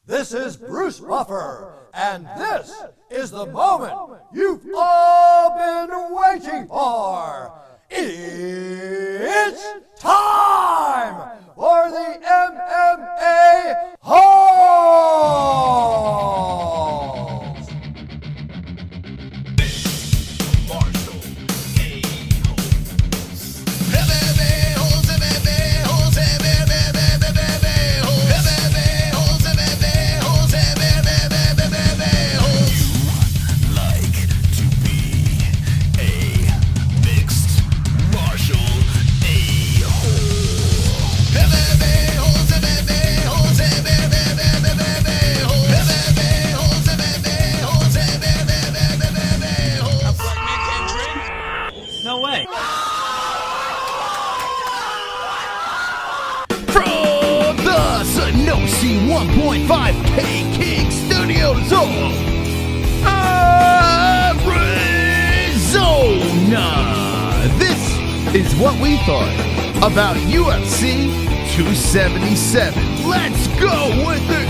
This is Bruce Buffer, and this is the moment you've all been waiting for. It's time for the MMA-Holes! No way. From the Sanosi 1.5K King Studios of Arizona, this is what we thought about UFC 277. Let's go with the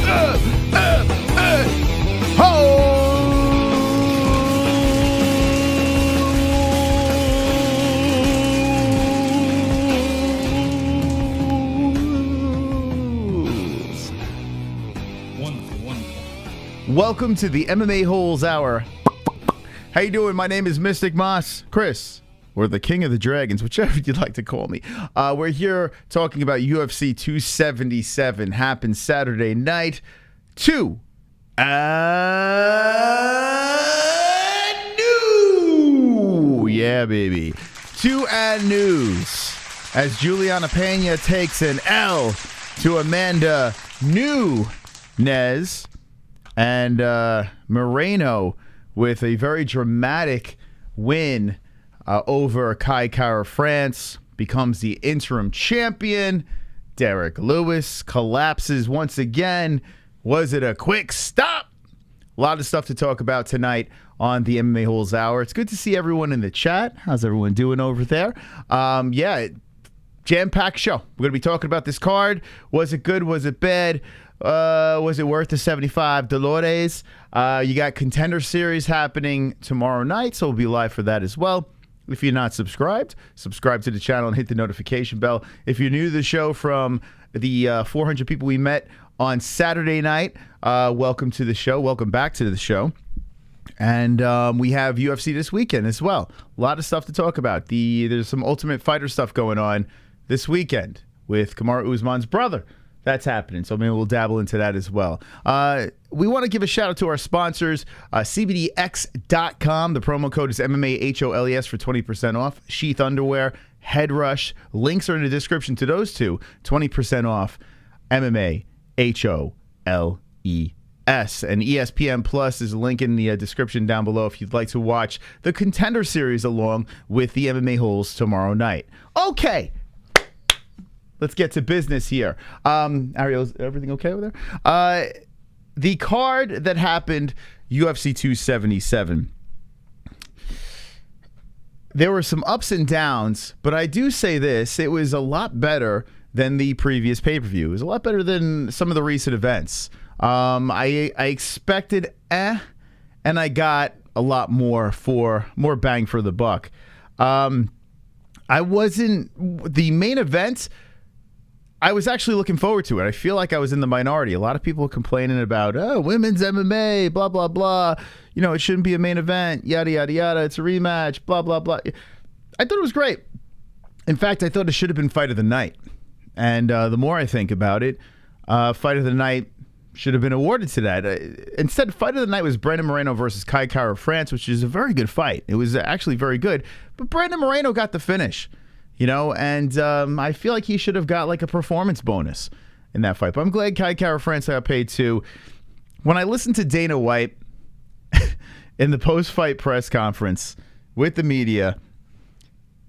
Welcome to the MMA Holes Hour. How you doing? My name is Mystic Moss, Chris, or the King of the Dragons, whichever you'd like to call me. We're here talking about UFC 277. Happened Saturday night. New. Yeah, baby. 2 and news. As Julianna Pena takes an L to Amanda Nunes. And Moreno with a very dramatic win over Kai Kara France, becomes the interim champion. Derrick Lewis collapses once again. Was it a quick stop? A lot of stuff to talk about tonight on the MMA Holes Hour. It's good to see everyone in the chat. How's everyone doing over there? Yeah, jam-packed show. We're going to be talking about this card. Was it good? Was it bad? Was it worth the $75? You got Contender Series happening tomorrow night, so we'll be live for that as well. If you're not subscribed, subscribe to the channel and hit the notification bell. If you're new to the show from the 400 people we met on Saturday night, welcome to the show. Welcome back to the show. And we have UFC this weekend as well. A lot of stuff to talk about. There's some Ultimate Fighter stuff going on this weekend with Kamaru Usman's brother. That's happening, so maybe we'll dabble into that as well. We want to give a shout out to our sponsors, CBDX.com. The promo code is MMA-HOLES for 20% off. Sheath Underwear, Head Rush. Links are in the description to those two. 20% off MMA-HOLES. And ESPN Plus is a link in the description down below if you'd like to watch the Contender Series along with the MMA Holes tomorrow night. Okay. Let's get to business here. Ariel, is everything okay over there? The card that happened, UFC 277. There were some ups and downs, but I do say this. It was a lot better than the previous pay-per-view. It was a lot better than some of the recent events. I expected and I got a lot more bang for the buck. The main event, I was actually looking forward to it. I feel like I was in the minority. A lot of people complaining about, women's MMA, blah, blah, blah. You know, it shouldn't be a main event, yada, yada, yada. It's a rematch, blah, blah, blah. I thought it was great. In fact, I thought it should have been Fight of the Night. And the more I think about it, Fight of the Night should have been awarded to that. Instead, Fight of the Night was Brandon Moreno versus Kai Kara France, which is a very good fight. It was actually very good. But Brandon Moreno got the finish. You know, and I feel like he should have got like a performance bonus in that fight. But I'm glad Kai Kara France got paid too. When I listened to Dana White in the post-fight press conference with the media,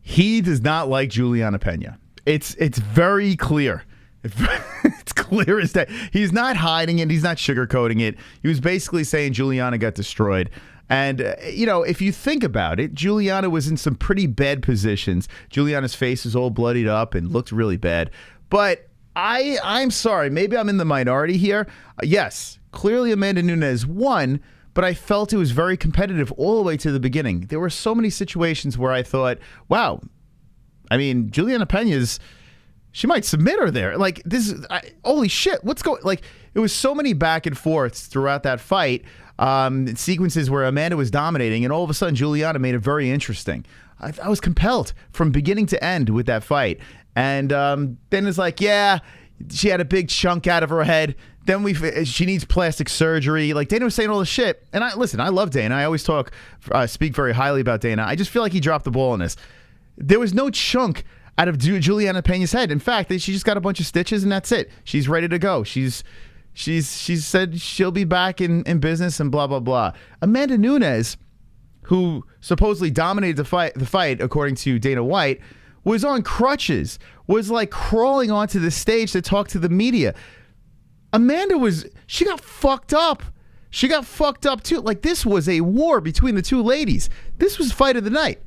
he does not like Julianna Pena. It's very clear. It's clear as day. He's not hiding it. He's not sugarcoating it. He was basically saying Julianna got destroyed. And, you know, if you think about it, Julianna was in some pretty bad positions. Julianna's face is all bloodied up and looked really bad. But I'm sorry. Maybe I'm in the minority here. Yes, clearly Amanda Nunes won, but I felt it was very competitive all the way to the beginning. There were so many situations where I thought, wow, I mean, Julianna Pena's, she might submit her there. Like, this is, holy shit, what's going, like, it was so many back and forths throughout that fight, sequences where Amanda was dominating, and all of a sudden Julianna made it very interesting. I was compelled from beginning to end with that fight. And then it's like, yeah, she had a big chunk out of her head. Then she needs plastic surgery. Like, Dana was saying all this shit. And listen, I love Dana. I always speak very highly about Dana. I just feel like he dropped the ball in this. There was no chunk out of Julianna Pena's head. In fact, she just got a bunch of stitches and that's it. She's ready to go. She's said she'll be back in business and blah, blah, blah. Amanda Nunes, who supposedly dominated the fight according to Dana White, was on crutches, was like crawling onto the stage to talk to the media. Amanda she got fucked up. She got fucked up too. Like, this was a war between the two ladies. This was fight of the night.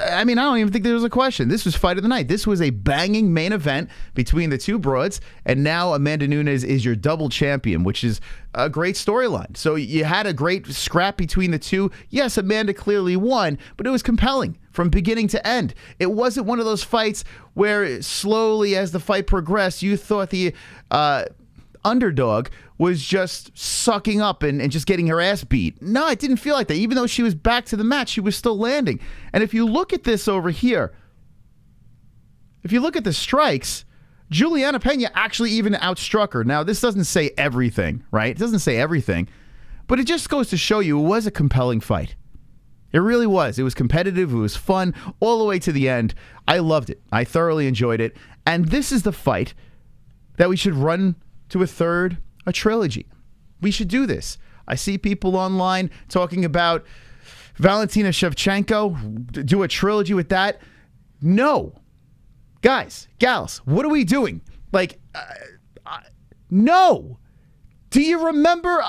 I mean, I don't even think there was a question. This was fight of the night. This was a banging main event between the two broads, and now Amanda Nunes is your double champion, which is a great storyline. So you had a great scrap between the two. Yes, Amanda clearly won, but it was compelling from beginning to end. It wasn't one of those fights where slowly as the fight progressed, you thought the underdog was just sucking up and just getting her ass beat. No, it didn't feel like that. Even though she was back to the match, she was still landing. And if you look at this over here, if you look at the strikes, Julianna Pena actually even outstruck her. Now, this doesn't say everything, right? It doesn't say everything. But it just goes to show you it was a compelling fight. It really was. It was competitive. It was fun all the way to the end. I loved it. I thoroughly enjoyed it. And this is the fight that we should run to a trilogy. We should do this. I see people online talking about Valentina Shevchenko, do a trilogy with that. No. Guys, gals, what are we doing? Like, no. Do you remember?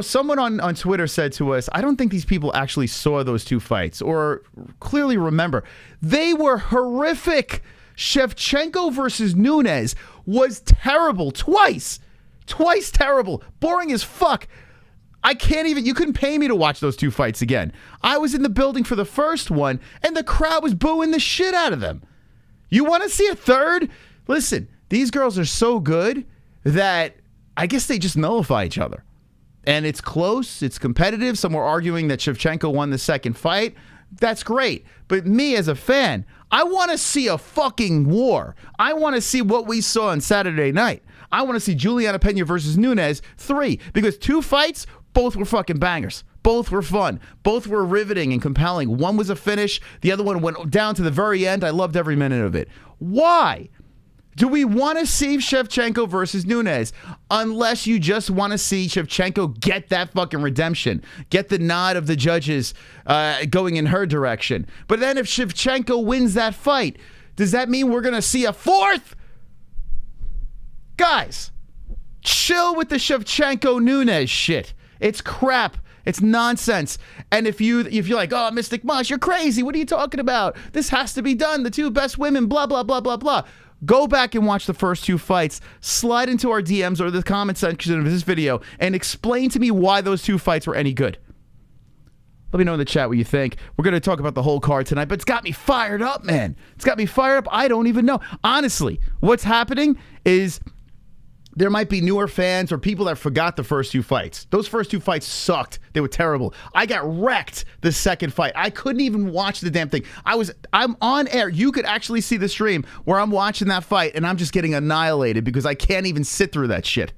Someone on Twitter said to us, I don't think these people actually saw those two fights or clearly remember. They were horrific. Shevchenko versus Nunes was terrible twice. Twice terrible. Boring as fuck. You couldn't pay me to watch those two fights again. I was in the building for the first one, and the crowd was booing the shit out of them. You want to see a third? Listen, these girls are so good that I guess they just nullify each other. And it's close. It's competitive. Some were arguing that Shevchenko won the second fight. That's great. But me as a fan, I want to see a fucking war. I want to see what we saw on Saturday night. I want to see Julianna Pena versus Nunes 3. Because two fights, both were fucking bangers. Both were fun. Both were riveting and compelling. One was a finish. The other one went down to the very end. I loved every minute of it. Why do we want to see Shevchenko versus Nunes unless you just want to see Shevchenko get that fucking redemption, get the nod of the judges going in her direction? But then if Shevchenko wins that fight, does that mean we're going to see a fourth? Guys, chill with the Shevchenko-Nunes shit. It's crap. It's nonsense. And if you're like, oh, Mystic Mosh, you're crazy. What are you talking about? This has to be done. The two best women, blah, blah, blah, blah, blah. Go back and watch the first two fights. Slide into our DMs or the comment section of this video and explain to me why those two fights were any good. Let me know in the chat what you think. We're going to talk about the whole card tonight, but it's got me fired up, man. It's got me fired up. I don't even know. Honestly, what's happening is there might be newer fans or people that forgot the first two fights. Those first two fights sucked. They were terrible. I got wrecked the second fight. I couldn't even watch the damn thing. I'm on air. You could actually see the stream where I'm watching that fight and I'm just getting annihilated because I can't even sit through that shit.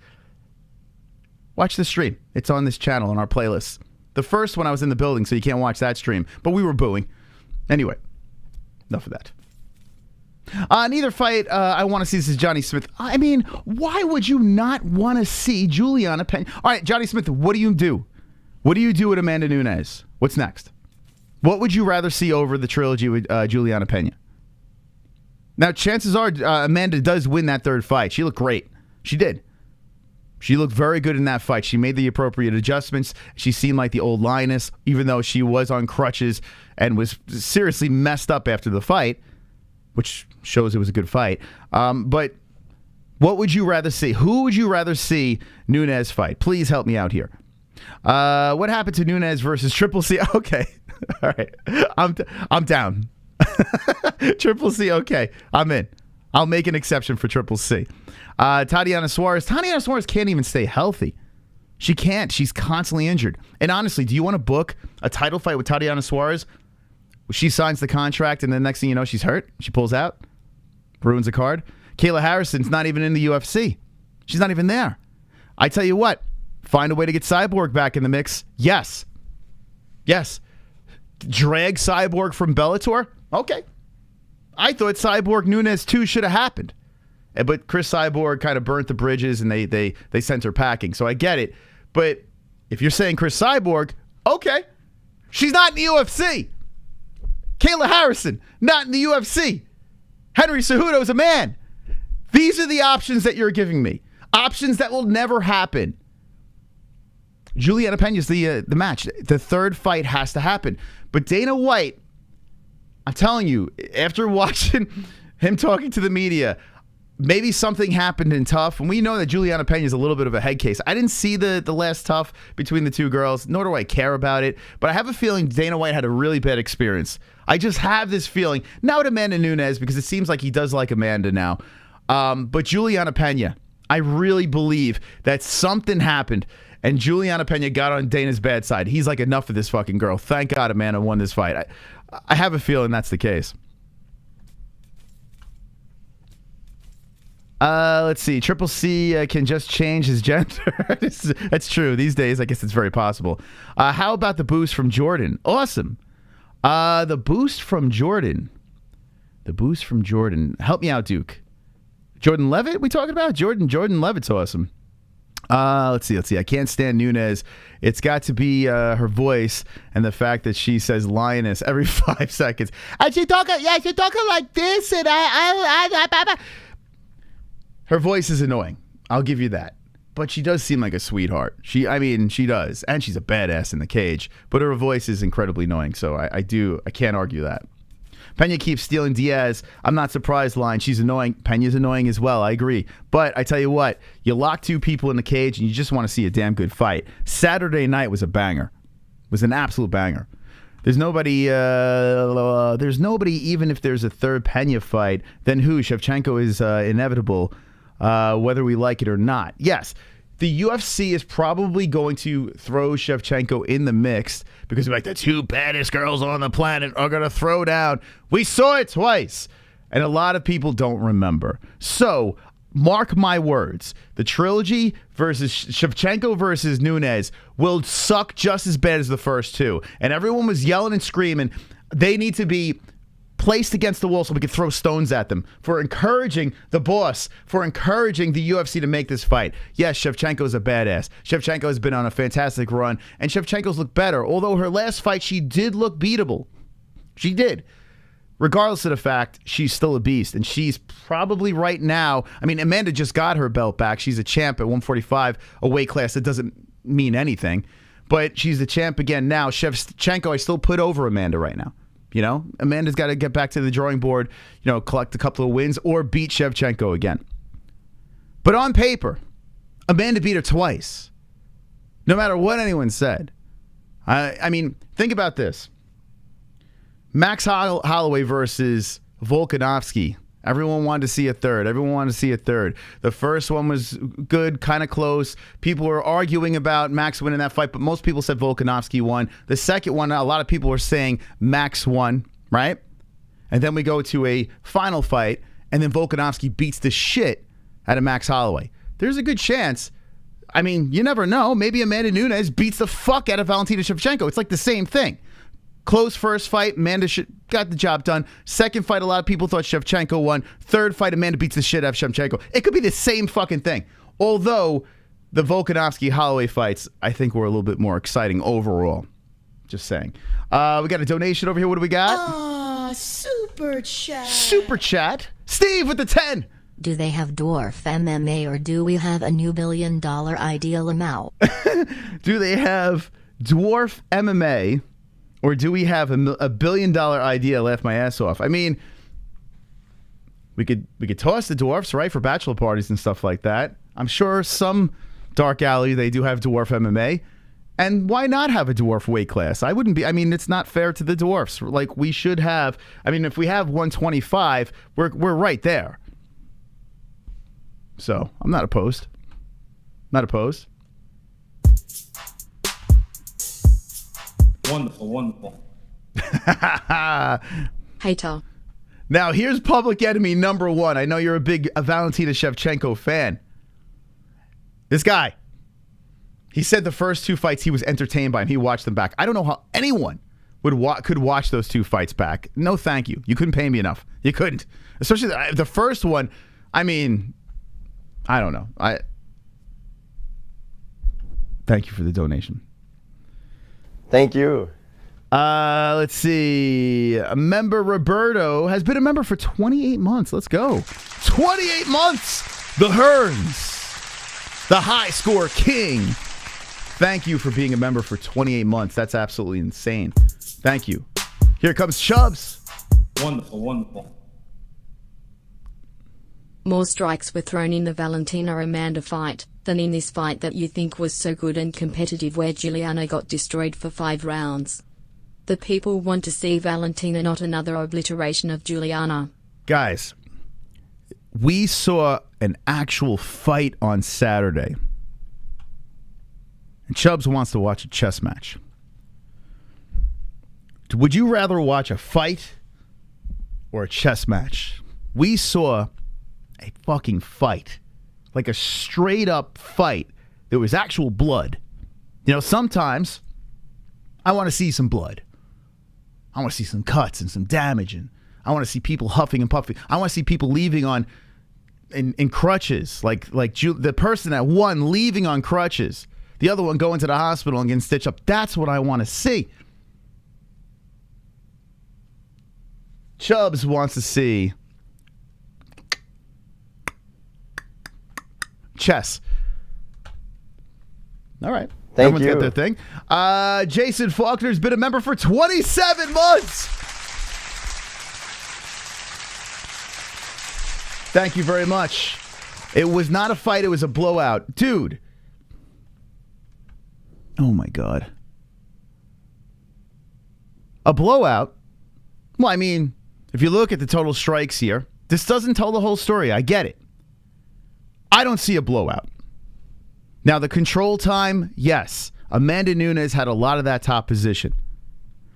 Watch the stream. It's on this channel on our playlist. The first one I was in the building, so you can't watch that stream, but we were booing. Anyway, enough of that. Neither fight I want to see. This is Johnny Smith. I mean, why would you not want to see Julianna Pena? All right, Johnny Smith, what do you do? What do you do with Amanda Nunes? What's next? What would you rather see over the trilogy with Julianna Pena? Now, chances are Amanda does win that third fight. She looked great. She did. She looked very good in that fight. She made the appropriate adjustments. She seemed like the old lioness, even though she was on crutches and was seriously messed up after the fight, which shows it was a good fight. But What would you rather see? Who would you rather see Nunes fight? Please help me out here. What happened to Nunes versus Triple C? Okay. All right. I'm down. Triple C, okay. I'm in. I'll make an exception for Triple C. Tatiana Suarez. Tatiana Suarez can't even stay healthy. She can't. She's constantly injured. And honestly, do you want to book a title fight with Tatiana Suarez? She signs the contract, and the next thing you know, she's hurt. She pulls out. Ruins a card. Kayla Harrison's not even in the UFC. She's not even there. I tell you what, find a way to get Cyborg back in the mix. Yes. Yes. Drag Cyborg from Bellator? Okay. I thought Cyborg Nunes 2 should have happened. But Chris Cyborg kind of burnt the bridges and they sent her packing. So I get it. But if you're saying Chris Cyborg, okay. She's not in the UFC. Kayla Harrison, not in the UFC. Henry Cejudo's a man. These are the options that you're giving me. Options that will never happen. Julianna Pena's the match. The third fight has to happen. But Dana White, I'm telling you, after watching him talking to the media, maybe something happened in Tough. And we know that Julianna Pena is a little bit of a head case. I didn't see the last Tough between the two girls, nor do I care about it. But I have a feeling Dana White had a really bad experience. I just have this feeling. Now with Amanda Nunes, because it seems like he does like Amanda now. But Julianna Pena, I really believe that something happened and Julianna Pena got on Dana's bad side. He's like, enough of this fucking girl. Thank God Amanda won this fight. I have a feeling that's the case. Let's see. Triple C can just change his gender. That's true. These days, I guess it's very possible. How about the boost from Jordan? Awesome. The boost from Jordan. The boost from Jordan. Help me out, Duke. Jordan Levitt, we talking about? Jordan Levitt's awesome. Let's see. I can't stand Nunes. It's got to be her voice and the fact that she says lioness every 5 seconds. And she's talking like this, and her voice is annoying. I'll give you that. But she does seem like a sweetheart. She does. And she's a badass in the cage. But her voice is incredibly annoying, so I can't argue that. Pena keeps stealing Diaz. I'm not surprised, line. She's annoying. Pena's annoying as well. I agree. But I tell you what, you lock two people in the cage and you just want to see a damn good fight. Saturday night was a banger. It was an absolute banger. There's nobody, even if there's a third Pena fight, then who? Shevchenko is inevitable, whether we like it or not. Yes, the UFC is probably going to throw Shevchenko in the mix because they're like, the two baddest girls on the planet are going to throw down. We saw it twice. And a lot of people don't remember. So, mark my words. The Trilogy versus Shevchenko versus Nunes will suck just as bad as the first two. And everyone was yelling and screaming. They need to be placed against the wall so we can throw stones at them for encouraging the boss, for encouraging the UFC to make this fight. Yes, Shevchenko's a badass. Shevchenko has been on a fantastic run, and Shevchenko's looked better. Although her last fight, she did look beatable. She did. Regardless of the fact, she's still a beast, and she's probably right now, I mean, Amanda just got her belt back. She's a champ at 145, a weight class that doesn't mean anything, but she's the champ again now. Shevchenko, I still put over Amanda right now. You know, Amanda's got to get back to the drawing board, you know, collect a couple of wins or beat Shevchenko again. But on paper, Amanda beat her twice. No matter what anyone said. I mean, think about this. Max Holloway versus Volkanovski. Everyone wanted to see a third. The first one was good, kind of close. People were arguing about Max winning that fight, but most people said Volkanovski won. The second one, a lot of people were saying Max won, right? And then we go to a final fight, and then Volkanovski beats the shit out of Max Holloway. There's a good chance. I mean, you never know. Maybe Amanda Nunes beats the fuck out of Valentina Shevchenko. It's like the same thing. Close first fight, Amanda got the job done. Second fight, a lot of people thought Shevchenko won. Third fight, Amanda beats the shit out of Shevchenko. It could be the same fucking thing. Although the Volkanovski-Holloway fights, I think, were a little bit more exciting overall. Just saying. We got a donation over here. What do we got? Super chat. Super chat. Steve with the 10. Do they have dwarf MMA or do we have a new $1 billion ideal amount? Do they have dwarf MMA? Or do we have a $1 billion idea? Laugh my ass off. I mean, We could toss the dwarfs, right, for bachelor parties and stuff like that. I'm sure some dark alley they do have dwarf MMA. And why not have a dwarf weight class? I wouldn't be. I mean, it's not fair to the dwarfs. Like, we should have. I mean, if we have 125, we're right there. So I'm not opposed. Not opposed. Wonderful, wonderful. Hater. Now here's public enemy number one. I know you're a big Valentina Shevchenko fan. This guy. He said the first two fights he was entertained by, and he watched them back. I don't know how anyone could watch those two fights back. No, thank you. You couldn't pay me enough. You couldn't. Especially the first one. I mean, I don't know. Thank you for the donation. Thank you. Let's see. A member, Roberto, has been a member for 28 months. Let's go. 28 months. The Hearns. The high score king. Thank you for being a member for 28 months. That's absolutely insane. Thank you. Here comes Chubbs. Wonderful, wonderful. More strikes were thrown in the Valentina-Amanda fight than in this fight that you think was so good and competitive where Julianna got destroyed for 5 rounds. The people want to see Valentina, not another obliteration of Julianna. Guys, we saw an actual fight on Saturday. And Chubbs wants to watch a chess match. Would you rather watch a fight or a chess match? We saw a fucking fight. Like a straight up fight. There was actual blood. You know, sometimes I want to see some blood. I want to see some cuts and some damage, and I want to see people huffing and puffing. I want to see people leaving in crutches, like the person that won leaving on crutches. The other one going to the hospital and getting stitched up. That's what I want to see. Chubbs wants to see chess. All right. Thank Everyone's you. got their thing. Jason Faulkner's been a member for 27 months. Thank you very much. It was not a fight. It was a blowout. Dude. Oh, my God. A blowout? Well, I mean, if you look at the total strikes here, this doesn't tell the whole story. I get it. I don't see a blowout. Now, the control time, yes. Amanda Nunes had a lot of that top position.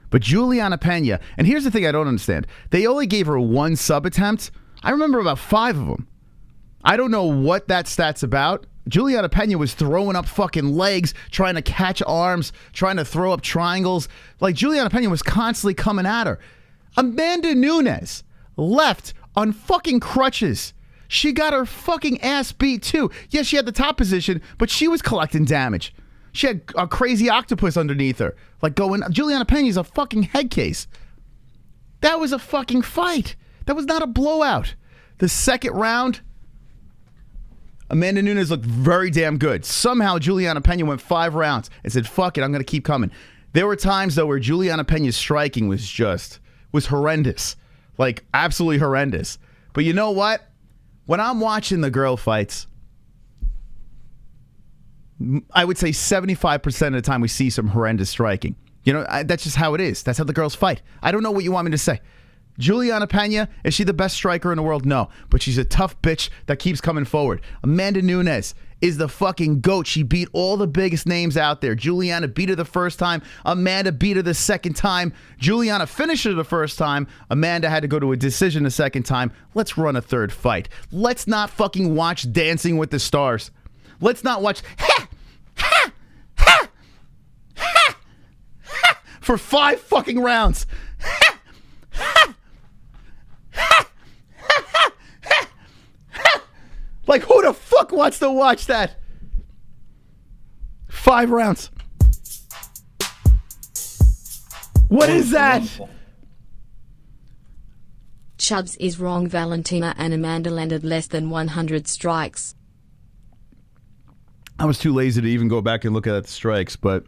But Julianna Pena, and here's the thing I don't understand. They only gave her 1 sub attempt. I remember about 5 of them. I don't know what that stat's about. Julianna Pena was throwing up fucking legs, trying to catch arms, trying to throw up triangles. Like, Julianna Pena was constantly coming at her. Amanda Nunes left on fucking crutches. She got her fucking ass beat too. Yes, she had the top position, but she was collecting damage. She had a crazy octopus underneath her. Like going, Julianna Pena's a fucking head case. That was a fucking fight. That was not a blowout. The second round, Amanda Nunes looked very damn good. Somehow Julianna Pena went 5 rounds and said, fuck it, I'm going to keep coming. There were times, though, where Julianna Pena's striking was horrendous. Like, absolutely horrendous. But you know what? When I'm watching the girl fights, I would say 75% of the time we see some horrendous striking. You know, that's just how it is. That's how the girls fight. I don't know what you want me to say. Julianna Pena, is she the best striker in the world? No. But she's a tough bitch that keeps coming forward. Amanda Nunes is the fucking GOAT. She beat all the biggest names out there. Julianna beat her the first time. Amanda beat her the second time. Julianna finished her the first time. Amanda had to go to a decision the second time. Let's run a third fight. Let's not fucking watch Dancing with the Stars. Let's not watch for 5 fucking rounds. Like, who the fuck wants to watch that? 5 rounds. What is that? Chubbs is wrong. Valentina and Amanda landed less than 100 strikes. I was too lazy to even go back and look at the strikes, but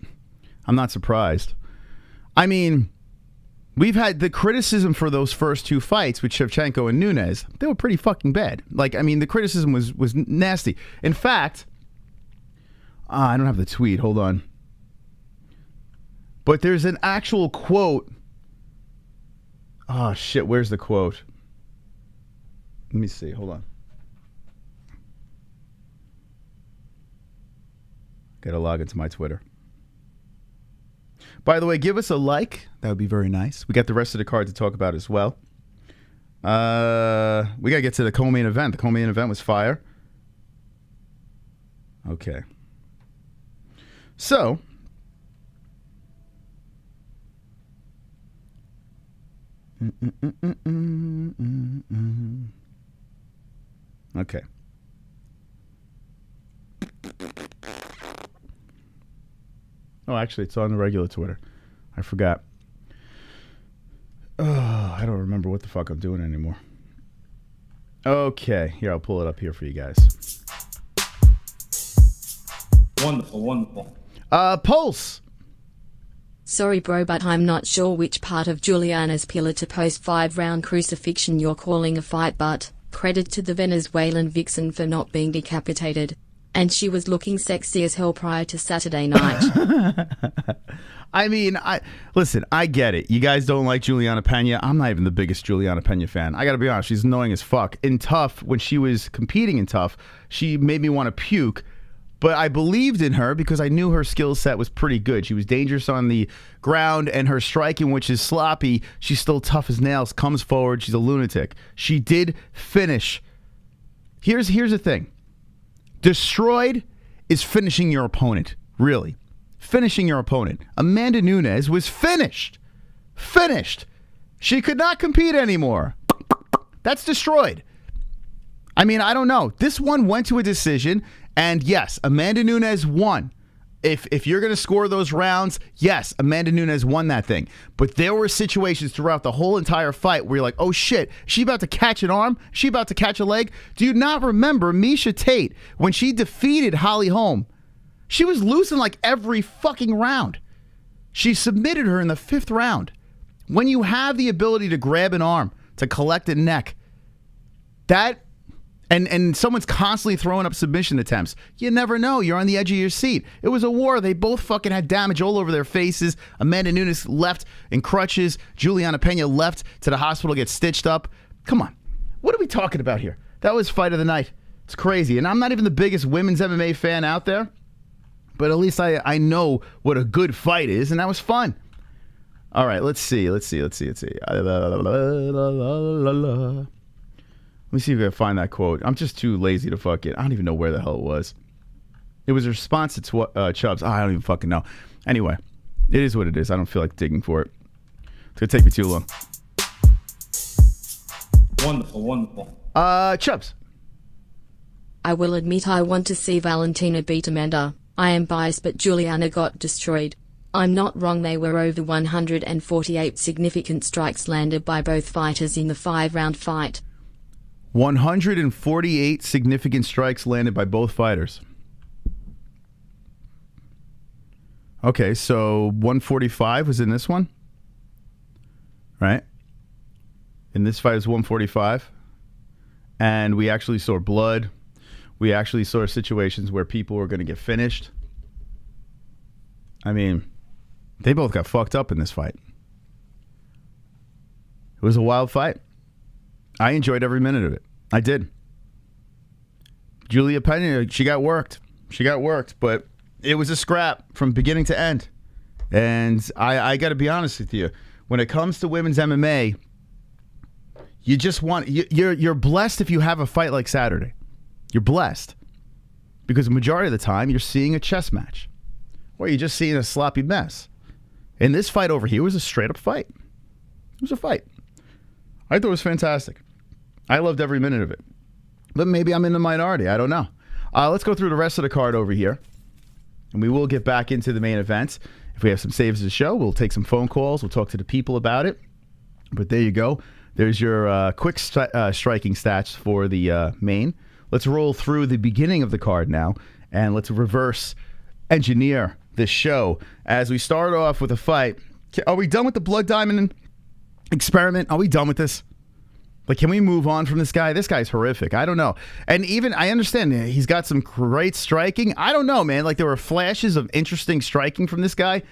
I'm not surprised. I mean, We've had the criticism for those first two fights with Shevchenko and Nunes. They were pretty fucking bad. Like, I mean, the criticism was nasty. In fact, I don't have the tweet. Hold on. But there's an actual quote. Oh, shit. Where's the quote? Let me see. Hold on. Gotta log into my Twitter. By the way, give us a like. That would be very nice. We got the rest of the card to talk about as well. We got to get to the co-main event. The co-main event was fire. Okay. So, okay. Oh, actually, it's on the regular Twitter. I forgot. Oh, I don't remember what the fuck I'm doing anymore. Okay, here, I'll pull it up here for you guys. Wonderful, wonderful. Pulse. Sorry bro, but I'm not sure which part of Julianna's pillar to post 5-round crucifixion you're calling a fight, but credit to the Venezuelan vixen for not being decapitated. And she was looking sexy as hell prior to Saturday night. I mean, listen, I get it. You guys don't like Julianna Pena. I'm not even the biggest Julianna Pena fan. I got to be honest. She's annoying as fuck. In Tough, when she was competing in Tough, she made me want to puke. But I believed in her because I knew her skill set was pretty good. She was dangerous on the ground, and her striking, which is sloppy, she's still tough as nails, comes forward. She's a lunatic. She did finish. Here's the thing. Destroyed is finishing your opponent. Really. Finishing your opponent. Amanda Nunes was finished. Finished. She could not compete anymore. That's destroyed. I mean, I don't know. This one went to a decision, and yes, Amanda Nunes won. If you're going to score those rounds, yes, Amanda Nunes won that thing. But there were situations throughout the whole entire fight where you're like, oh shit, is she about to catch an arm? Is she about to catch a leg? Do you not remember Miesha Tate when she defeated Holly Holm? She was losing like every fucking round. She submitted her in the 5th round. When you have the ability to grab an arm, to collect a neck, that... And someone's constantly throwing up submission attempts. You never know. You're on the edge of your seat. It was a war. They both fucking had damage all over their faces. Amanda Nunes left in crutches. Julianna Pena left to the hospital to get stitched up. Come on. What are we talking about here? That was fight of the night. It's crazy. And I'm not even the biggest women's MMA fan out there. But at least I know what a good fight is. And that was fun. All right. Let's see. Let me see if I can find that quote. I'm just too lazy to fuck it. I don't even know where the hell it was. It was a response to Chubbs. I don't even fucking know. Anyway, it is what it is. I don't feel like digging for it. It's going to take me too long. Wonderful, wonderful. Chubbs. I will admit I want to see Valentina beat Amanda. I am biased, but Julianna got destroyed. I'm not wrong, they were over 148 significant strikes landed by both fighters in the 5-round fight. 148 significant strikes landed by both fighters. Okay, so 145 was in this one, right? In this fight is 145. And we actually saw blood. We actually saw situations where people were going to get finished. I mean, they both got fucked up in this fight. It was a wild fight. I enjoyed every minute of it. I did. Julia Pena, she got worked. She got worked, but it was a scrap from beginning to end. And I got to be honest with you. When it comes to women's MMA, you just want... You're blessed if you have a fight like Saturday. You're blessed. Because the majority of the time, you're seeing a chess match. Or you're just seeing a sloppy mess. And this fight over here was a straight-up fight. It was a fight. I thought it was fantastic. I loved every minute of it. But maybe I'm in the minority. I don't know. Let's go through the rest of the card over here. And we will get back into the main event. If we have some saves of the show, we'll take some phone calls. We'll talk to the people about it. But there you go. There's your quick striking stats for the main. Let's roll through the beginning of the card now. And let's reverse engineer this show as we start off with a fight. Are we done with the Blood Diamond experiment? Are we done with this? Like, can we move on from this guy? This guy's horrific. I don't know. And even, I understand he's got some great striking. I don't know, man. Like, there were flashes of interesting striking from this guy.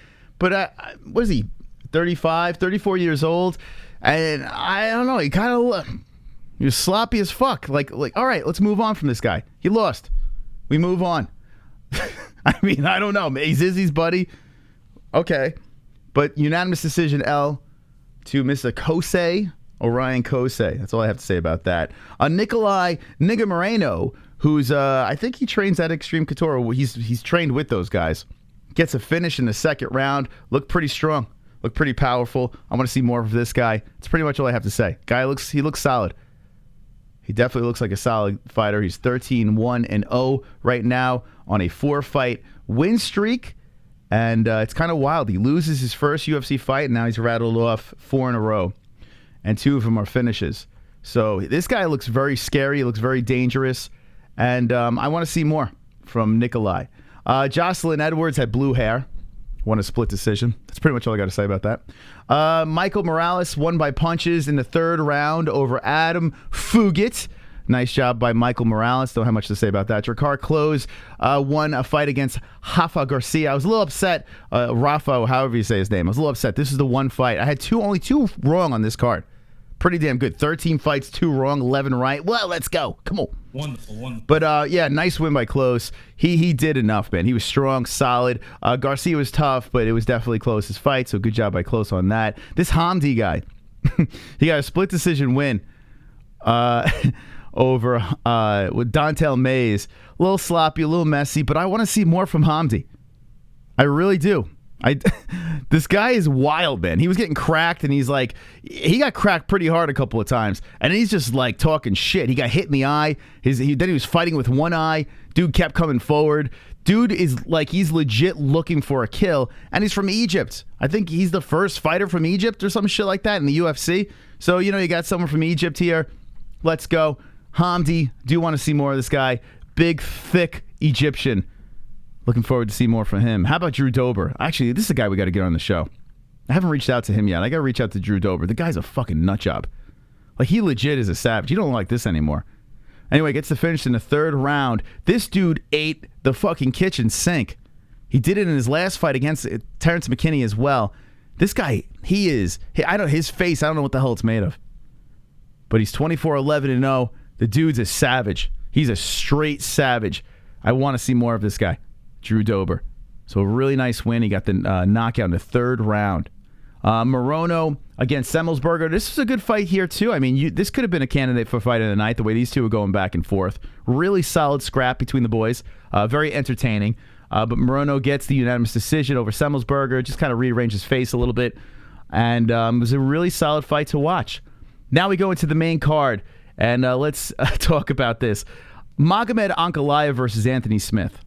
But, what is he, 35, 34 years old? And I don't know. He was sloppy as fuck. Like, all right, let's move on from this guy. He lost. We move on. I mean, I don't know. He's Izzy's buddy. Okay. But unanimous decision, L, to Mr. Kosei. Orion Kosei. That's all I have to say about that. Nikolai Nigga Moreno, who's, I think he trains at Extreme Couture. He's trained with those guys. Gets a finish in the second round. Looked pretty strong. Looked pretty powerful. I want to see more of this guy. It's pretty much all I have to say. He looks solid. He definitely looks like a solid fighter. He's 13-1-0 right now on a 4-fight win streak. And it's kind of wild. He loses his first UFC fight, and now he's rattled off 4 in a row. And 2 of them are finishes. So this guy looks very scary. He looks very dangerous. And I want to see more from Nikolai. Jocelyn Edwards had blue hair. Won a split decision. That's pretty much all I got to say about that. Michael Morales won by punches in the 3rd round over Adam Fugit. Nice job by Michael Morales. Don't have much to say about that. Drakkar Klose won a fight against Rafa Garcia. I was a little upset. Rafa, however you say his name. I was a little upset. This is the one fight. I had only two wrong on this card. Pretty damn good. 13 fights, 2 wrong, 11 right. Well, let's go. Come on. Wonderful. But, yeah, nice win by Klose. He did enough, man. He was strong, solid. Garcia was tough, but it was definitely Klose's fight, so good job by Klose on that. This Hamdi guy, he got a split decision win. Over with Dontel Mays. A little sloppy, a little messy, but I want to see more from Hamdi. I really do. This guy is wild, man. He was getting cracked, and he got cracked pretty hard a couple of times, and he's just like talking shit. He got hit in the eye. Then he was fighting with one eye. Dude kept coming forward. Dude is like, he's legit looking for a kill, and he's from Egypt. I think he's the first fighter from Egypt or some shit like that in the UFC. So, you got someone from Egypt here. Let's go. Hamdi, do want to see more of this guy. Big, thick Egyptian. Looking forward to see more from him. How about Drew Dober? Actually, this is a guy we got to get on the show. I haven't reached out to him yet. I got to reach out to Drew Dober. The guy's a fucking nut job. Like, he legit is a savage. You don't like this anymore. Anyway, gets the finish in the 3rd round. This dude ate the fucking kitchen sink. He did it in his last fight against Terrence McKinney as well. This guy, his face, I don't know what the hell it's made of. But he's 24-11-0. The dude's a savage. He's a straight savage. I want to see more of this guy, Drew Dober. So a really nice win. He got the knockout in the 3rd round. Moreno against Semmelsberger. This was a good fight here, too. I mean, this could have been a candidate for fight of the night, the way these two were going back and forth. Really solid scrap between the boys. Very entertaining. But Moreno gets the unanimous decision over Semmelsberger. Just kind of rearranged his face a little bit. And it was a really solid fight to watch. Now we go into the main card. And let's talk about this. Magomed Ankalaev versus Anthony Smith.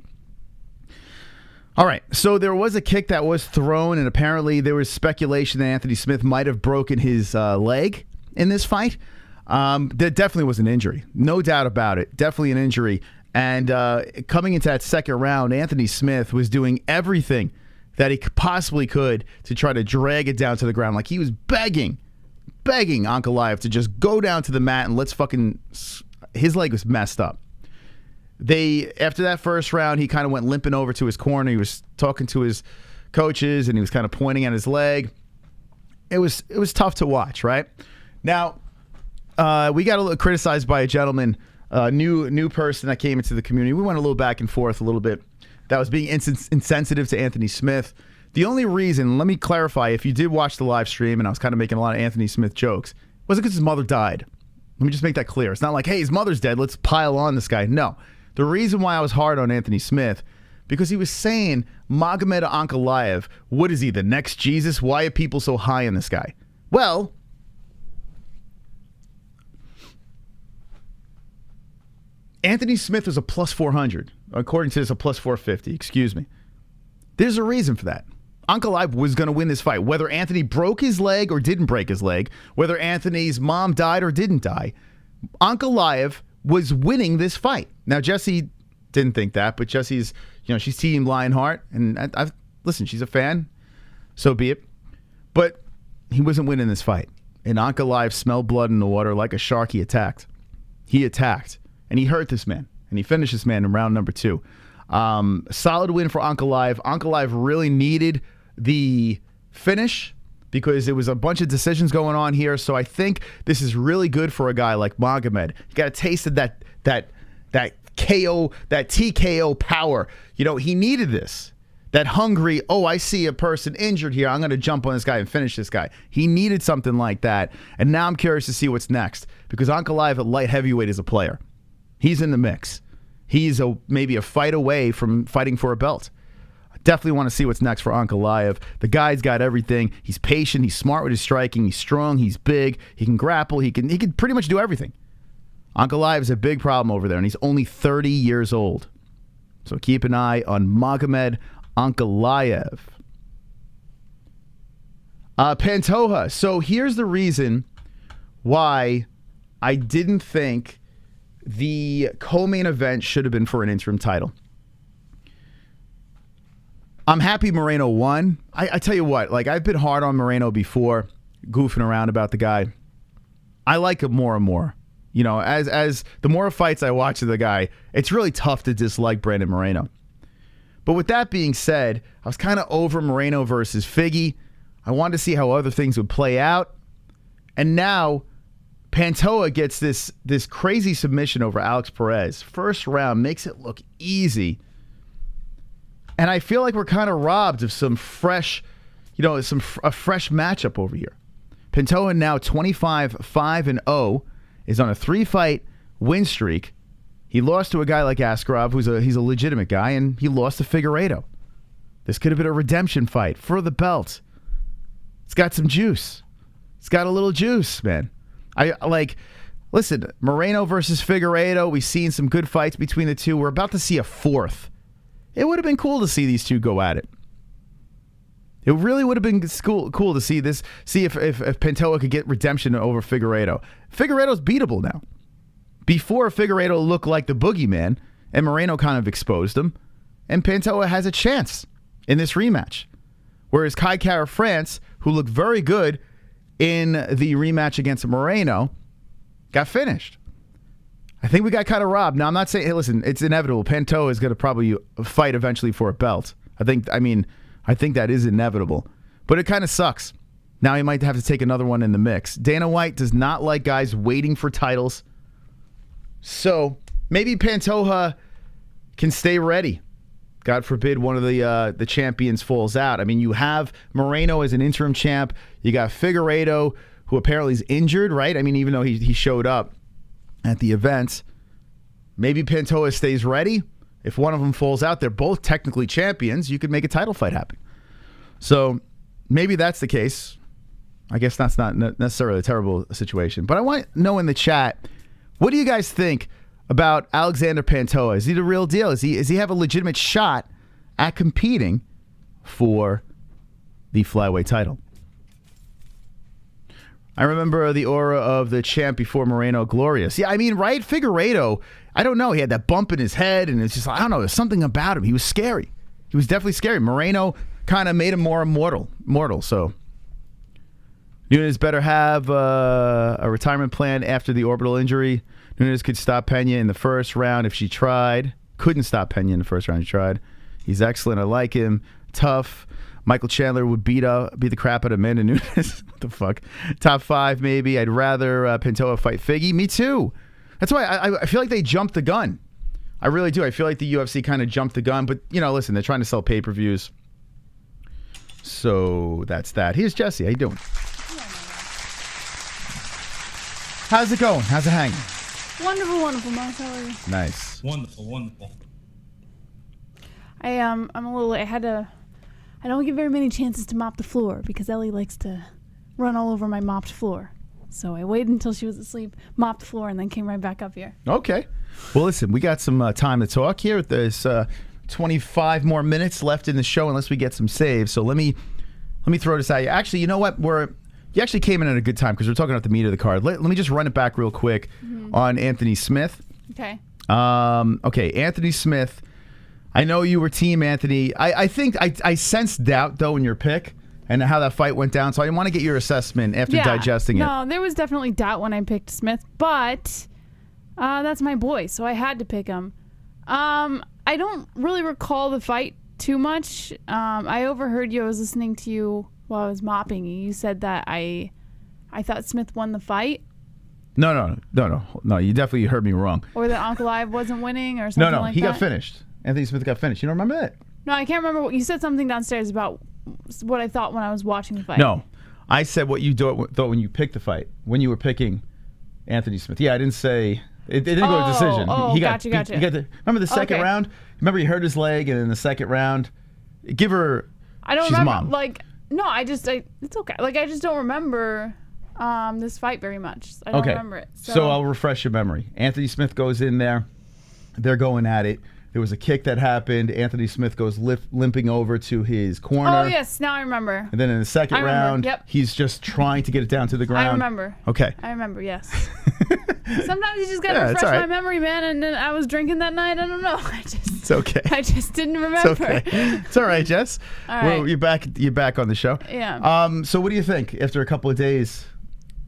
All right, so there was a kick that was thrown, and apparently there was speculation that Anthony Smith might have broken his leg in this fight. There definitely was an injury. No doubt about it. Definitely an injury. And coming into that 2nd round, Anthony Smith was doing everything that he possibly could to try to drag it down to the ground. Like, he was begging Ankalaev to just go down to the mat and let's fucking... His leg was messed up. After that 1st round, he kind of went limping over to his corner. He was talking to his coaches, and he was kind of pointing at his leg. It was tough to watch, right? Now, we got a little criticized by a gentleman, new person that came into the community. We went a little back and forth a little bit. That was being insensitive to Anthony Smith. The only reason, let me clarify, if you did watch the live stream, and I was kind of making a lot of Anthony Smith jokes, wasn't because his mother died. Let me just make that clear. It's not like, hey, his mother's dead, let's pile on this guy. No. The reason why I was hard on Anthony Smith, because he was saying Magomed Ankalaev, what is he, the next Jesus? Why are people so high on this guy? Well, Anthony Smith was a plus 400. According to this, a plus 450. Excuse me. There's a reason for that. Ankalaev was going to win this fight. Whether Anthony broke his leg or didn't break his leg, whether Anthony's mom died or didn't die, Ankalaev was winning this fight. Now, Jesse didn't think that, but Jesse's, she's Team Lionheart, and listen, she's a fan, so be it. But he wasn't winning this fight. And Ankalaev smelled blood in the water like a shark. He attacked. And he hurt this man. And he finished this man in round number 2. Solid win for Ankalaev. Ankalaev really needed the finish because there was a bunch of decisions going on here. So I think this is really good for a guy like Magomed. He got a taste of that KO, that TKO power. You know, he needed this. That hungry, oh, I see a person injured here, I'm going to jump on this guy and finish this guy. He needed something like that. And now I'm curious to see what's next because Ankalaev at light heavyweight is a player. He's in the mix. He's maybe a fight away from fighting for a belt. I definitely want to see what's next for Ankalaev. The guy's got everything. He's patient. He's smart with his striking. He's strong. He's big. He can grapple. He can pretty much do everything. Ankalaev is a big problem over there, and he's only 30 years old. So keep an eye on Magomed Ankalaev. Pantoja. So here's the reason why I didn't think the co-main event should have been for an interim title. I'm happy Moreno won. I tell you what, like I've been hard on Moreno before, goofing around about the guy. I like him more and more. You know, as the more fights I watch of the guy, it's really tough to dislike Brandon Moreno. But with that being said, I was kind of over Moreno versus Figgy. I wanted to see how other things would play out. And now Pantoja gets this crazy submission over Alex Perez. First round makes it look easy. And I feel like we're kind of robbed of some fresh, a fresh matchup over here. Pantoja now 25-5-0 is on a 3-fight win streak. He lost to a guy like Askarov, he's a legitimate guy, and he lost to Figueiredo. This could have been a redemption fight for the belt. It's got some juice. It's got a little juice, man. Listen, Moreno versus Figueiredo. We've seen some good fights between the two. We're about to see a fourth. It would have been cool to see these two go at it. It really would have been cool to see this. See if Pantoja could get redemption over Figueiredo. Figueiredo's beatable now. Before, Figueiredo looked like the boogeyman, and Moreno kind of exposed him. And Pantoja has a chance in this rematch. Whereas Kai Kara France, who looked very good in the rematch against Moreno, got finished. I think we got kind of robbed. Now, I'm not saying, hey, listen, it's inevitable. Pantoja is going to probably fight eventually for a belt. I think that is inevitable. But it kind of sucks. Now he might have to take another one in the mix. Dana White does not like guys waiting for titles. So maybe Pantoja can stay ready. God forbid one of the champions falls out. I mean, you have Moreno as an interim champ. You got Figueiredo, who apparently is injured, right? I mean, even though he showed up at the event. Maybe Pantoja stays ready. If one of them falls out, they're both technically champions. You could make a title fight happen. So maybe that's the case. I guess that's not necessarily a terrible situation. But I want to know in the chat, what do you guys think about Alexander Pantoja? Is he the real deal? Does he have a legitimate shot at competing for the flyweight title? I remember the aura of the champ before Moreno, glorious. Yeah, I mean, right? Figueiredo, I don't know. He had that bump in his head, and it's just, I don't know, there's something about him. He was scary. He was definitely scary. Moreno kind of made him more mortal. So Nunes better have a retirement plan after the orbital injury. Nunes could stop Pena in the first round if she tried. Couldn't stop Pena in the first round. She tried. He's excellent. I like him. Tough. Michael Chandler would beat the crap out of Amanda Nunes. What the fuck? Top 5 maybe. I'd rather Pantoja fight Figgy. Me too. That's why I feel like they jumped the gun. I really do. I feel like the UFC kind of jumped the gun. But, listen, they're trying to sell pay-per-views. So that's that. Here's Jesse. How you doing? How's it going? How's it hanging? Wonderful, wonderful, Mom. How are you? Nice. Wonderful, wonderful. I'm a little late. I don't get very many chances to mop the floor because Ellie likes to run all over my mopped floor. So I waited until she was asleep, mopped the floor, and then came right back up here. Okay. Well, listen, we got some time to talk here. There's 25 more minutes left in the show unless we get some saves. So let me throw this at you. Actually, you know what? You actually came in at a good time because we're talking about the meat of the card. Let me just run it back real quick on Anthony Smith. Okay. Okay, Anthony Smith. I know you were team Anthony. I think I sensed doubt, though, in your pick. and how that fight went down. So I want to get your assessment after digesting it. No, there was definitely doubt when I picked Smith, but that's my boy, so I had to pick him. I don't really recall the fight too much. I overheard you. I was listening to you while I was mopping. You said that I thought Smith won the fight. No. You definitely heard me wrong. Or that Uncle Ive wasn't winning or something like that. He got finished. Anthony Smith got finished. You don't remember that? No, I can't remember. You said something downstairs about what I thought when I was watching the fight. No. I said what you thought when you picked the fight, when you were picking Anthony Smith. Yeah, I didn't say... It didn't go to decision. Oh, gotcha. Remember the second round? Remember he hurt his leg, and in the second round, give her... I don't she's remember. mom. Like, no, it's okay. Like, I just don't remember this fight very much. I don't remember it. So I'll refresh your memory. Anthony Smith goes in there. They're going at it. There was a kick that happened. Anthony Smith goes limping over to his corner. Oh, yes. Now I remember. And then in the second round, he's just trying to get it down to the ground. I remember. Okay. I remember, yes. Sometimes you just got to refresh my memory, man. And then I was drinking that night. I don't know. It's okay. I just didn't remember. It's okay. It's all right, Jess. All right. Well, you're back on the show. Yeah. So what do you think after a couple of days?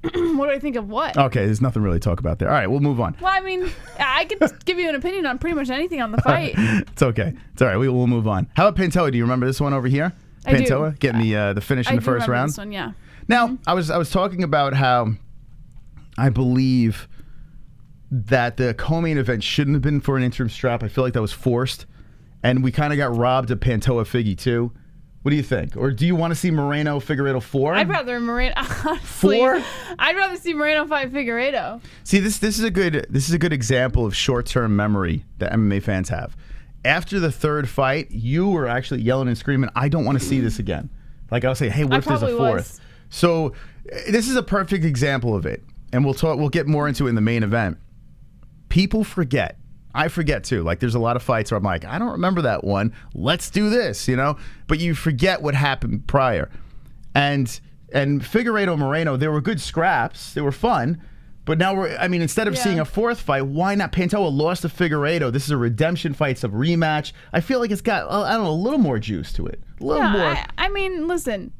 What do I think of what? Okay, there's nothing really to talk about there. All right, we'll move on. Well, I mean, I could give you an opinion on pretty much anything on the fight. It's okay. It's all right. We'll move on. How about Pantoja? Do you remember this one over here? Pantoja getting the finish in the first round. This one, yeah. Now, I was talking about how I believe that the co-main event shouldn't have been for an interim strap. I feel like that was forced, and we kind of got robbed of Pantoja Figgy too. What do you think? Or do you want to see Moreno Figueiredo 4? I'd rather Moreno. Honestly, 4? I'd rather see Moreno fight Figueiredo. See, this is a good example of short-term memory that MMA fans have. After the third fight, you were actually yelling and screaming, "I don't want to see this again." Like I'll say, "Hey, what if there's a fourth?" So this is a perfect example of it, and we'll get more into it in the main event. People forget. I forget too. Like there's a lot of fights where I'm like, I don't remember that one. Let's do this, you know? But you forget what happened prior. And Figueiredo Moreno, they were good scraps. They were fun. But now instead of seeing a fourth fight, why not? Pantoja lost to Figueiredo. This is a redemption fight. It's a rematch. I feel like it's got, I don't know, a little more juice to it. A little more. I mean, listen,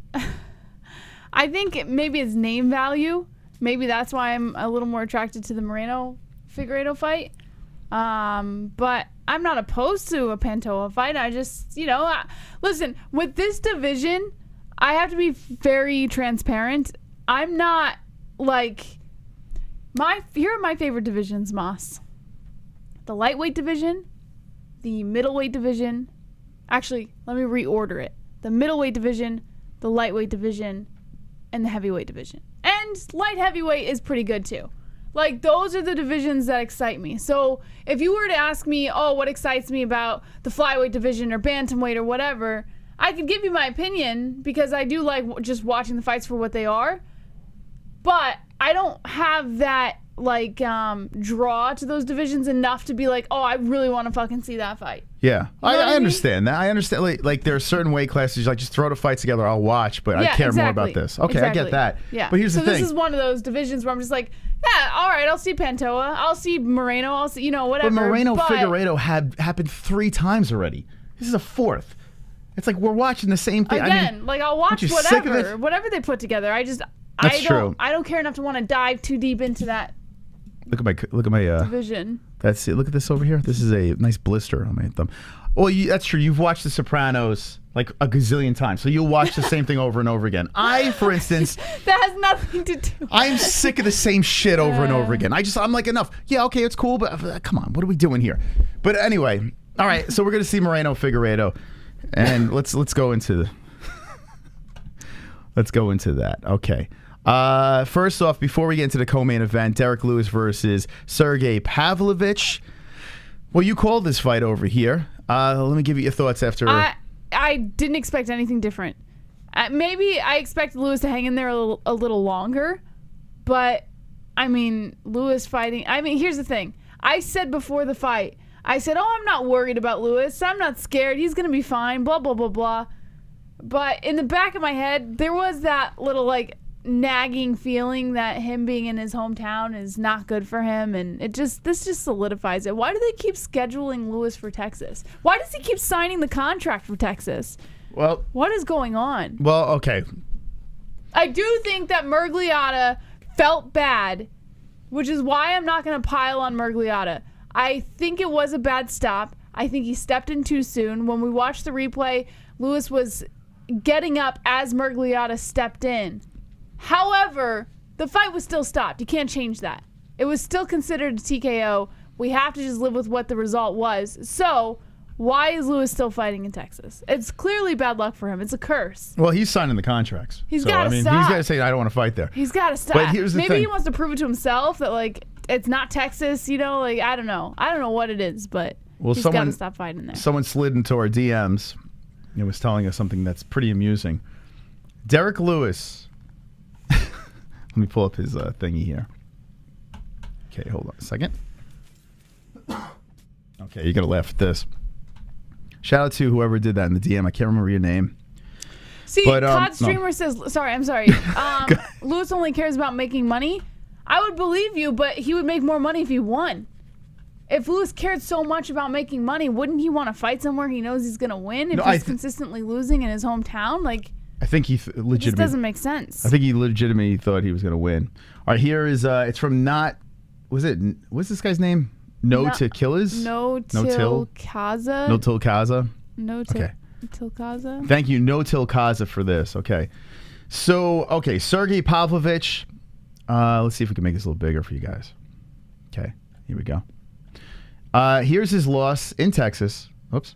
I think maybe it's name value. Maybe that's why I'm a little more attracted to the Moreno Figueiredo fight. But I'm not opposed to a Pantoja fight. I just, listen, with this division, I have to be very transparent. I'm not like here are my favorite divisions, Moss. The lightweight division, the middleweight division. Actually, let me reorder it. The middleweight division, the lightweight division, and the heavyweight division. And light heavyweight is pretty good too. Like, those are the divisions that excite me. So if you were to ask me, what excites me about the flyweight division or bantamweight or whatever, I could give you my opinion because I do like just watching the fights for what they are. But I don't have that, draw to those divisions enough to be like, I really want to fucking see that fight. Yeah, I understand that. I understand, like there are certain weight classes, like just throw the fights together, I'll watch, but I care more about this. Okay, exactly. I get that. Yeah. But here's the thing. So this is one of those divisions where I'm just like, yeah, all right, I'll see Pantoja, I'll see Moreno, I'll see, whatever. But Moreno Figueiredo had happened 3 times already. This is a 4th. It's like we're watching the same thing. Again, I'll watch whatever they put together. I don't care enough to want to dive too deep into that. Look at my division. That's it. Look at this over here. This is a nice blister on my thumb. Well, that's true. You've watched The Sopranos like a gazillion times, so you'll watch the same thing over and over again. I, for instance, that has nothing to do with I'm sick of the same shit over and over again. I'm like, enough. Yeah, okay, it's cool, but come on, what are we doing here? But anyway, all right. So we're gonna see Moreno Figueiredo, and let's go into that. Okay. First off, before we get into the co-main event, Derrick Lewis versus Sergey Pavlovich. Well, you called this fight over here. Let me give you your thoughts after. I didn't expect anything different. Maybe I expected Lewis to hang in there a little longer, but Lewis fighting. Here's the thing. I said before the fight, I'm not worried about Lewis. I'm not scared. He's gonna be fine. Blah blah blah blah. But in the back of my head, there was that little nagging feeling that him being in his hometown is not good for him, and this just solidifies it. Why do they keep scheduling Lewis for Texas? Why does he keep signing the contract for Texas? Well, What is going on? well, okay. I do think that Miragliotta felt bad, which is why I'm not going to pile on Miragliotta. I think it was a bad stop. I think he stepped in too soon. When we watched the replay, Lewis was getting up as Miragliotta stepped in. However, the fight was still stopped. You can't change that. It was still considered a TKO. We have to just live with what the result was. So, why is Lewis still fighting in Texas? It's clearly bad luck for him. It's a curse. Well, he's signing the contracts. He's gotta He's stop. got to say, I don't want to fight there. He's got to stop. But here's the Maybe thing. he wants to prove it to himself that, like, it's not Texas, you know? Like, I don't know. I don't know what it is, but he's got to stop fighting there. Someone slid into our DMs and was telling us something that's pretty amusing. Derrick Lewis. Let me pull up his thingy here. Okay, hold on a second. Okay, you're going to laugh at this. Shout out to whoever did that in the DM. I can't remember your name. See, But, COD Streamer no. says, sorry, I'm sorry. Lewis only cares about making money. I would believe you, but he would make more money if he won. If Lewis cared so much about making money, wouldn't he want to fight somewhere he knows he's going to win if he's consistently losing in his hometown? Like, I think he this legitimately doesn't make sense. I think he legitimately thought he was going to win. All right, here is it's from what's this guy's name? No to Killers? No Till Kaza. No Till Kaza. No Till Okay. Till Kaza. Thank you, No Till Kaza, for this. Okay. So, okay, Sergey Pavlovich. Let's see if we can make this a little bigger for you guys. Okay, here we go. Here's his loss in Texas. Oops.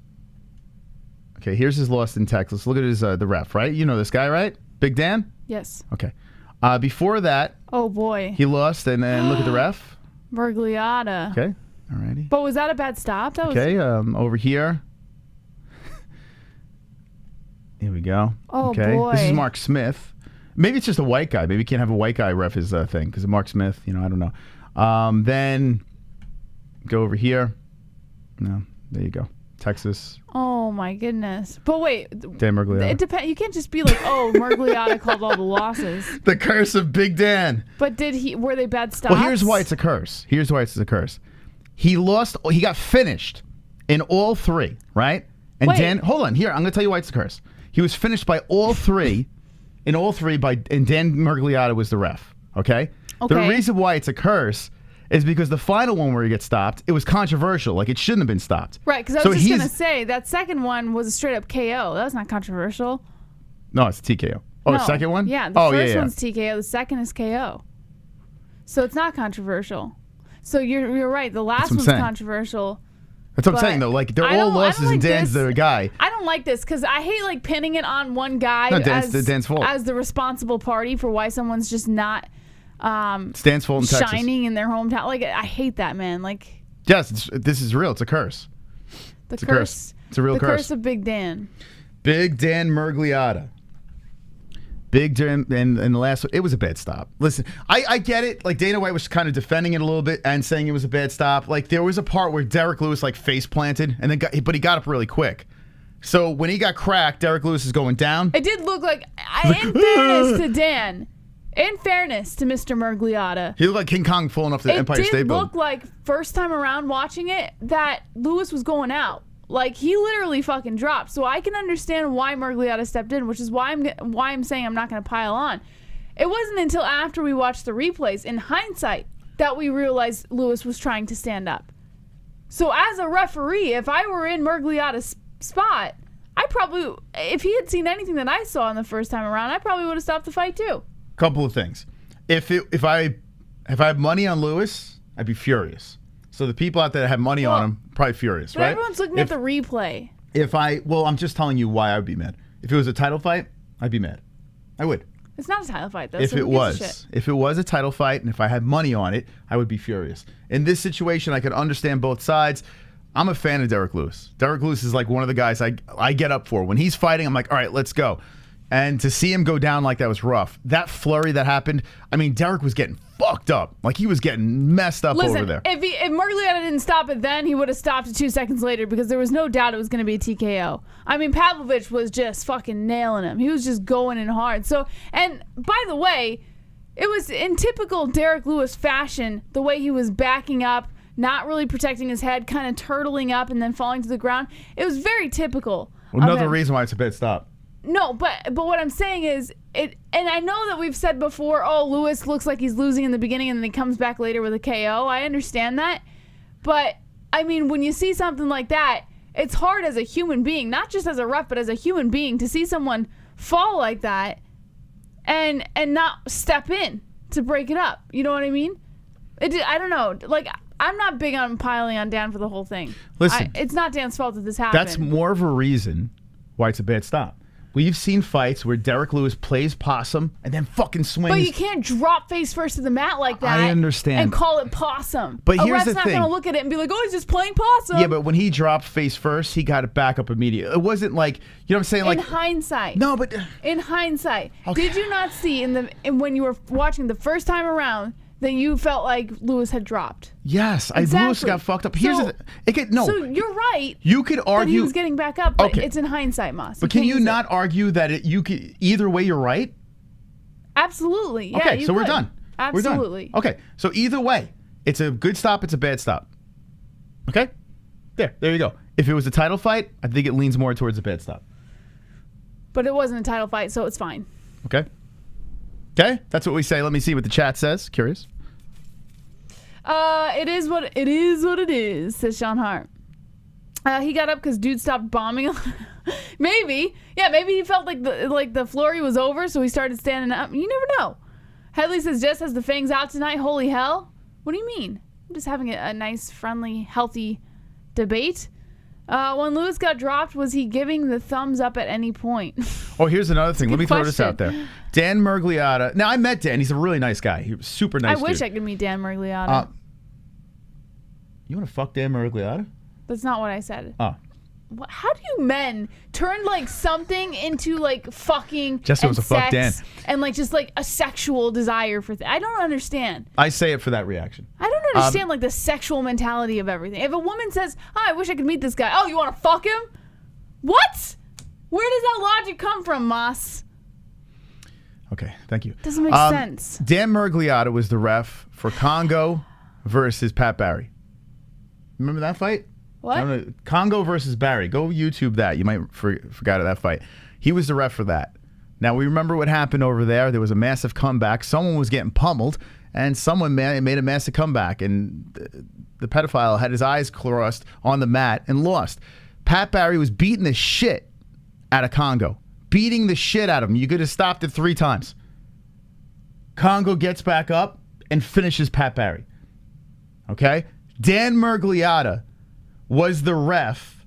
Okay, here's his loss in Texas. Look at his the ref, right? You know this guy, right? Big Dan? Yes. Okay. Before that, Oh, boy. he lost, and then look at the ref. Miragliotta. Okay. Alrighty. But was that a bad stop? That was. Okay, over here. Here we go. Oh, okay. boy. This is Mark Smith. Maybe it's just a white guy. Maybe you can't have a white guy ref his thing because of Mark Smith. You know, I don't know. Then go over here. No, there you go. Texas. Oh my goodness! But wait, Dan Miragliotta. it depends. You can't just be like, "Oh, Miragliotta called all the losses." The curse of Big Dan. But were they bad stops? Well, here's why it's a curse. Here's why it's a curse. He lost. He got finished in all three, right? And Wait. Dan, hold on. Here, I'm going to tell you why it's a curse. He was finished by all three, and Dan Miragliotta was the ref. Okay. The Okay. reason why it's a curse is because the final one where he gets stopped, it was controversial. Like, it shouldn't have been stopped. Right, because I was just gonna say that second one was a straight up KO. That was not controversial. No, it's a TKO. Oh, the No. second one? Yeah, the oh, first yeah, yeah. one's TKO. The second is KO. So it's not controversial. So you're right. The last what I'm one's saying. controversial. That's what I'm but saying, though. Like, they're I all don't- I don't losses, like and Dan's this. the guy. I don't like this because I hate like pinning it on one guy No, Dan's fault. as the responsible party for why someone's just not Stan's fault in Texas. shining in their hometown. Like, I hate that, man. Like, Yes, this is real. It's a curse. it's a curse. It's a real the curse. curse of Big Dan. Big Dan Miragliotta. Big Dan, and the last one, it was a bad stop. Listen, I get it. Like, Dana White was kind of defending it a little bit and saying it was a bad stop. Like, there was a part where Derrick Lewis, like, face planted, and then but he got up really quick. So when he got cracked, Derrick Lewis is going down. It did look like, in fairness to Dan, in fairness to Mr. Miragliotta, He looked like King Kong falling off the Empire State it did Building. look like first time around watching it that Lewis was going out. Like, he literally fucking dropped. So I can understand why Miragliotta stepped in, which is why I'm saying I'm not going to pile on. It wasn't until after we watched the replays, in hindsight, that we realized Lewis was trying to stand up. So as a referee, if I were in Miragliotta's spot, I probably, if he had seen anything that I saw in the first time around, I probably would have stopped the fight too. Couple of things. If I have money on Lewis, I'd be furious. So the people out there that have money on him, probably furious, But right? everyone's looking at the replay. I'm just telling you why I would be mad. If it was a title fight, I'd be mad. I would. It's not a title fight though. If so it who gives a shit? was a title fight, and if I had money on it, I would be furious. In this situation, I could understand both sides. I'm a fan of Derrick Lewis. Derrick Lewis is like one of the guys I get up for. When he's fighting, I'm like, all right, let's go. And to see him go down like that was rough. That flurry that happened, I mean, Derrick was getting fucked up. Like, he was getting messed up over there. If Miragliotta didn't stop it then, he would have stopped it 2 seconds later because there was no doubt it was going to be a TKO. I mean, Pavlovich was just fucking nailing him. He was just going in hard. So, and by the way, it was in typical Derrick Lewis fashion, the way he was backing up, not really protecting his head, kind of turtling up and then falling to the ground. It was very typical. Another reason why it's a bad stop. No, but what I'm saying is and I know that we've said before, oh, Lewis looks like he's losing in the beginning and then he comes back later with a KO. I understand that. But I mean, when you see something like that, it's hard as a human being, not just as a ref, but as a human being, to see someone fall like that and not step in to break it up. You know what I mean? I don't know. Like, I'm not big on piling on Dan for the whole thing. Listen, it's not Dan's fault that this happened. that's more of a reason why it's a bad stop. We've seen fights where Derrick Lewis plays possum and then fucking swings. But you can't drop face first to the mat like that. I understand. And call it possum. But a here's ref's the not thing. going to look at it and be like, oh, he's just playing possum. Yeah, but when he dropped face first, he got it back up immediately. It wasn't like, you know what I'm saying? Like, in hindsight. no, but In hindsight. Okay. Did you not see when you were watching the first time around that you felt like Lewis had dropped? yes, Exactly. Lewis got fucked up. Here's So- the no. So you're right. You could That he argue, was getting back up, but Okay. it's in hindsight, Moss. but can can't you use not it. argue that you could either way? You're right. Absolutely. Yeah, Okay, you so we're could. done. Absolutely. We're done. Okay, so either way, it's a good stop. It's a bad stop. Okay, there you go. If it was a title fight, I think it leans more towards a bad stop. But it wasn't a title fight, so it's fine. Okay. Okay, that's what we say. Let me see what the chat says. Curious. It is what it is, says Sean Hart. He got up because dude stopped bombing. Maybe. Yeah, maybe he felt like the flurry was over, so he started standing up. You never know. Headley says, Jess has the fangs out tonight. Holy hell. What do you mean? I'm just having a nice, friendly, healthy debate. When Lewis got dropped, was he giving the thumbs up at any point? Oh, here's another thing. Let me good throw this out there. question. Dan Murgliata. Now, I met Dan. He's a really nice guy. He was super nice I wish dude. I could meet Dan Murgliata. You want to fuck Dan Murgliata? That's not what I said. Oh. How do you men turn like something into like fucking Jesse and wants to fuck sex Dan. and like just like a sexual desire for I don't understand. I say it for that reaction. I don't understand like the sexual mentality of everything. If a woman says, "Oh, I wish I could meet this guy," oh, you want to fuck him? What? Where does that logic come from, Moss? Okay, thank you. Doesn't make sense. Dan Murgliata was the ref for Congo versus Pat Barry. Remember that fight? What? I don't know. Congo versus Barry. Go YouTube that. You might forgot of that fight. He was the ref for that. Now, we remember what happened over there. There was a massive comeback. Someone was getting pummeled, and someone made a massive comeback, and the pedophile had his eyes crossed on the mat and lost. Pat Barry was beating the shit out of Congo. Beating the shit out of him. You could have stopped it 3 times. Congo gets back up and finishes Pat Barry. Okay? Dan Murgliata was the ref.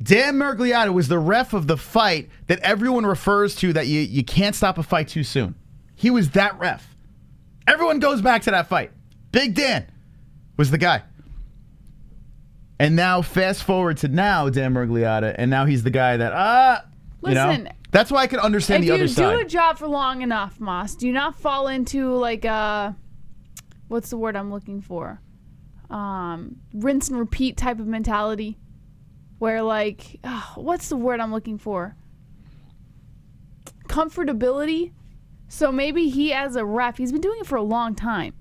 Dan Murgliata was the ref of the fight that everyone refers to that you can't stop a fight too soon. He was that ref. Everyone goes back to that fight. Big Dan was the guy. And now fast forward to now, Dan Murgliata, and now he's the guy that, Listen, that's why I can understand the other if you do side. a job for long enough, Moss, do you not fall into like what's the word I'm looking for? Rinse and repeat type of mentality, where like, what's the word I'm looking for? Comfortability. So maybe he, as a ref, he's been doing it for a long time.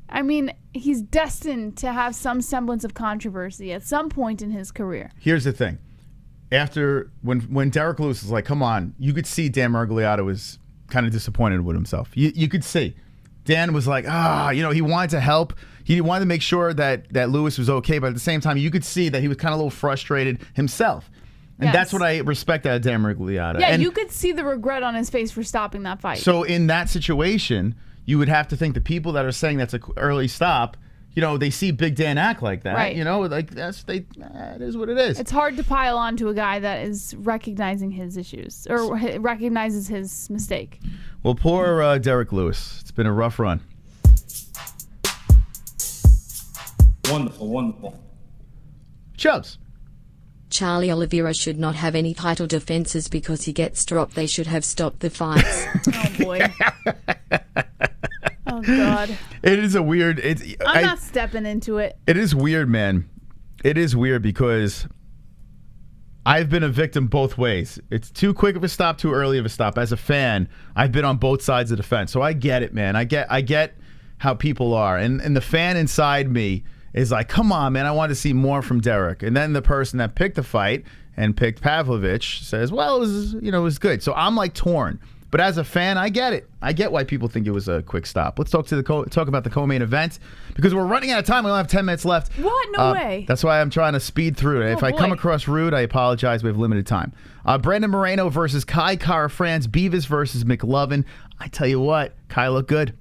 I mean, he's destined to have some semblance of controversy at some point in his career. Here's the thing. After, when Derrick Lewis was like, come on, you could see Dan Murgliata was kind of disappointed with himself. You could see. Dan was like, he wanted to help. He wanted to make sure that Lewis was okay, but at the same time, you could see that he was kind of a little frustrated himself. And Yes. that's what I respect out of Dan Murgliata. Yeah, And you could see the regret on his face for stopping that fight. so in that situation, you would have to think the people that are saying that's an early stop, they see Big Dan act like that. Right. Like it is what it is. It's hard to pile on to a guy that is recognizing his issues or recognizes his mistake. Well, poor Derrick Lewis. It's been a rough run. Wonderful, wonderful. Chubbs. Charlie Oliveira should not have any title defenses because he gets dropped. They should have stopped the fights. Oh boy. Oh God. It is a weird. I'm not stepping into it. It is weird, man. It is weird because I've been a victim both ways. It's too quick of a stop, too early of a stop. As a fan, I've been on both sides of the fence, so I get it, man. I get how people are, and the fan inside me is like, come on, man, I want to see more from Derrick. And then the person that picked the fight and picked Pavlovich says, well, it was good. So I'm like torn. But as a fan, I get it. I get why people think it was a quick stop. Let's talk about the co-main event because we're running out of time. We only have 10 minutes left. What? No way. That's why I'm trying to speed through it. If I come across rude, I apologize. We have limited time. Brandon Moreno versus Kai Kara-France. Beavis versus McLovin. I tell you what, Kai looked good.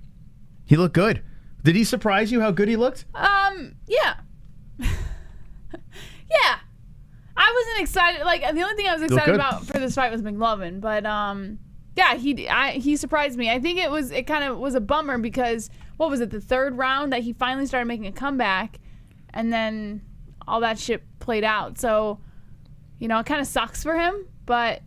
He looked good. Did he surprise you how good he looked? Yeah. Yeah. I wasn't excited. Like, the only thing I was excited about for this fight was McLovin, but yeah, he surprised me. I think it kind of was a bummer because what was it, the third round that he finally started making a comeback, and then all that shit played out. So, it kind of sucks for him, but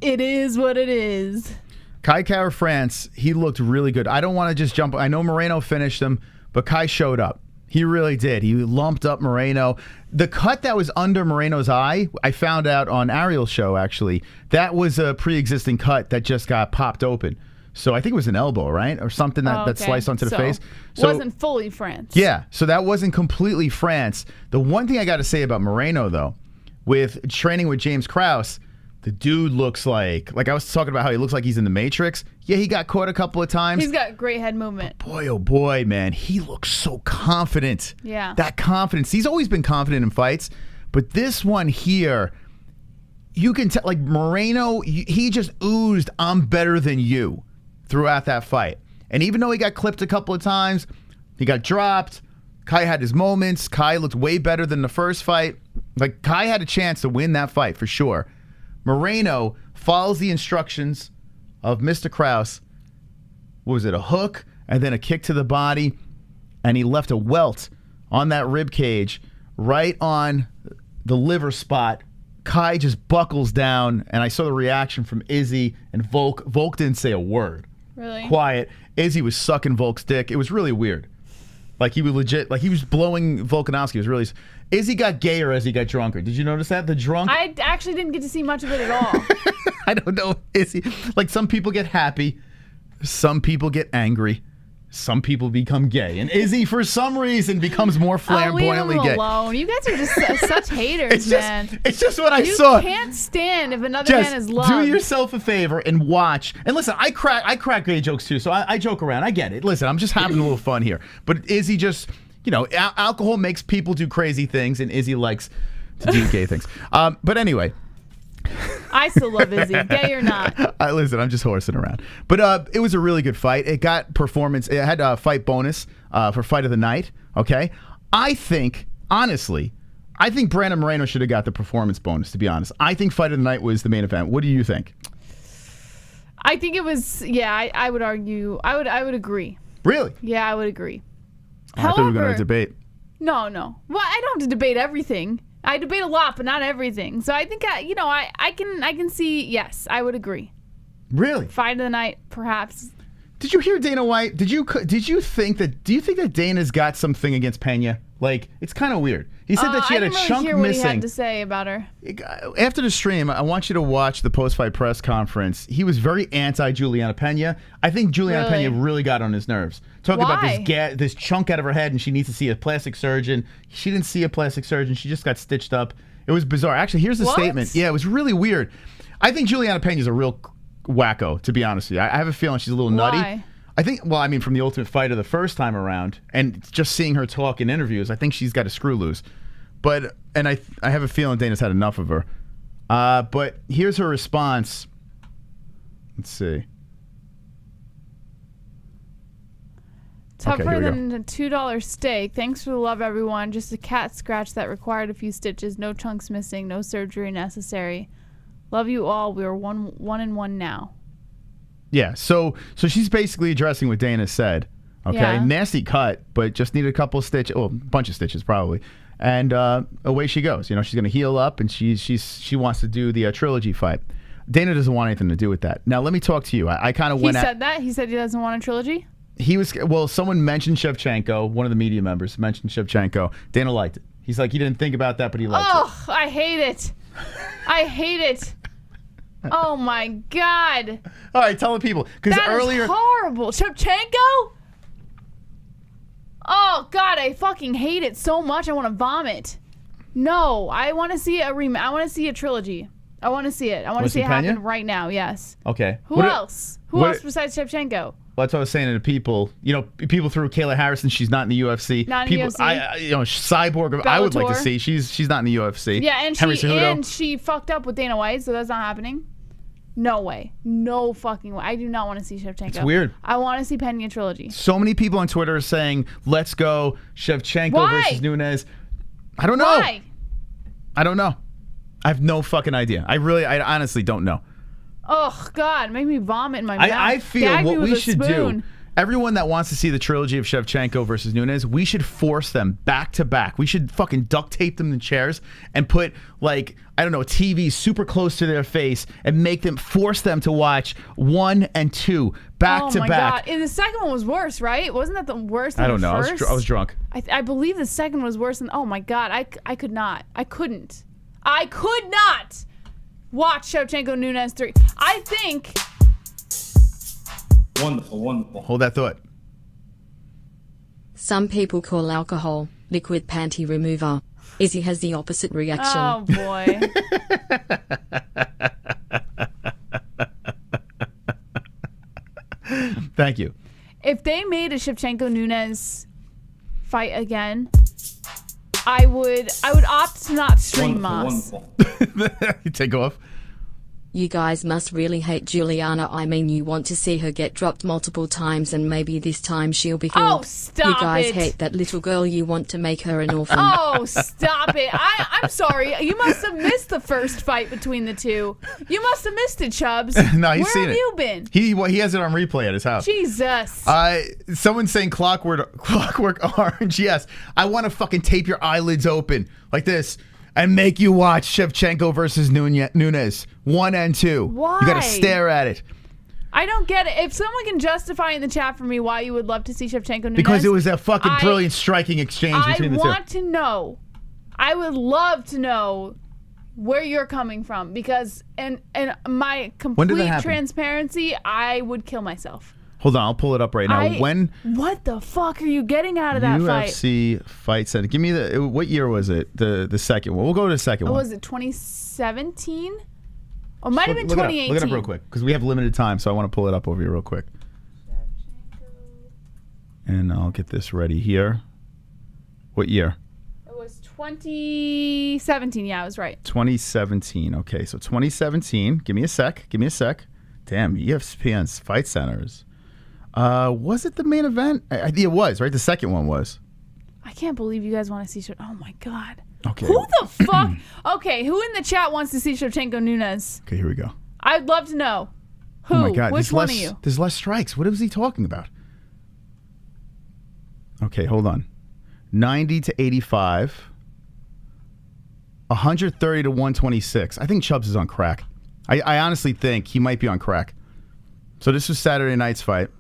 it is what it is. Kai Kara-France, he looked really good. I don't want to just jump. I know Moreno finished him, but Kai showed up. He really did. He lumped up Moreno. The cut that was under Moreno's eye, I found out on Ariel's show, actually. That was a pre-existing cut that just got popped open. So I think it was an elbow, right? Or something that sliced onto the face. So it wasn't fully France. Yeah, so that wasn't completely France. The one thing I got to say about Moreno, though, with training with James Krause, the dude looks like I was talking about how he looks like he's in the Matrix. Yeah, he got caught a couple of times. He's got great head movement. But boy, oh boy, man, he looks so confident. Yeah. That confidence. He's always been confident in fights, but this one here, you can tell, like Moreno, he just oozed, I'm better than you throughout that fight. And even though he got clipped a couple of times, he got dropped, Kai had his moments. Kai looked way better than the first fight. Like, Kai had a chance to win that fight for sure. Moreno follows the instructions of Mr. Krause. What was it, a hook and then a kick to the body, and he left a welt on that rib cage right on the liver spot. Kai just buckles down, and I saw the reaction from Izzy and Volk. Volk didn't say a word. Really? Quiet. Izzy was sucking Volk's dick. It was really weird. Like, he was legit, like he was blowing Volkanovski. It was really... Izzy got gayer as he got drunker. Did you notice that? The drunk... I actually didn't get to see much of it at all. I don't know. Izzy... Like, some people get happy. Some people get angry. Some people become gay. And Izzy, for some reason, becomes more flamboyantly gay. Leave him alone. You guys are just such haters, man. It's just what I saw. You can't stand if another man is loved. Do yourself a favor and watch. And listen, I crack gay jokes too, so I joke around. I get it. Listen, I'm just having a little fun here. But Izzy just, alcohol makes people do crazy things, and Izzy likes to do gay things. But anyway. I still love Izzy, gay or not. Listen, I'm just horsing around. But it was a really good fight. It got performance. It had a fight bonus for fight of the night. Okay, honestly, I think Brandon Moreno should have got the performance bonus. To be honest, I think fight of the night was the main event. What do you think? I think it was. Yeah, I would argue. I would agree. Really? Yeah, I would agree. However, I thought we were going to debate. No. Well, I don't have to debate everything. I debate a lot, but not everything. So I think I can see. Yes, I would agree. Really? Fight of the night, perhaps. Did you hear Dana White? Do you think that Dana's got something against Pena? Like, it's kind of weird. He said that she had a chunk missing. I didn't really hear what he had to say about her. After the stream, I want you to watch the post-fight press conference. He was very anti-Julianna Pena. I think Julianna Pena really got on his nerves. Talking about this chunk out of her head, and she needs to see a plastic surgeon. She didn't see a plastic surgeon. She just got stitched up. It was bizarre. Actually, here's the statement. Yeah, it was really weird. I think Julianna Pena is a real wacko, to be honest with you. I have a feeling she's a little nutty. I think, from the Ultimate Fighter the first time around, and just seeing her talk in interviews, I think she's got a screw loose. And I have a feeling Dana's had enough of her. But here's her response. Let's see. Tougher than a $2 steak. Thanks for the love, everyone. Just a cat scratch that required a few stitches. No chunks missing. No surgery necessary. Love you all. We are one and one now. Yeah, so she's basically addressing what Dana said. Okay, yeah. Nasty cut, but just needed a couple of stitches, a bunch of stitches probably, and away she goes. She's going to heal up, and she wants to do the Trilogy fight. Dana doesn't want anything to do with that. Now let me talk to you. I kind of went. He said that. He said he doesn't want a trilogy. Someone mentioned Shevchenko. One of the media members mentioned Shevchenko. Dana liked it. He's like, he didn't think about that, but he liked it. Oh, I hate it. I hate it. Oh my God! All right, tell the people because earlier. That is horrible. Shevchenko. Oh God, I fucking hate it so much. I want to vomit. No, I want to see a I want to see a trilogy. I want to see it. I want to see it happen right now. Yes. Okay. Who else? Who else besides Shevchenko? Well, that's what I was saying to the people. You know, people threw Kayla Harrison. She's not in the UFC. Not in the UFC. You know, Cyborg. Bellator. I would like to see. She's not in the UFC. Yeah, and she fucked up with Dana White, so that's not happening. No way. No fucking way. I do not want to see Shevchenko. It's weird. I want to see Pena trilogy. So many people on Twitter are saying, "Let's go Shevchenko versus Nunes." I don't know. Why? I don't know. I have no fucking idea. I honestly don't know. Oh, God. Make me vomit in my mouth. I feel what we should do, everyone that wants to see the trilogy of Shevchenko versus Nunes, we should force them back to back. We should fucking duct tape them in chairs and put, like, I don't know, a TV super close to their face and force them to watch 1 and 2 back to back. Oh, my God. And the second one was worse, right? Wasn't that the worst than I don't know. First? I was drunk. I believe the second was worse than, oh, my God. I could not. I couldn't. I could not watch Shevchenko Nunes 3. I think. Wonderful, wonderful. Hold that thought. Some people call alcohol liquid panty remover. Izzy has the opposite reaction. Oh, boy. Thank you. If they made a Shevchenko Nunes fight again, I would opt to not stream Moss. You take off. You guys must really hate Julianna. I mean, you want to see her get dropped multiple times and maybe this time she'll be healed. Oh, stop it. You guys hate that little girl. You want to make her an orphan. Oh, stop it. I'm sorry. You must have missed the first fight between the two. You must have missed it, Chubbs. No, he's seen it. Where have you been? He has it on replay at his house. Jesus. Someone's saying Clockwork Orange. Yes. I want to fucking tape your eyelids open like this and make you watch Shevchenko versus Nunes 1 and 2. Why? You got to stare at it. I don't get it. If someone can justify in the chat for me why you would love to see Shevchenko Nunes. Because it was a fucking brilliant striking exchange between the two. I want to know. I would love to know where you're coming from because and my complete transparency, I would kill myself. Hold on, I'll pull it up right now. What the fuck are you getting out of that fight? UFC Fight Center. Give me what year was it? The second one. We'll go to the second one. Was it 2017? Or might have been 2018. Look it up real quick because we have limited time, so I want to pull it up over here real quick. And I'll get this ready here. What year? It was 2017. Yeah, I was right. 2017. Okay, so 2017. Give me a sec. Damn, ESPN's Fight Centers. Was it the main event? I think it was, right? The second one was. I can't believe you guys want to see Oh my God. Okay. Who the fuck? Okay, who in the chat wants to see Shevchenko Nunes? Okay, here we go. I'd love to know. Who? Oh my God. Which one of you? There's less strikes. What was he talking about? Okay, hold on. 90 to 85. 130 to 126. I think Chubbs is on crack. I honestly think he might be on crack. So this was Saturday night's fight.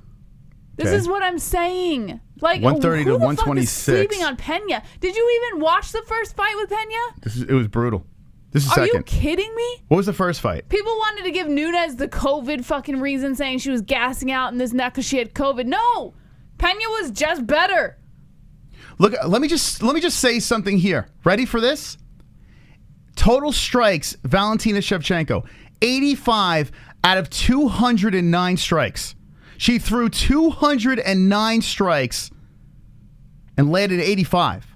This is what I'm saying. Like 130 to 126. Who the fuck is sleeping on Pena? Did you even watch the first fight with Pena? It was brutal. This is second. Are you kidding me? What was the first fight? People wanted to give Nunes the COVID fucking reason, saying she was gassing out in this neck because she had COVID. No, Pena was just better. Look, let me just say something here. Ready for this? Total strikes, Valentina Shevchenko, 85 out of 209 strikes. She threw 209 strikes and landed 85.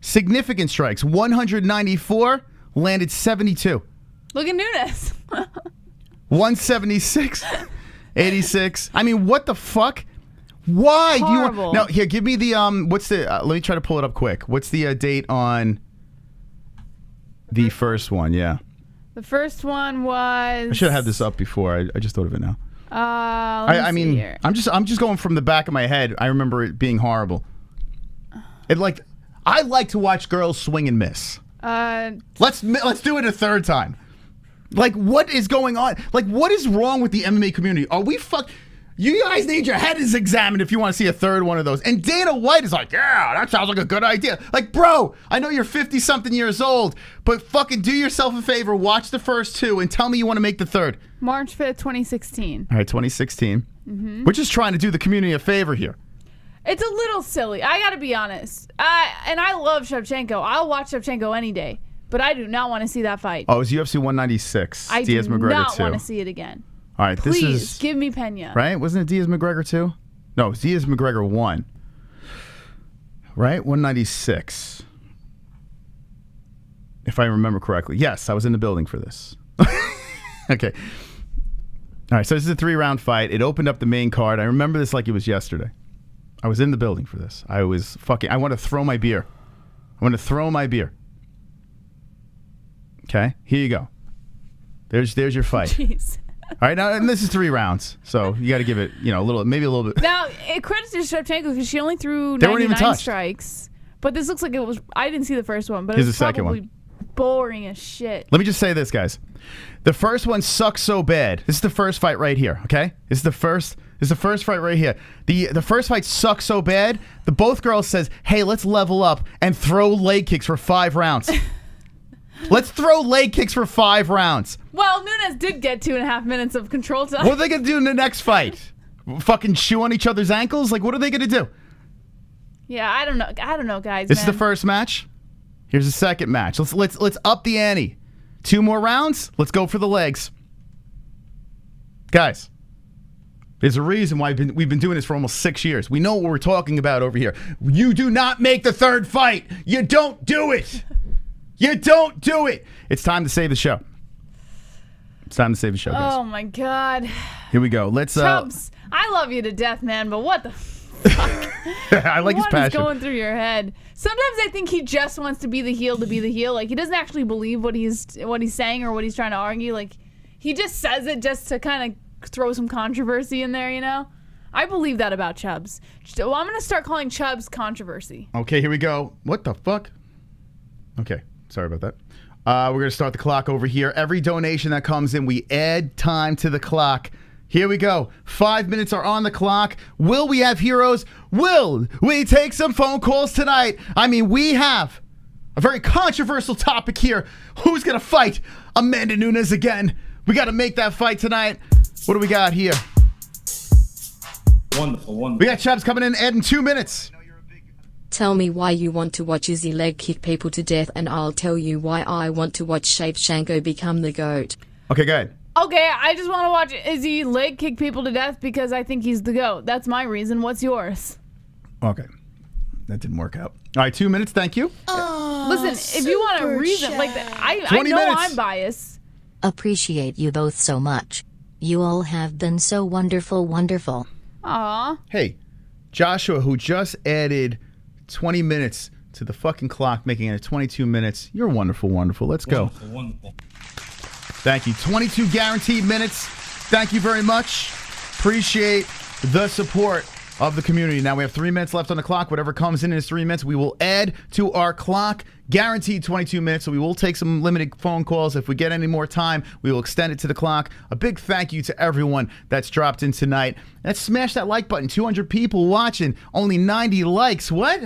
Significant strikes, 194, landed 72. Look at Nunes. 176, 86. I mean, what the fuck? Why do you want... Now, here, give me the... what's the... let me try to pull it up quick. What's the date on the first one? Yeah. The first one was... I should have had this up before. I just thought of it now. I mean, here. I'm just going from the back of my head. I remember it being horrible. I like to watch girls swing and miss. Let's do it a third time. Like, what is going on? Like, what is wrong with the MMA community? Are we You guys need your heads examined if you want to see a third one of those. And Dana White is like, yeah, that sounds like a good idea. Like, bro, I know you're 50-something years old, but fucking do yourself a favor, watch the first two, and tell me you want to make the third. March 5th, 2016. All right, 2016. Mm-hmm. We're just trying to do the community a favor here. It's a little silly. I got to be honest. And I love Shevchenko. I'll watch Shevchenko any day. But I do not want to see that fight. Oh, it was UFC 196. I Diaz do McGregor not 2. want to see it again. All right, Please, this is give me Pena. right. Wasn't it Diaz McGregor 2? No, Diaz McGregor 1. Right, 196. If I remember correctly. Yes, I was in the building for this. Okay. All right, so this is a 3-round fight. It opened up the main card. I remember this like it was yesterday. I was in the building for this. I want to throw my beer. Okay, here you go. There's your fight. Jeez. All right, now, and this is 3 rounds, so you got to give it, maybe a little bit. Now, it credits to Shevchenko because she only threw They weren't even 99 touched. strikes. But this looks like it was. I didn't see the first one, but Here's it was the second probably one. boring as shit. Let me just say this, guys. The first one sucks so bad. This is the first fight right here, okay? This is the first fight right here. The first fight sucks so bad, both girls says, hey, let's level up and throw leg kicks for 5 rounds. Let's throw leg kicks for 5 rounds. Well, Nunes did get 2.5 minutes of control time. What are they going to do in the next fight? Fucking chew on each other's ankles? Like, what are they going to do? Yeah, I don't know, guys. This is man. the first match. Here's the second match. Let's up the ante. 2 more rounds. Let's go for the legs. Guys, there's a reason why we've been doing this for almost 6 years. We know what we're talking about over here. You do not make the third fight. You don't do it. You don't do it. It's time to save the show. Guys. Oh my God. Here we go. Let's Chubbs, I love you to death, man, but what the fuck? I like his What is passion. going through your head? Sometimes I think he just wants to be the heel to be the heel. Like, he doesn't actually believe what he's saying or what he's trying to argue. Like, he just says it just to kind of throw some controversy in there, you know? I believe that about Chubbs. Well, I'm going to start calling Chubbs controversy. Okay, here we go. What the fuck? Okay, sorry about that. We're going to start the clock over here. Every donation that comes in, we add time to the clock. Here we go. 5 minutes are on the clock. Will we have heroes? Will we take some phone calls tonight? I mean, we have a very controversial topic here. Who's going to fight Amanda Nunes again? We got to make that fight tonight. What do we got here? Wonderful. We got Chubbs coming in, adding 2 minutes. Tell me why you want to watch Izzy leg kick people to death, and I'll tell you why I want to watch Shevchenko become the GOAT. Okay, go ahead. Okay, I just want to watch Izzy leg kick people to death because I think he's the GOAT. That's my reason. What's yours? Okay. That didn't work out. All right, 2 minutes. Thank you. Listen, if you want a reason, like, I 20 know minutes. I'm biased. Appreciate you both so much. You all have been so wonderful. Aw. Hey, Joshua, who just added 20 minutes to the fucking clock, making it 22 minutes. You're wonderful. Let's go. Wonderful. Thank you. 22 guaranteed minutes. Thank you very much. Appreciate the support of the community. Now we have 3 minutes left on the clock. Whatever comes in is 3 minutes. We will add to our clock. Guaranteed 22 minutes. So we will take some limited phone calls. If we get any more time, we will extend it to the clock. A big thank you to everyone that's dropped in tonight. Let's smash that like button. 200 people watching. Only 90 likes. What?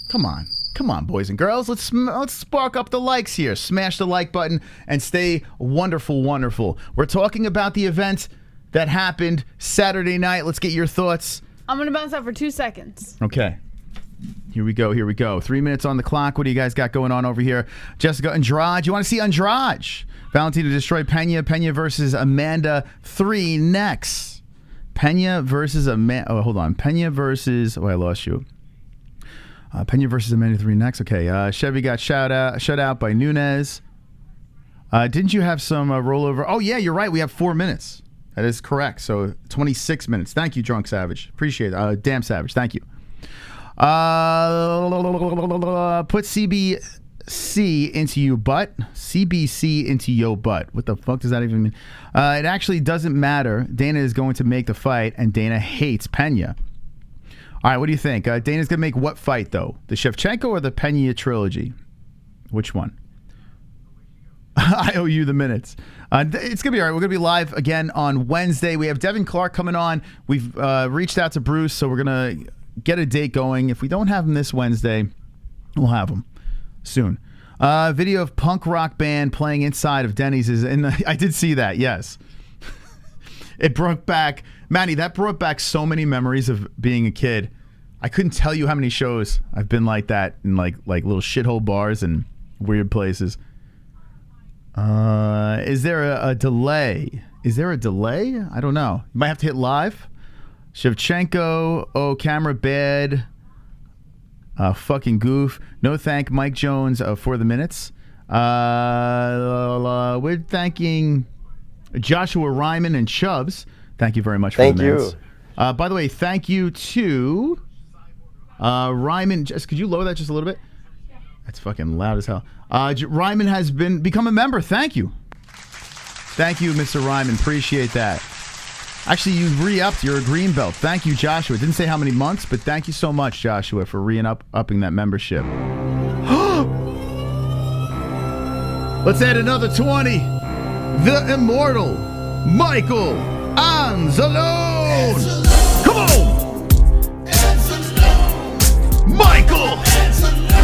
Come on, boys and girls. Let's spark up the likes here. Smash the like button and stay wonderful. We're talking about the event that happened Saturday night. Let's get your thoughts. I'm going to bounce out for 2 seconds. Okay. Here we go. 3 minutes on the clock. What do you guys got going on over here? Jessica Andrade. You want to see Andrade? Valentina destroy Pena. Pena versus Amanda 3 next. Pena versus Amanda. Oh, hold on. Pena versus. Oh, I lost you. Pena versus Amanda 3 next. Okay. Chevy got shut out by Nunes. Didn't you have some rollover? Oh, yeah, you're right. We have 4 minutes. That is correct. So 26 minutes. Thank you, Drunk Savage. Appreciate it. Damn Savage. Thank you. Put CBC into your butt. CBC into your butt. What the fuck does that even mean? It actually doesn't matter. Dana is going to make the fight, and Dana hates Pena. All right, what do you think? Dana's going to make what fight, though? The Shevchenko or the Pena trilogy? Which one? I owe you the minutes. It's going to be all right. We're going to be live again on Wednesday. We have Devin Clark coming on. We've reached out to Bruce, so we're going to get a date going. If we don't have him this Wednesday, we'll have him soon. Video of punk rock band playing inside of Denny's is in the, I did see that, yes. It brought back Manny, that brought back so many memories of being a kid. I couldn't tell you how many shows I've been like that in like little shithole bars and weird places. Is there a delay? Is there a delay? I don't know. You might have to hit live. Shevchenko, oh, camera bad. Fucking goof. No thank Mike Jones for the minutes. We're thanking Joshua Ryman and Chubbs. Thank you very much for the minutes. Thank you. By the way, thank you to Ryman. Just could you lower that just a little bit? That's fucking loud as hell. Ryman has become a member. Thank you. Thank you, Mr. Ryman. Appreciate that. Actually, you re-upped your green belt. Thank you, Joshua. Didn't say how many months, but thank you so much, Joshua, for upping that membership. Let's add another 20. The immortal Michael Anzalone. Come on. Anzalone. Michael Anzalone.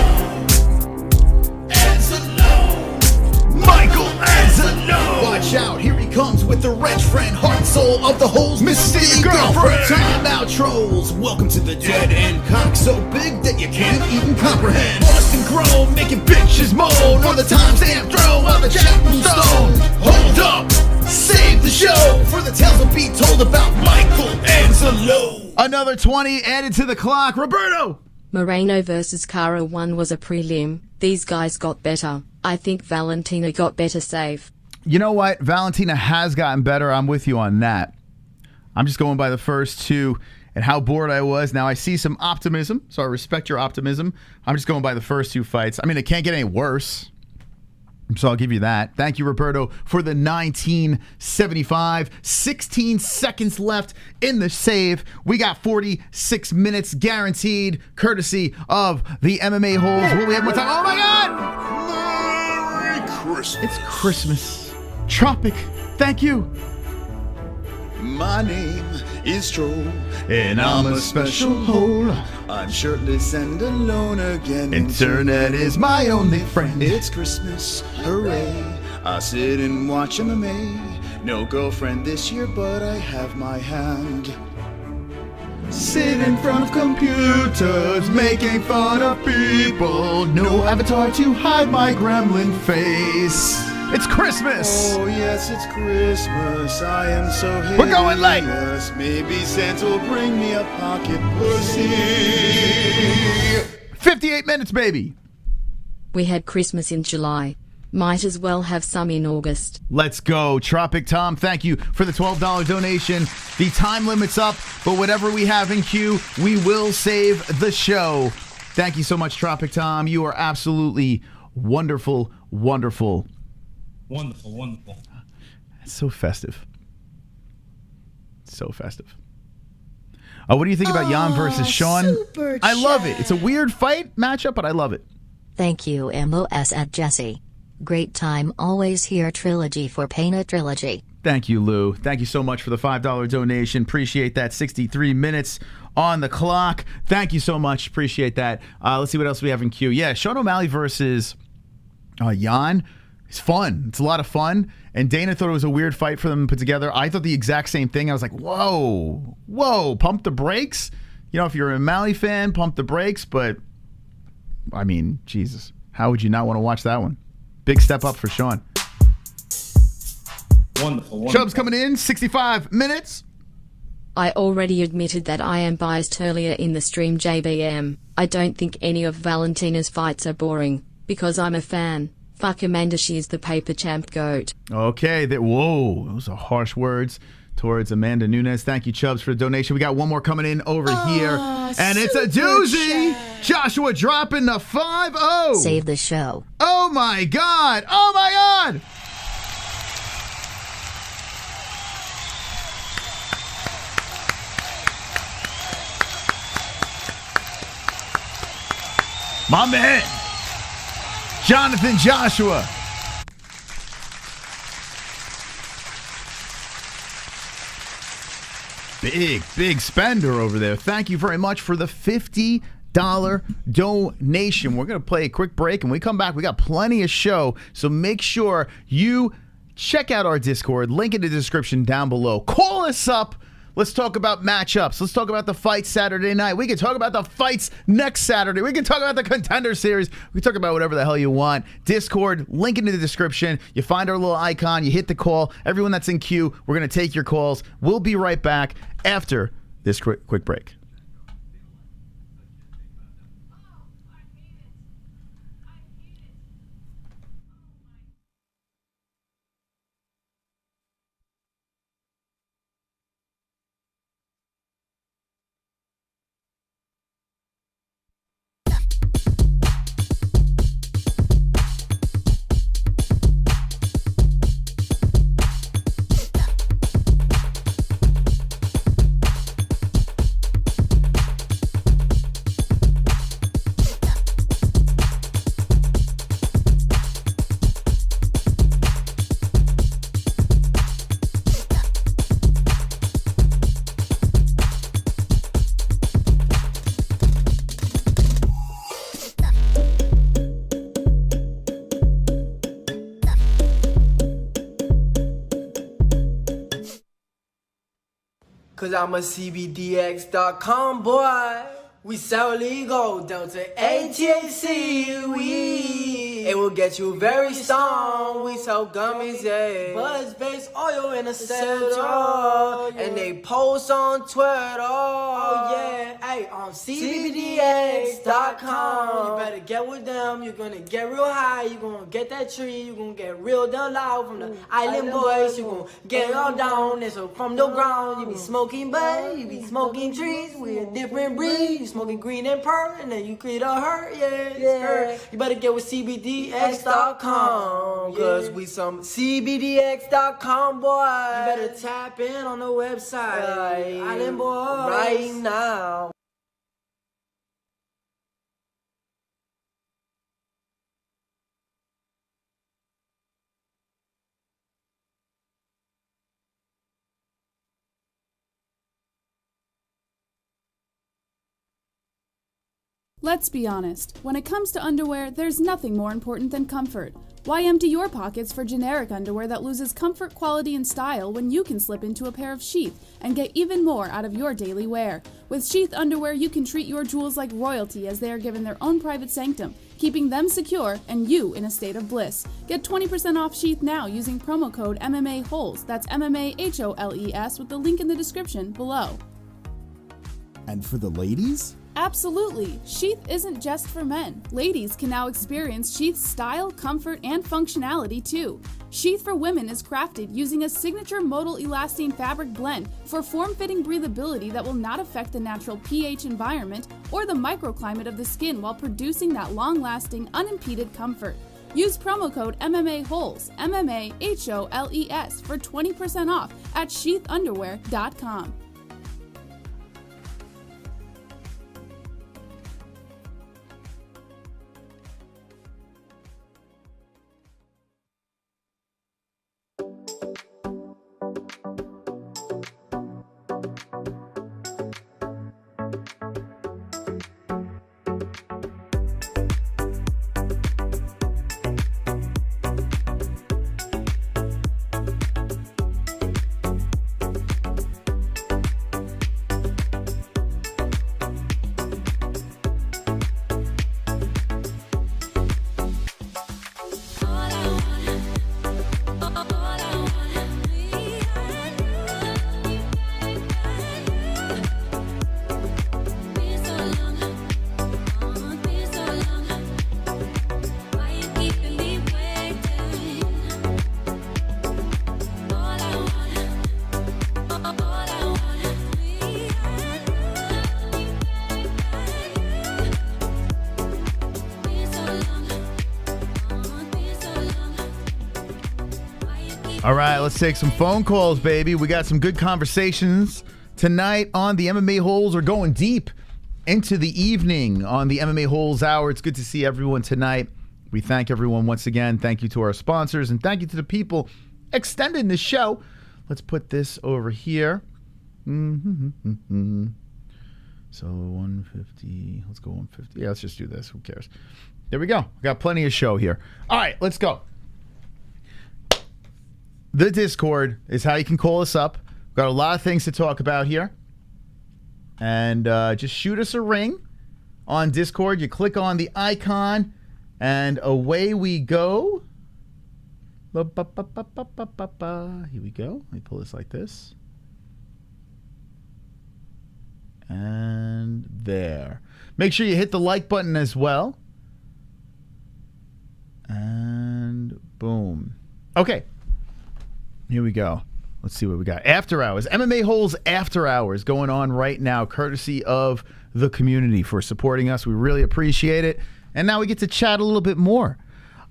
Michael Anzalone. Watch out, here he comes with the wrench friend, heart and soul of the holes, Mystique girlfriend. Time out, trolls. Welcome to the dead end cock, so big that you can't even comprehend. Bust and grow, making bitches moan on the timestamp throw of the chapel stone. Hold up, save the show, for the tales will be told about Michael Anzalone. Another 20 added to the clock. Roberto. Moreno versus Cara 1 was a prelim. These guys got better. I think Valentina got better safe. You know what? Valentina has gotten better. I'm with you on that. I'm just going by the first two and how bored I was. Now I see some optimism, so I respect your optimism. I'm just going by the first two fights. I mean, it can't get any worse. So I'll give you that. Thank you, Roberto, for the 1975. 16 seconds left in the save. We got 46 minutes guaranteed, courtesy of the MMA-Holes. Will we have more time? Oh, my God! Merry Christmas. It's Christmas. Tropic, thank you. My name is Troll, and I'm a special hole. I'm shirtless and alone again. Internet is my only friend. It's Christmas, hooray. I sit and watch MMA. No girlfriend this year, but I have my hand. Sit in front of computers, making fun of people. No avatar to hide my gremlin face. It's Christmas! Oh yes, it's Christmas. I am so hideous. We're going late! Maybe Santa will bring me a pocket pussy. 58 minutes, baby! We had Christmas in July. Might as well have some in August. Let's go. Tropic Tom, thank you for the $12 donation. The time limit's up, but whatever we have in queue, we will save the show. Thank you so much, Tropic Tom. You are absolutely wonderful, wonderful. Wonderful, wonderful. It's so festive. So festive. What do you think about Jan versus Sean? I love it. It's a weird fight matchup, but I love it. Thank you, MOS at Jesse. Great time always here. Trilogy for Pena Trilogy. Thank you, Lou. Thank you so much for the $5 donation. Appreciate that. 63 minutes on the clock. Thank you so much. Appreciate that. Let's see what else we have in queue. Yeah, Sean O'Malley versus Jan. It's fun. It's a lot of fun. And Dana thought it was a weird fight for them to put together. I thought the exact same thing. I was like, whoa, whoa, pump the brakes. You know, if you're a O'Malley fan, pump the brakes. But, I mean, Jesus. How would you not want to watch that one? Big step up for Sean. Wonderful, wonderful. Chubb's coming in, 65 minutes. I already admitted that I am biased earlier in the stream, JBM. I don't think any of Valentina's fights are boring, because I'm a fan. Fuck Amanda, she's the paper champ goat. Okay, whoa, those are harsh words towards Amanda Nunes. Thank you, Chubbs, for the donation. We got one more coming in over here, and it's a doozy. Joshua dropping the 5-0. Save the show. Oh my God! Oh my God! My man, Jonathan Joshua. Big spender over there. Thank you very much for the $50 donation. We're going to play a quick break, and when we come back, we got plenty of show, so make sure you check out our Discord. Link in the description down below. Call us up. Let's talk about matchups. Let's talk about the fight Saturday night. We can talk about the fights next Saturday. We can talk about the Contender Series. We can talk about whatever the hell you want. Discord, link in the description. You find our little icon. You hit the call. Everyone that's in queue, we're going to take your calls. We'll be right back after this quick break. Cause I'm a CBDX.com boy. We sell legal, Delta ATHC weed. It will get you very strong. We sell gummies, yeah. Buzz-based oil and etc. And they post on Twitter. Oh yeah, hey, on CBDX.com. You better get with them. You're gonna get real high. You're gonna get that tree. You're gonna get real down loud from the island boys. You're gonna get all down. And so from the ground, you be smoking bud, you be smoking trees. We a different breed. You smoking green and pearl, and then you create a hurt, yeah. You better get with CBDX.com, cause we some CBDX.com boy. You better tap in on the website, Island Boys, right now. Let's be honest, when it comes to underwear, there's nothing more important than comfort. Why empty your pockets for generic underwear that loses comfort, quality, and style when you can slip into a pair of Sheath and get even more out of your daily wear? With Sheath underwear, you can treat your jewels like royalty as they are given their own private sanctum, keeping them secure and you in a state of bliss. Get 20% off Sheath now using promo code MMA-Holes. That's MMA-HOLES with the link in the description below. And for the ladies? Absolutely! Sheath isn't just for men. Ladies can now experience Sheath's style, comfort, and functionality too. Sheath for women is crafted using a signature modal elastane fabric blend for form-fitting breathability that will not affect the natural pH environment or the microclimate of the skin while producing that long-lasting, unimpeded comfort. Use promo code MMA-Holes, MMA-HOLES for 20% off at sheathunderwear.com. All right, let's take some phone calls, baby. We got some good conversations tonight on the MMA-Holes. We're going deep into the evening on the MMA-Holes Hour. It's good to see everyone tonight. We thank everyone once again. Thank you to our sponsors, and thank you to the people extending the show. Let's put this over here. So 150. Let's go 150. Yeah, let's just do this. Who cares? There we go. We got plenty of show here. All right, let's go. The Discord is how you can call us up. Got a lot of things to talk about here. And just shoot us a ring on Discord. You click on the icon, and away we go. Here we go. Let me pull this like this. And there. Make sure you hit the like button as well. And boom. Okay. Here we go. Let's see what we got. After Hours. MMA-Holes After Hours going on right now, courtesy of the community for supporting us. We really appreciate it. And now we get to chat a little bit more.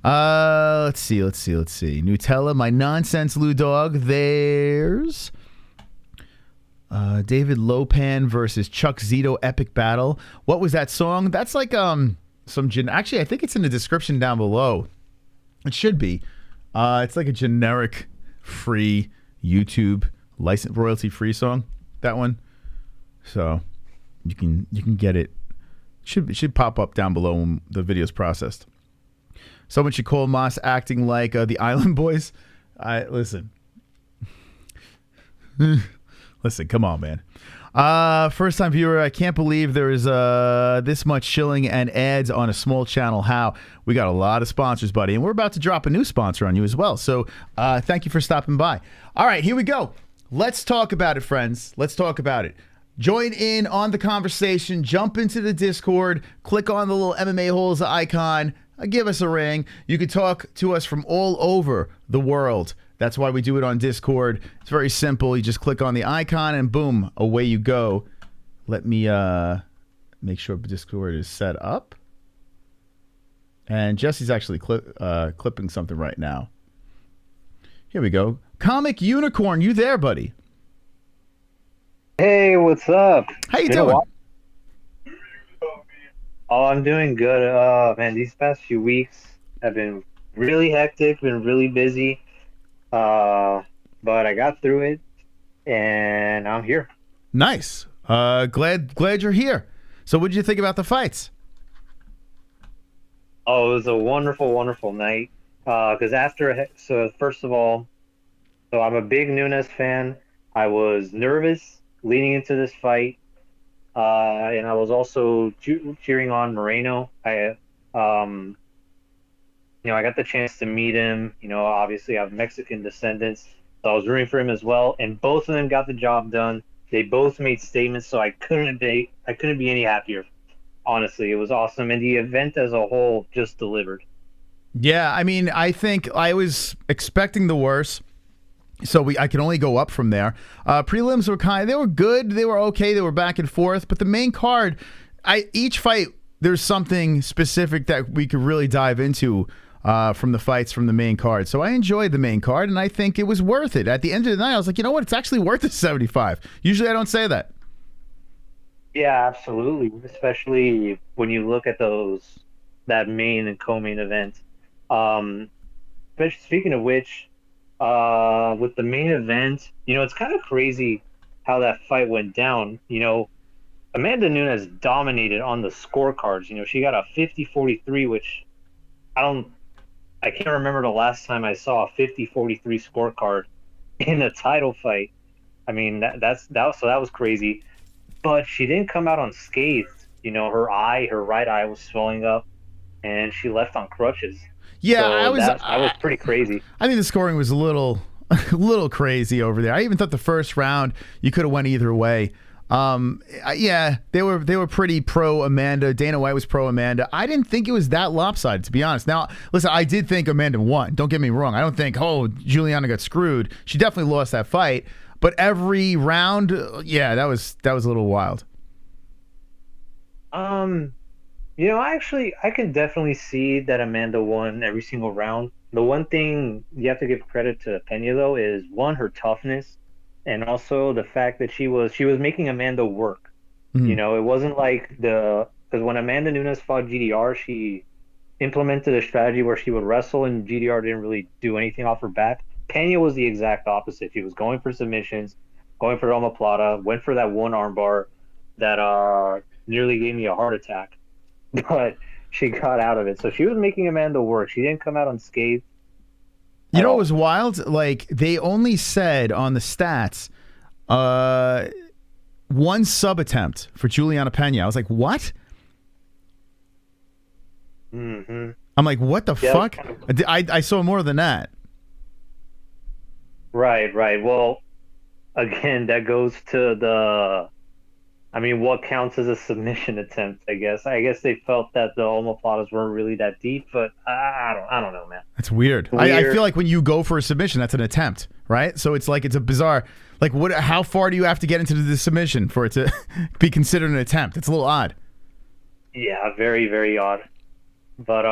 Let's see. Nutella, my nonsense Lou Dog. There's David Lopan versus Chuck Zito epic battle. What was that song? That's like actually, I think it's in the description down below. It should be. It's like a generic free YouTube license royalty free song. That one. So you can get it. It should pop up down below when the video's processed. Someone should call Moss acting like the Island Boys. Listen. Listen, come on, man. First time viewer, I can't believe there is this much shilling and ads on a small channel. How? We got a lot of sponsors, buddy, and we're about to drop a new sponsor on you as well. So thank you for stopping by. All right, here we go. Let's talk about it, friends. Let's talk about it. Join in on the conversation. Jump into the Discord. Click on the little MMA-Holes icon. Give us a ring. You can talk to us from all over the world. That's why we do it on Discord. It's very simple. You just click on the icon and boom, away you go. Let me make sure Discord is set up. And Jesse's actually clipping something right now. Here we go. Comic Unicorn, you there, buddy? Hey, what's up? How you doing? Oh, I'm doing good. Man, these past few weeks have been really hectic, been really busy. But I got through it, and I'm here. Nice. Glad you're here. So what did you think about the fights? Oh, it was a wonderful, wonderful night. So first of all, I'm a big Nunes fan. I was nervous leading into this fight. And I was also cheering on Moreno. I got the chance to meet him. Obviously I have Mexican descendants, so I was rooting for him as well. And both of them got the job done. They both made statements, so I couldn't be any happier. Honestly, it was awesome, and the event as a whole just delivered. Yeah, I mean, I think I was expecting the worst. So I can only go up from there. Prelims were they were good. They were okay. They were back and forth. But the main card, each fight, there's something specific that we could really dive into from the fights from the main card. So I enjoyed the main card, and I think it was worth it. At the end of the night, I was like, you know what? It's actually worth the 75. Usually I don't say that. Yeah, absolutely. Especially when you look at that main and co-main event. Speaking of which, with the main event, it's kind of crazy how that fight went down. Amanda Nunes dominated on the scorecards. She got a 50-43, which I can't remember the last time I saw a 50-43 scorecard in a title fight. I mean, that was crazy. But she didn't come out unscathed. Her right eye was swelling up, and she left on crutches. Yeah, so I was pretty crazy. I think the scoring was a little crazy over there. I even thought the first round you could have went either way. Yeah, they were pretty pro Amanda. Dana White was pro Amanda. I didn't think it was that lopsided, to be honest. Now, listen, I did think Amanda won. Don't get me wrong. I don't think Julianna got screwed. She definitely lost that fight. But every round, yeah, that was a little wild. I can definitely see that Amanda won every single round. The one thing you have to give credit to Pena, though, is one, her toughness, and also the fact that she was making Amanda work. Mm-hmm. It wasn't like because when Amanda Nunes fought GDR, she implemented a strategy where she would wrestle and GDR didn't really do anything off her back. Pena was the exact opposite. She was going for submissions, going for omoplata, went for that one armbar that nearly gave me a heart attack. But she got out of it. So she was making Amanda work. She didn't come out unscathed. You know what was wild? Like, they only said on the stats, One sub attempt for Julianna Pena. I was like, what? Mm-hmm. I'm like, what the fuck? Kind of... I saw more than that. Right. Well, again, that goes to the... I mean, what counts as a submission attempt, I guess. I guess they felt that the omoplatas weren't really that deep, but I don't know, man. That's weird. I feel like when you go for a submission, that's an attempt, right? So it's like, it's a bizarre, like, what? How far do you have to get into the submission for it to be considered an attempt? It's a little odd. Yeah, very, very odd. But,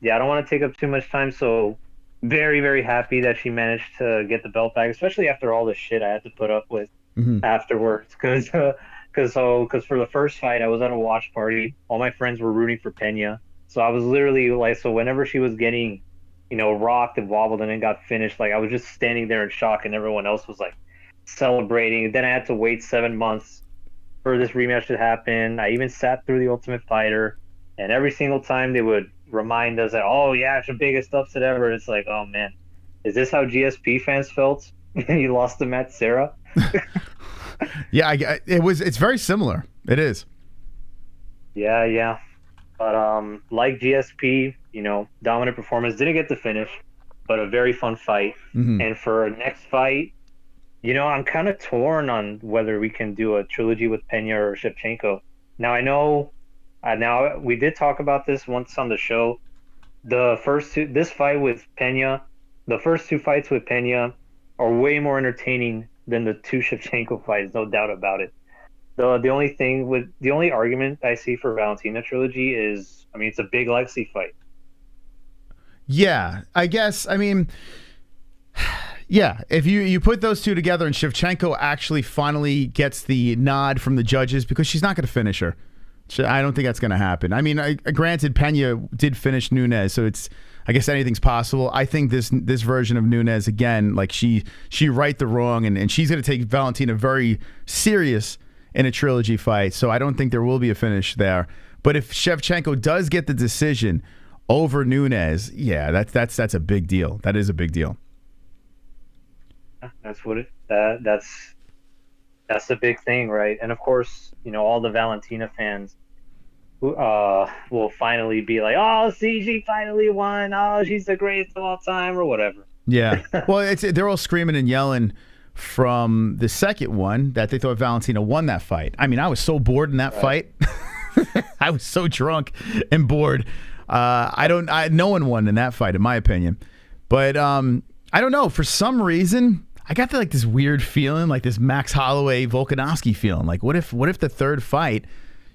yeah, I don't want to take up too much time, so very, very happy that she managed to get the belt back, especially after all the shit I had to put up with afterwards, because for the first fight, I was at a watch party. All my friends were rooting for Pena. So I was literally like, so whenever she was getting, rocked and wobbled and then got finished, like I was just standing there in shock and everyone else was like celebrating. Then I had to wait 7 months for this rematch to happen. I even sat through the Ultimate Fighter, and every single time they would remind us that, oh yeah, it's the biggest upset ever. It's like, oh man, is this how GSP fans felt? You lost to Matt Serra? Yeah, it's very similar. It is. Yeah. But like GSP, dominant performance. Didn't get the finish, but a very fun fight. And for our next fight, I'm kind of torn on whether we can do a trilogy with Pena or Shevchenko. Now I know, now we did talk about this once on the show. The first two fights with Pena are way more entertaining than the two Shevchenko fights, no doubt about it. The only argument I see for Valentina trilogy is, I mean, it's a big legacy fight. Yeah, I guess. I mean, yeah, if you put those two together and Shevchenko actually finally gets the nod from the judges, because she's not going to finish her. I don't think that's going to happen. I mean, granted, Pena did finish Nunes, so I guess anything's possible. I think this version of Nunes, again, like she right the wrong, and she's going to take Valentina very serious in a trilogy fight. So I don't think there will be a finish there. But if Shevchenko does get the decision over Nunes, yeah, that's a big deal. That is a big deal. That's what that's the big thing, right? And of course, all the Valentina fans who will finally be like, oh, see, she finally won. Oh, she's the greatest of all time, or whatever. Yeah. Well, they're all screaming and yelling from the second one that they thought Valentina won that fight. I mean, I was so bored in that fight. I was so drunk and bored. No one won in that fight, in my opinion. But I don't know. For some reason, I got this weird feeling, like this Max Holloway Volkanovski feeling. Like, what if the third fight,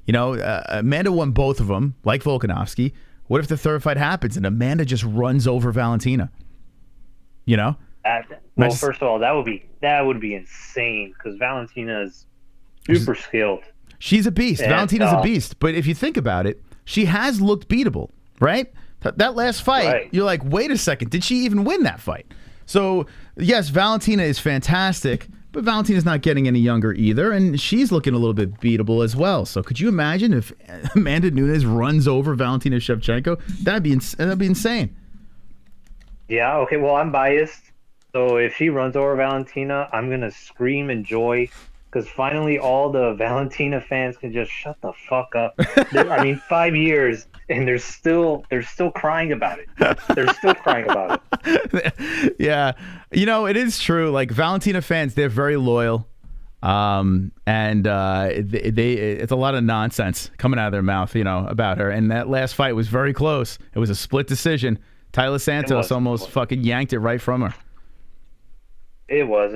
Amanda won both of them, like Volkanovski. What if the third fight happens and Amanda just runs over Valentina? First of all, that would be insane, because Valentina is super skilled. She's a beast. Valentina's a beast. But if you think about it, she has looked beatable, right? That last fight, You're like, wait a second, did she even win that fight? So, yes, Valentina is fantastic, but Valentina's not getting any younger either, and she's looking a little bit beatable as well. So could you imagine if Amanda Nunes runs over Valentina Shevchenko? That'd be insane. Yeah, okay, well, I'm biased. So if she runs over Valentina, I'm going to scream in joy, because finally all the Valentina fans can just shut the fuck up. 5 years, and they're still crying about it. They're still crying about it. Yeah. It is true. Like, Valentina fans, they're very loyal. And it's a lot of nonsense coming out of their mouth, about her. And that last fight was very close. It was a split decision. Tyler Santos almost fucking yanked it right from her. It was.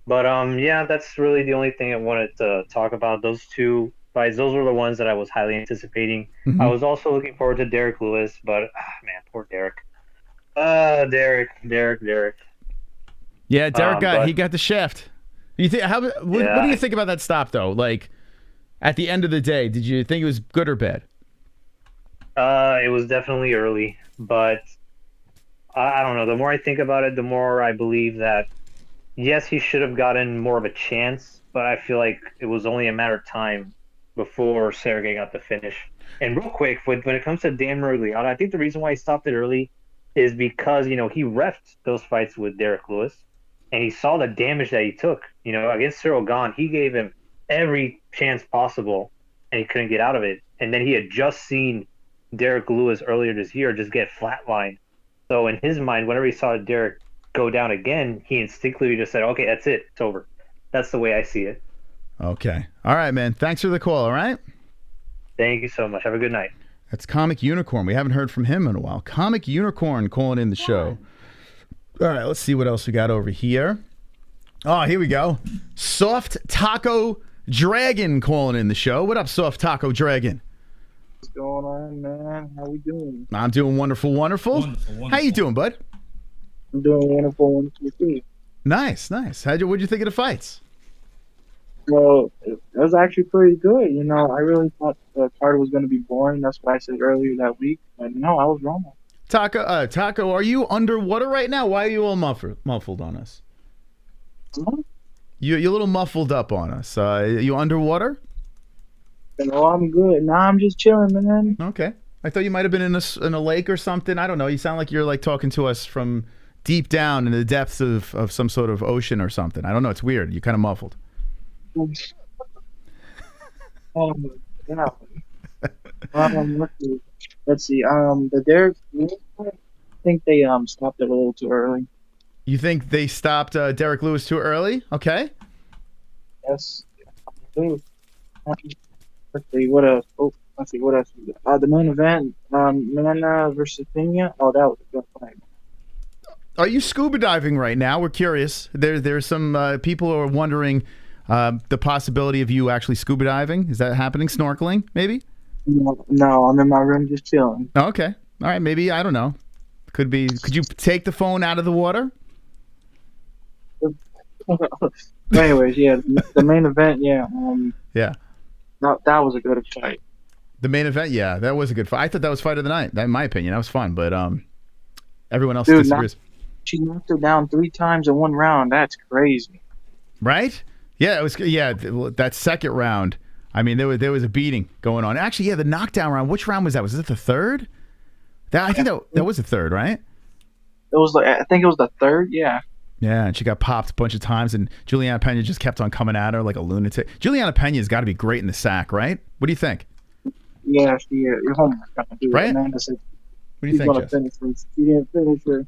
But, yeah, that's really the only thing I wanted to talk about. Those two fights, those were the ones that I was highly anticipating. I was also looking forward to Derrick Lewis, but, man, poor Derrick. Derrick. Yeah, Derrick got the shaft. You think? What do you think about that stop, though? Like, at the end of the day, did you think it was good or bad? It was definitely early, but I don't know. The more I think about it, the more I believe that, yes, he should have gotten more of a chance, but I feel like it was only a matter of time before Sergey got the finish. And real quick, when it comes to Dan Miragliotta, I think the reason why he stopped it early is because, he refed those fights with Derrick Lewis, and he saw the damage that he took. You know, against Cyril Gahn, he gave him every chance possible, and he couldn't get out of it. And then he had just seen Derrick Lewis earlier this year just get flatlined. So in his mind, whenever he saw Derrick go down again, he instinctively just said, okay, that's it. It's over. That's the way I see it. Okay. All right, man. Thanks for the call, all right? Thank you so much. Have a good night. That's Comic Unicorn. We haven't heard from him in a while. Comic Unicorn calling in the show. All right, let's see what else we got over here. Oh, here we go. Soft Taco Dragon calling in the show. What up, Soft Taco Dragon? What's going on, man? How we doing? I'm doing wonderful, wonderful. How you doing, bud? I'm doing wonderful too. Nice, nice. What'd you think of the fights? Well, it was actually pretty good. You know, I really thought the card was going to be boring. That's what I said earlier that week. But no, I was wrong. Taco, are you underwater right now? Why are you all muffled on us? Huh? You're a little muffled up on us. You underwater? No, I'm good. Nah, I'm just chilling, man. Okay. I thought you might have been in a lake or something. I don't know. You sound like you're like talking to us from deep down in the depths of some sort of ocean or something. I don't know. It's weird. You're kind of muffled. Yeah. Let's see. The Derrick, I think they stopped it a little too early. You think they stopped Derrick Lewis too early? Okay. Yes. Let's see what else. Let's see what else. The main event, Amanda versus Pena. Oh, that was a good fight. Are you scuba diving right now? We're curious. There's some people who are wondering the possibility of you actually scuba diving. Is that happening? Snorkeling, maybe? No, I'm in my room just chilling. Oh, okay. All right. Maybe, I don't know. Could be. Could you take the phone out of the water? Anyways, yeah, the main event, yeah. Yeah. That was a good fight. The main event, yeah, that was a good fight. I thought that was fight of the night. That, in my opinion, that was fun. But everyone else disagrees. She knocked her down 3 times in 1 round. That's crazy. Right? Yeah, it was. Yeah, that second round. I mean, there was a beating going on. Actually, yeah, the knockdown round. Which round was that? Was it the third? I think that was the third, right? It was I think it was the third. Yeah. Yeah, and she got popped a bunch of times, and Julianna Pena just kept on coming at her like a lunatic. Julianna Pena's got to be great in the sack, right? What do you think? Yeah, your homework gonna do right? Amanda said, what do you think, Jess? She didn't finish her.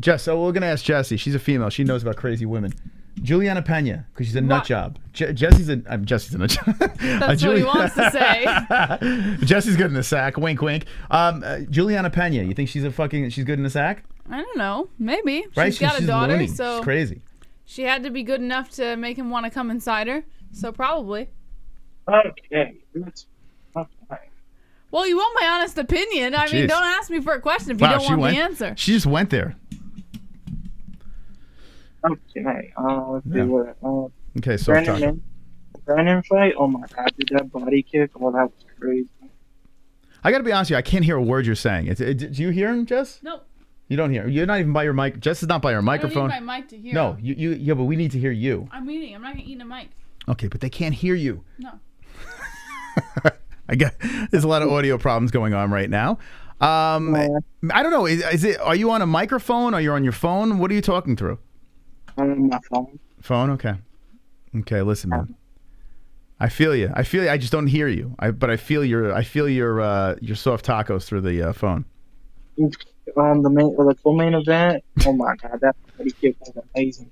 Jess, so we're gonna ask Jessie. She's a female. She knows about crazy women. Julianna Pena, because she's a nut job. Jessie's a nut job. That's what he wants to say. Jessie's good in the sack. Wink, wink. Julianna Pena, you think she's good in the sack? I don't know. Maybe. Right? She's got a daughter, loony. so she's crazy. She had to be good enough to make him want to come inside her. So probably. Okay. Well, you want my honest opinion. I mean, don't ask me for a question if you don't want the answer. She just went there. Okay. Let's see what. Okay, so Brandon fight. Oh my God! Did that body kick? Oh, that was crazy. I got to be honest with you. I can't hear a word you're saying. Do you hear him, Jess? Nope. You don't hear. You're not even by your mic. Jess is not by her microphone. I don't need my mic to hear. No, yeah, but we need to hear you. I'm eating. I'm not gonna eat a mic. Okay, but they can't hear you. No. There's a lot of audio problems going on right now. I don't know. Is it? Are you on a microphone? Are you on your phone? What are you talking through? I'm on my phone. Phone? Okay. Okay. Listen, man. I feel you. I just don't hear you. But I feel your soft tacos through the phone. The co-main event. Oh my God, that body kick was amazing.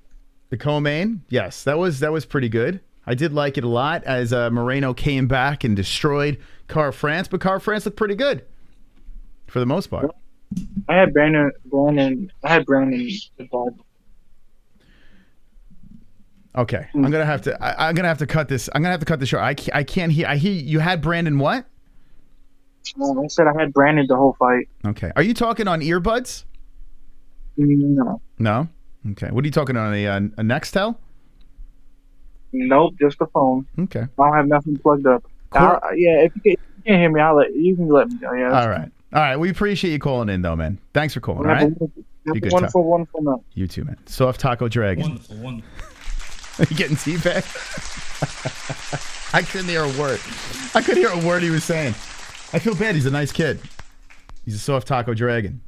The co-main, yes, that was pretty good. I did like it a lot as Moreno came back and destroyed Car France, but Car France looked pretty good for the most part. I had Brandon involved. Okay, I'm gonna have to cut this. I'm gonna have to cut this short. I can't hear. I hear you had Brandon what? I said I had Brandon the whole fight. Okay, are you talking on earbuds? No. No. Okay, what are you talking on a Nextel? Nope, just the phone. Okay. I don't have nothing plugged up. Yeah, if you can't hear me, you can let me know. Yeah. All right. We appreciate you calling in, though, man. Thanks for calling. All right. Have a wonderful night. You too, man. Soft Taco Dragon. Wonderful. Are you getting teabag? I couldn't hear a word. I couldn't hear a word he was saying. I feel bad. He's a nice kid. He's a Soft Taco Dragon.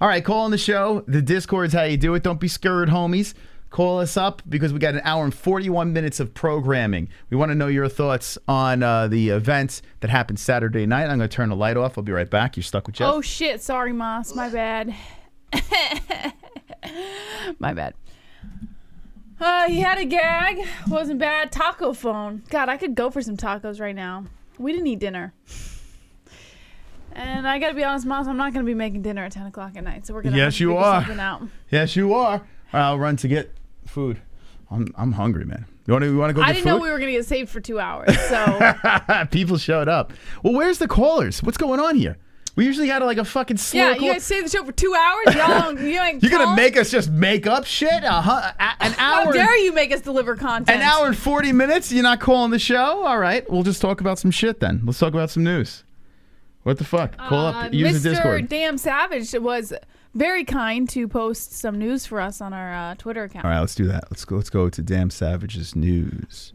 All right, call on the show. The Discord's how you do it. Don't be scared, homies. call us up because we got an hour and 41 minutes of programming. We want to know your thoughts on the events that happened Saturday night. I'm going to turn the light off. I'll be right back. You're stuck with Jeff. Oh, shit. Sorry, Moss. My bad. My bad. He had a gag. Wasn't bad. Taco phone. God, I could go for some tacos right now. We didn't eat dinner. And I got to be honest, Moss, I'm not going to be making dinner at 10 o'clock at night. So we're going to have to figure something out. Yes, you are. All right, I'll run to get food. I'm hungry, man. You want to go get food? I didn't know we were going to get saved for 2 hours. So people showed up. Well, where's the callers? What's going on here? We usually got like a fucking slow yeah, you guys saved the show for 2 hours? You're going to make us just make up shit? An hour? How dare you make us deliver content? An hour and 40 minutes? You're not calling the show? All right. We'll just talk about some shit then. Let's talk about some news. What the fuck? Call up. Use the Discord. Mr. Damn Savage was very kind to post some news for us on our Twitter account. All right, let's do that. Let's go to Damn Savage's news.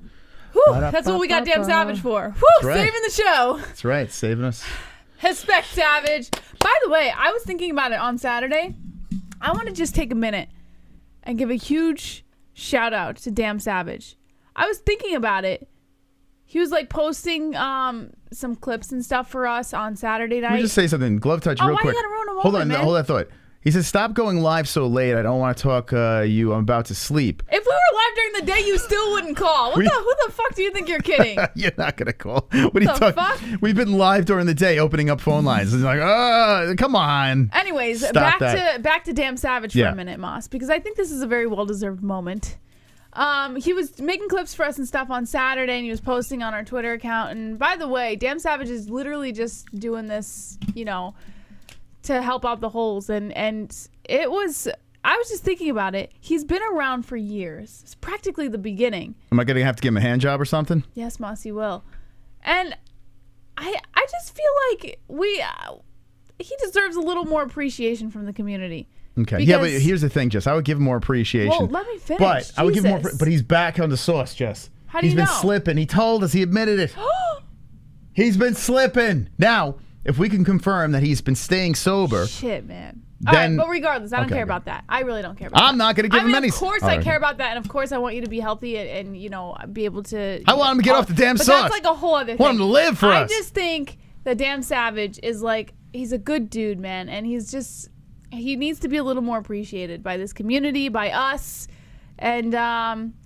Whew, that's what we got Damn Savage for. Whew, right. Saving the show. That's right, saving us. Respect, Savage. By the way, I was thinking about it on Saturday. I want to just take a minute and give a huge shout out to Damn Savage. I was thinking about it. He was like posting some clips and stuff for us on Saturday night. Let me just say something. Glove touch real quick. Why you gotta ruin a moment, hold on, man? hold that thought. He says, stop going live so late. I don't want to talk you. I'm about to sleep. If we were live during the day, you still wouldn't call. Who the fuck do you think you're kidding? You're not going to call. What are you talking? Fuck? We've been live during the day opening up phone lines. It's like, come on. Anyways, Stop back to Damn Savage for a minute, Moss, because I think this is a very well-deserved moment. He was making clips for us and stuff on Saturday, and he was posting on our Twitter account. And by the way, Damn Savage is literally just doing this, to help out the holes. And I was just thinking about it. He's been around for years. It's practically the beginning. Am I going to have to give him a hand job or something? Yes, Moss, you will. And I just feel like he deserves a little more appreciation from the community. Okay. Yeah, but here's the thing, Jess. I would give him more appreciation. Well, let me finish. But I would give him more. But he's back on the sauce, Jess. How do you know? He's been slipping. He told us. He admitted it. He's been slipping. Now, if we can confirm that he's been staying sober. Shit, man. Then, all right, but regardless, I don't care about that. I really don't care about that. I'm not going to give him any. Of course, I care about that, and of course, I want you to be healthy and be able to. I want him to get off the damn sauce. But that's like a whole other thing. I want him to live for us. I just think that Damn Savage is like, he's a good dude, man, and he needs to be a little more appreciated by this community, by us, and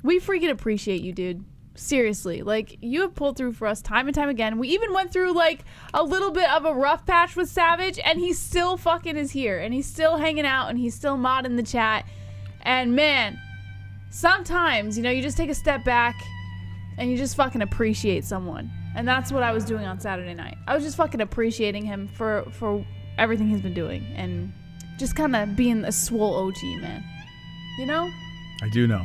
we freaking appreciate you, dude. Seriously, like, you have pulled through for us time and time again. We even went through like a little bit of a rough patch with Savage, and he still fucking is here, and he's still hanging out, and he's still modding the chat. And man, sometimes, you just take a step back and you just fucking appreciate someone. And that's what I was doing on Saturday night. I was just fucking appreciating him for everything he's been doing, and just kind of being a swole OG, man. I do know.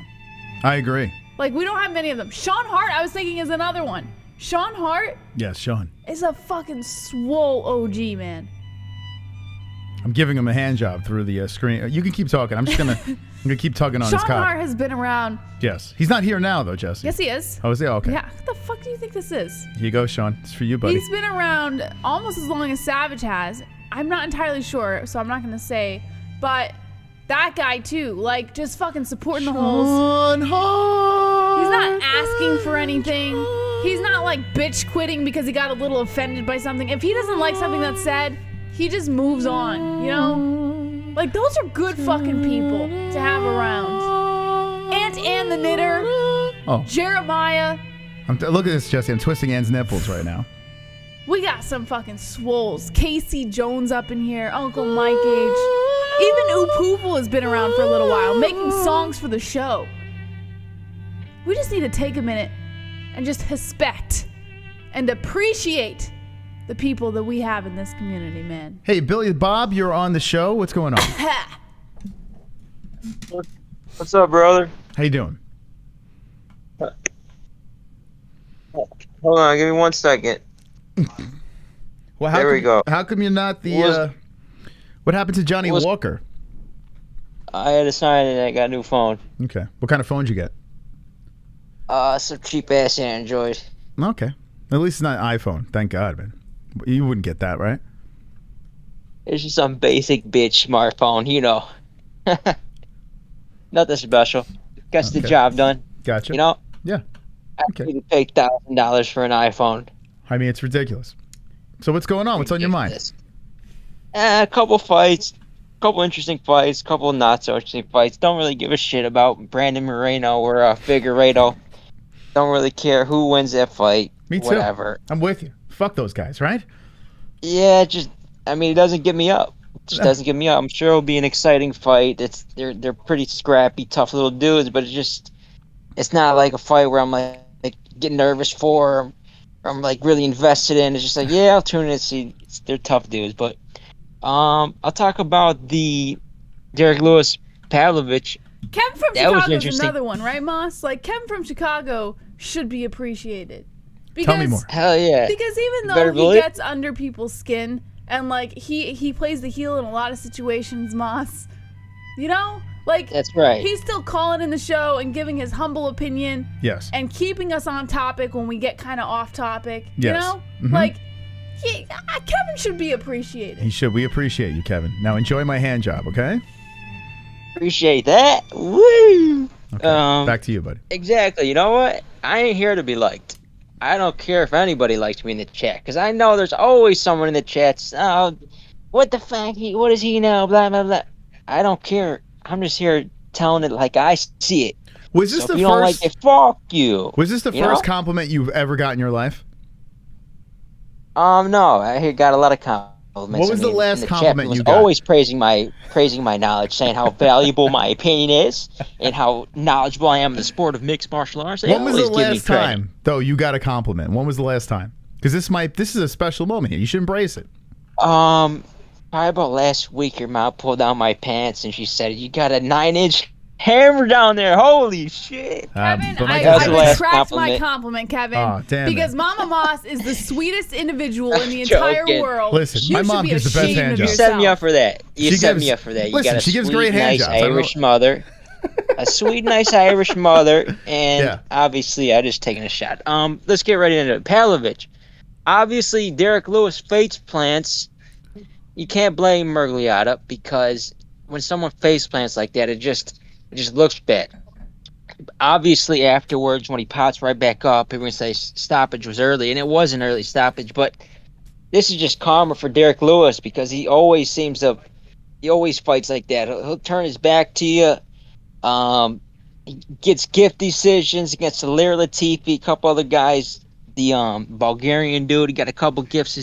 I agree. Like, we don't have many of them. Sean Hart, I was thinking, is another one. Sean Hart? Yes, Sean. Is a fucking swole OG, man. I'm giving him a hand job through the screen. You can keep talking. I'm just gonna keep tugging on his cock. Sean Hart has been around. Yes. He's not here now, though, Jesse. Yes, he is. Oh, is he? Oh, okay. Yeah. What the fuck do you think this is? Here you go, Sean. It's for you, buddy. He's been around almost as long as Savage has. I'm not entirely sure, so I'm not going to say. But that guy, too, like, just fucking supporting the holes. He's not asking for anything. He's not, like, bitch quitting because he got a little offended by something. If he doesn't like something that's said, he just moves on, Like, those are good fucking people to have around. Aunt Ann the Knitter. Oh. Jeremiah. Look at this, Jesse. I'm twisting Ann's nipples right now. We got some fucking swoles. Casey Jones up in here. Uncle Mike H. Even Oopoople has been around for a little while, making songs for the show. We just need to take a minute and just respect and appreciate the people that we have in this community, man. Hey, Billy Bob, you're on the show. What's going on? What's up, brother? How you doing? Hold on, give me 1 second. Well, there we go. How come you're not the... what happened to Johnny Walker? I had to sign it and I got a new phone. Okay. What kind of phone did you get? Some cheap-ass Android. Okay. At least it's not an iPhone. Thank God, man. You wouldn't get that, right? It's just some basic bitch smartphone, Nothing special. Gets the job done. Gotcha. You know? Yeah. I need to pay $1,000 for an iPhone. I mean, it's ridiculous. So what's going on? What's on your mind? A couple fights, couple interesting fights, couple not so interesting fights. Don't really give a shit about Brandon Moreno or Figueiredo. Don't really care who wins that fight. Me too. Whatever. I'm with you. Fuck those guys, right? Yeah, it doesn't get me up. It just doesn't get me up. I'm sure it'll be an exciting fight. They're pretty scrappy, tough little dudes, but it's not like a fight where I'm like getting nervous for, or I'm like really invested in. It's just like, yeah, I'll tune in and see. They're tough dudes, but I'll talk about the Derrick Lewis Pavlovich. Kevin from Chicago is another one, right, Moss? Like, Kevin from Chicago should be appreciated. Because, tell me more. Hell yeah. Because even though he gets under people's skin and like he plays the heel in a lot of situations, Moss, you know, like that's right. He's still calling in the show and giving his humble opinion. Yes. And keeping us on topic when we get kind of off topic. Yes. You know, like Kevin should be appreciated. He should. We appreciate you, Kevin. Now enjoy my hand job, okay? Appreciate that. Woo. Okay. Back to you, buddy. Exactly. You know what? I ain't here to be liked. I don't care if anybody likes me in the chat, because I know there's always someone in the chats. Oh, what the fuck? What does he know? Blah, blah, blah. I don't care. I'm just here telling it like I see it. Was this so the if you first? Don't like it, fuck you. Was this the first compliment you've ever got in your life? No. I got a lot of compliments. What was the last in the compliment chat, you got? Always praising my knowledge, saying how valuable my opinion is, and how knowledgeable I am in the sport of mixed martial arts. When was the last time, though, you got a compliment? When was the last time? Because this is a special moment here. You should embrace it. Probably about last week, your mom pulled down my pants and she said, "You got a 9-inch hammer down there. Holy shit." Kevin, I retract my compliment, Kevin. Oh, damn because it. Mama Moss is the sweetest individual in the entire world. Listen, you my mom gives the best hand You jobs. set me up for that. You set me up for that. You Listen, got a she gives sweet, great hand nice jobs. Irish mother. A sweet, nice Irish mother. And obviously, I just taken a shot. Let's get right into it. Pavlovich. Obviously, Derrick Lewis face plants. You can't blame Mergliata, because when someone face plants like that, it just looks bad. Obviously, afterwards, when he pots right back up, people are going to say stoppage was early, and it was an early stoppage, but this is just karma for Derrick Lewis, because he always fights like that. He'll turn his back to you. He gets gift decisions against Alir Latifi, a couple other guys. The Bulgarian dude, he got a couple gift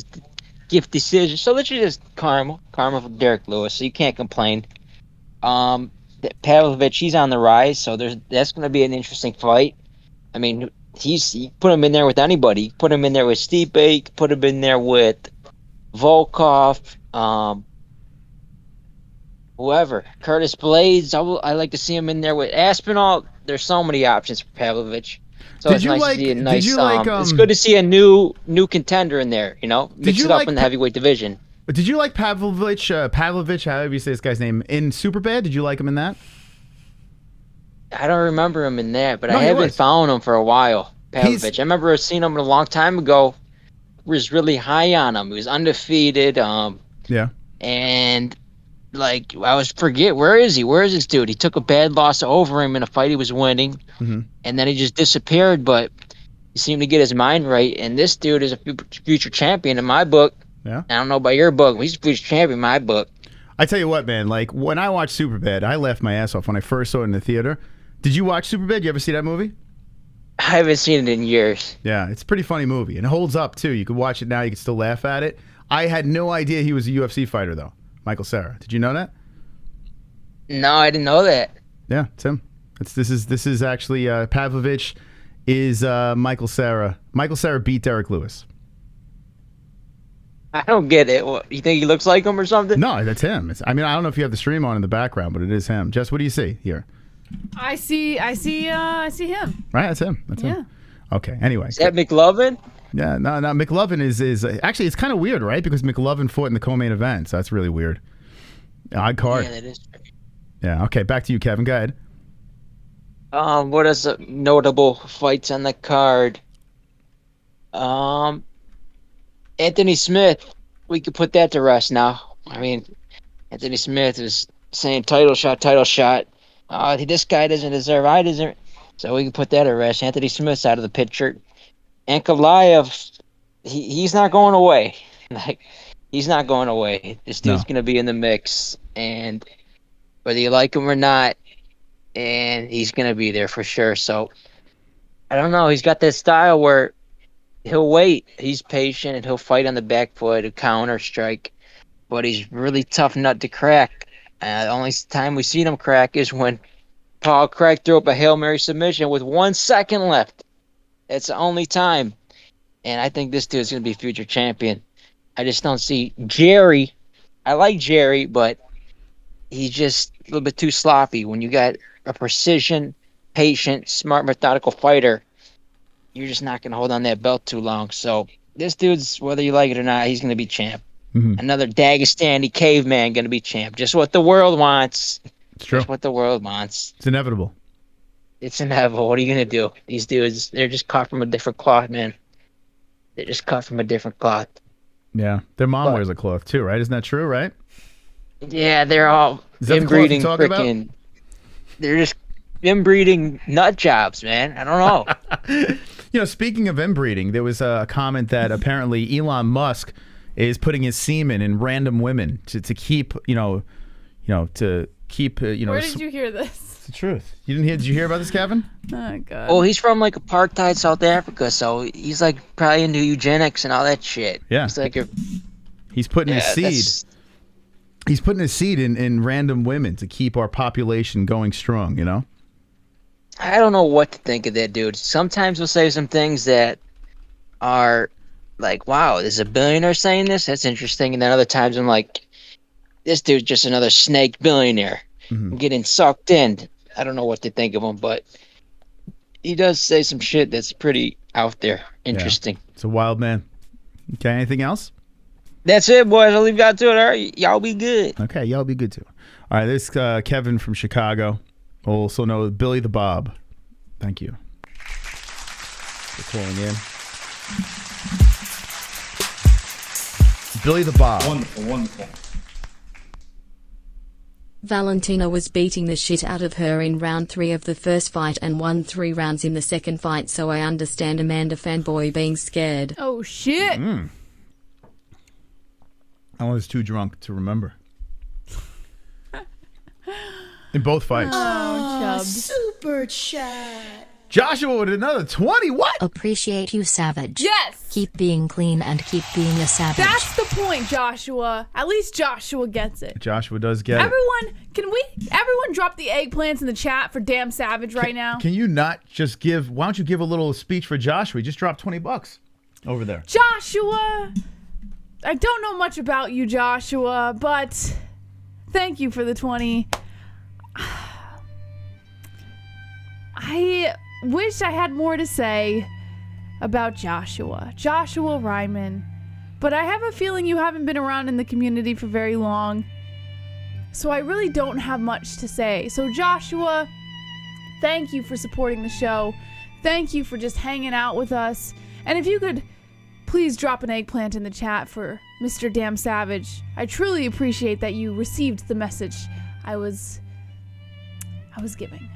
decisions. So literally just karma for Derrick Lewis, so you can't complain. Pavlovich, he's on the rise, so that's going to be an interesting fight. I mean, he put him in there with anybody. Put him in there with Stipe, put him in there with Volkov, whoever. Curtis Blades, I like to see him in there with Aspinall. There's so many options for Pavlovich. So it's nice to see a nice. It's good to see a new contender in there. You know, mix it up in the heavyweight division. Did you like Pavlovich, however you say this guy's name, in Superbad? Did you like him in that? I don't remember him in that, but I haven't followed him for a while. Pavlovich. I remember seeing him a long time ago. Was really high on him. He was undefeated. Yeah. And like where is he? Where is this dude? He took a bad loss over him in a fight he was winning, and then he just disappeared. But he seemed to get his mind right. And this dude is a future champion in my book. Yeah. I don't know about your book, but he's a future champion in my book. I tell you what, man. Like when I watched Superbad, I laughed my ass off when I first saw it in the theater. Did you watch Superbad? You ever see that movie? I haven't seen it in years. Yeah, it's a pretty funny movie, and it holds up too. You can watch it now. You can still laugh at it. I had no idea he was a UFC fighter though. Michael Cera. Did you know that? No, I didn't know that. Yeah, it's him. This is actually Pavlovich is Michael Cera. Michael Cera beat Derrick Lewis. I don't get it. What, you think he looks like him or something? No, that's him. I don't know if you have the stream on in the background, but it is him. Jess, what do you see here? I see him. Right, that's him. That's him. Okay. Anyway, is that McLovin? Yeah, no. McLovin is actually, it's kind of weird, right? Because McLovin fought in the co-main event, so that's really weird. Odd card. Yeah, that is. Yeah. Okay, back to you, Kevin. Go ahead. What is the notable fights on the card? Anthony Smith. We could put that to rest now. I mean, Anthony Smith is saying title shot. This guy doesn't deserve. I deserve. So we can put that at rest. Anthony Smith's out of the picture. And Kalayev, he's not going away. Like, he's not going away. This dude's going to be in the mix. And whether you like him or not, and he's going to be there for sure. So, I don't know. He's got that style where he'll wait. He's patient, and he'll fight on the back foot, a counter strike. But he's really tough nut to crack. The only time we've seen him crack is when Paul Craig threw up a Hail Mary submission with 1 second left. That's the only time. And I think this dude's going to be future champion. I just don't see Jerry. I like Jerry, but he's just a little bit too sloppy. When you got a precision, patient, smart, methodical fighter, you're just not going to hold on that belt too long. So this dude's, whether you like it or not, he's going to be champ. Another Dagestani caveman going to be champ. Just what the world wants. It's true. Just what the world wants. It's inevitable. It's inevitable. What are you going to do? These dudes, they're just cut from a different cloth, man. They're just cut from a different cloth. Yeah. Their mom wears a cloth too, right? Isn't that true, right? Yeah, they're all inbreeding freaking. They're just inbreeding nut jobs, man. I don't know. You know, speaking of inbreeding, there was a comment that apparently Elon Musk is putting his semen in random women to keep, to keep, Where did you hear this? It's the truth. Did you hear about this, Kevin? Oh, God. Well, he's from, like, apartheid South Africa, so he's, like, probably into eugenics and all that shit. Yeah. He's like he's putting his seed. He's putting his seed in random women to keep our population going strong, you know? I don't know what to think of that dude. Sometimes he'll say some things that are like, wow, there's a billionaire saying this? That's interesting. And then other times I'm like, this dude's just another snake billionaire. I'm getting sucked in. I don't know what to think of him, but he does say some shit that's pretty out there. Interesting. Yeah. It's a wild man. Okay, anything else? That's it, boys. I'll leave y'all to it. All right, y'all be good. Okay, y'all be good too. All right, this is Kevin from Chicago, also known as Billy the Bob. Thank you for calling in. Billy the Bob. Wonderful, wonderful. Valentina was beating the shit out of her in round 3 of the first fight and won 3 rounds in the second fight, so I understand Amanda fanboy being scared. Oh, shit. I was too drunk to remember. In both fights. Oh, Chubbs. Super chat. Joshua with another 20. What? Appreciate you, Savage. Yes. Keep being clean and keep being a savage. That's the point, Joshua. At least Joshua gets it. Joshua does get it. Everyone drop the eggplants in the chat for damn Savage right now? Can you not just give, why don't you give a little speech for Joshua? He just dropped $20 over there. Joshua, I don't know much about you, Joshua, but thank you for the 20. I wish I had more to say about Joshua Ryman, but I have a feeling you haven't been around in the community for very long, so I really don't have much to say. So Joshua, thank you for supporting the show. Thank you for just hanging out with us. And if you could please drop an eggplant in the chat for Mr. Damn Savage. I truly appreciate that you received the message I was giving.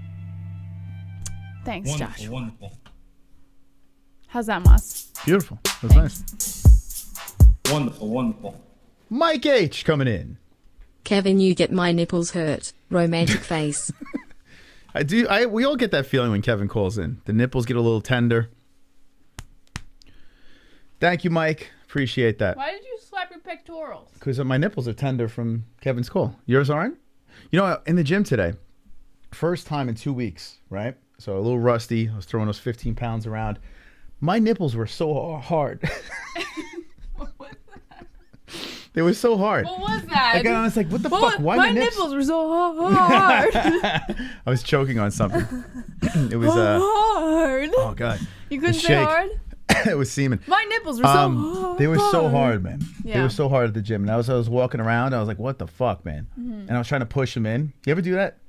Thanks, Wonderful, Joshua. wonderful. How's that, Moss? Beautiful. That was nice. Wonderful, wonderful. Mike H coming in. Kevin, you get my nipples hurt. Romantic face. I do. We all get that feeling when Kevin calls in. The nipples get a little tender. Thank you, Mike. Appreciate that. Why did you slap your pectorals? Because my nipples are tender from Kevin's call. Yours aren't? You know, in the gym today, first time in 2 weeks, right? So a little rusty. I was throwing those 15 pounds around. My nipples were so hard. What was that? They were so hard. What was that? I was like, what the fuck? Why my nipples were so hard. I was choking on something. It was hard. Oh god. You couldn't say hard? It was semen. My nipples were so hard. They were so hard, man. Yeah. They were so hard at the gym. And I was walking around. I was like, what the fuck, man? And I was trying to push them in. You ever do that?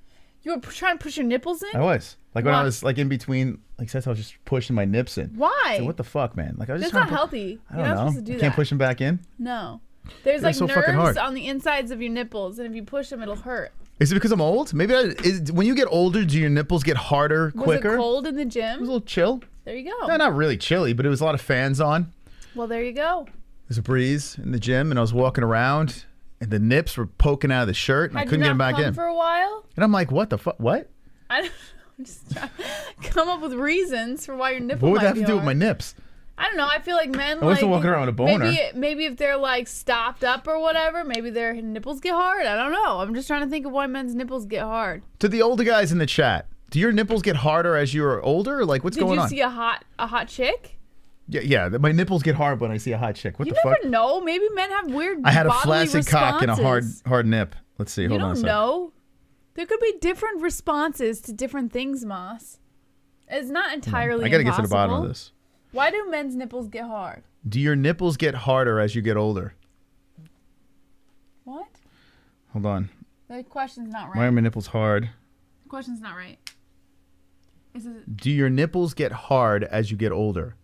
You were trying to push your nipples in? I was. Like when I was like in between, like since I was just pushing my nips in. Why? So what the fuck, man? Like I was just That's not healthy. I don't You're not know. supposed to do Can't that. push them back in. No. There's They're like so fucking hard. nerves on the insides of your nipples, and if you push them, it'll hurt. Is it because I'm old? Maybe when you get older, do your nipples get harder quicker? Was it cold in the gym? It was a little chill. There you go. No, not really chilly, but it was a lot of fans on. Well, there you go. There's a breeze in the gym, and I was walking around, and the nips were poking out of the shirt, and I couldn't get them back in. For a while? And I'm like, what the fuck? What? I don't know. I'm just trying to come up with reasons for why your nipples. What would that have to do with my nips? I don't know. I feel like men. I wasn't walking around with a boner. Maybe if they're like stopped up or whatever, maybe their nipples get hard. I don't know. I'm just trying to think of why men's nipples get hard. To the older guys in the chat, do your nipples get harder as you're older? Or like, what's going on? Did you see a hot chick? Yeah. My nipples get hard when I see a hot chick. What the fuck? You never know. Maybe men have weird. I had a bodily flaccid cock and a hard nip. Let's see. Hold on a second. You don't know. There could be different responses to different things, Moss. It's not entirely. I gotta get to the bottom of this. Why do men's nipples get hard? Do your nipples get harder as you get older? What? Hold on. The question's not right. Why are my nipples hard? The question's not right. Do your nipples get hard as you get older?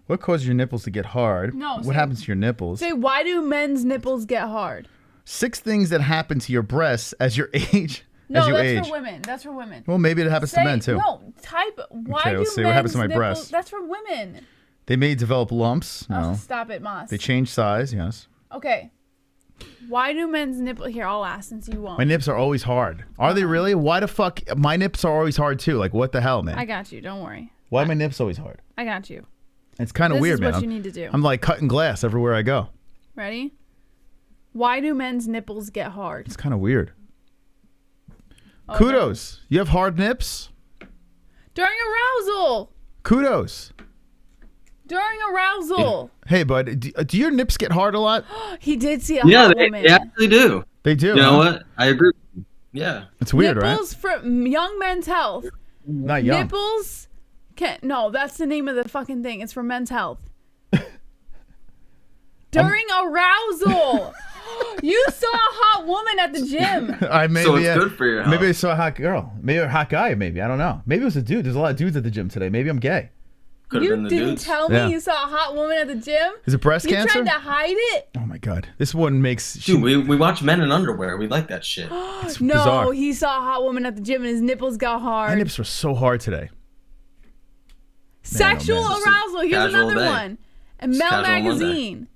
What causes your nipples to get hard? No. What happens to your nipples? Say, why do men's nipples get hard? 6 things that happen to your breasts as you age. No, that's for women. That's for women. Well, maybe it happens to men too. No, type. Why okay, do let's see what happens to my nipples, breasts. That's for women. They may develop lumps. No. Oh, stop it, Moss. They change size. Yes. Okay. Why do men's nipples? Here, I'll ask since you won't. My nips are always hard. Are they really? Why the fuck? My nips are always hard too. Like what the hell, man? I got you. Don't worry. Why are my nips always hard? I got you. It's kind of weird, man. This is what you need to do. I'm like cutting glass everywhere I go. Ready? Why do men's nipples get hard? It's kind of weird. Okay. Kudos. You have hard nips? During arousal. Kudos. During arousal. Hey, bud, do your nips get hard a lot? He did see a hot woman. They actually do. They do. You know what? I agree. Yeah. It's weird, Nipples for young men's health. Not young. Nipples no, that's the name of the fucking thing. It's for men's health. During arousal. You saw a hot woman at the gym. So it's good for your health. Maybe I saw a hot girl. Maybe a hot guy, maybe. I don't know. Maybe it was a dude. There's a lot of dudes at the gym today. Maybe I'm gay. You didn't tell me you saw a hot woman at the gym? Is it breast cancer? You tried to hide it? Oh my God. This one makes... Dude, we watch men in underwear. We like that shit. No, bizarre. he saw a hot woman at the gym and his nipples got hard. My nips were so hard today. Sexual man. arousal. Here's Casual another day. one. And Mel Magazine.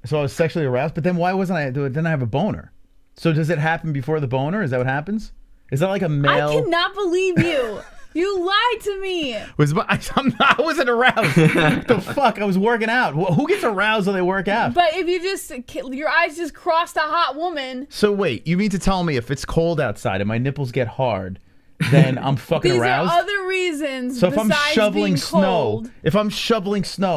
So I was sexually aroused, but then why wasn't I... Didn't I have a boner? So does it happen before the boner? Is that what happens? Is that like a male... I cannot believe you. You lied to me. I wasn't aroused. What the fuck? I was working out. Who gets aroused when they work out? But if you just... Your eyes just crossed a hot woman. So wait, you mean to tell me if it's cold outside and my nipples get hard, then I'm fucking aroused? These are other reasons So if I'm besides shoveling being snow,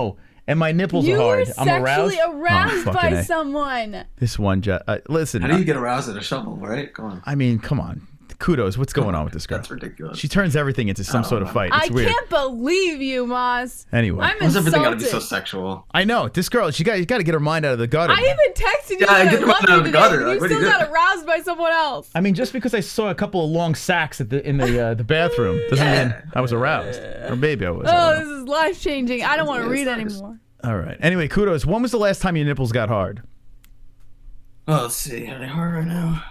cold. and my nipples are hard, I'm aroused? You were sexually aroused Oh, by fucking A. someone. This one, listen. How do you get aroused at a shovel, right? Come on. I mean, come on. Kudos. What's going on with this girl? That's ridiculous. She turns everything into some sort of fight. It's I weird. can't believe you, Moss. Anyway. I'm Why's everything gotta insulted. be so sexual? I know. This girl, you got to get her mind out of the gutter. I even texted you Yeah, I that get I her love mind out you of the today, gutter. but Like, you what are still you got doing? aroused by someone else. I mean, just because I saw a couple of long sacks in the bathroom doesn't mean I was aroused. Or maybe I was. I Oh, don't know. this is life changing. I don't want to read anymore. All right. Anyway, kudos. When was the last time your nipples got hard? Oh, let's see. Are they hard right now?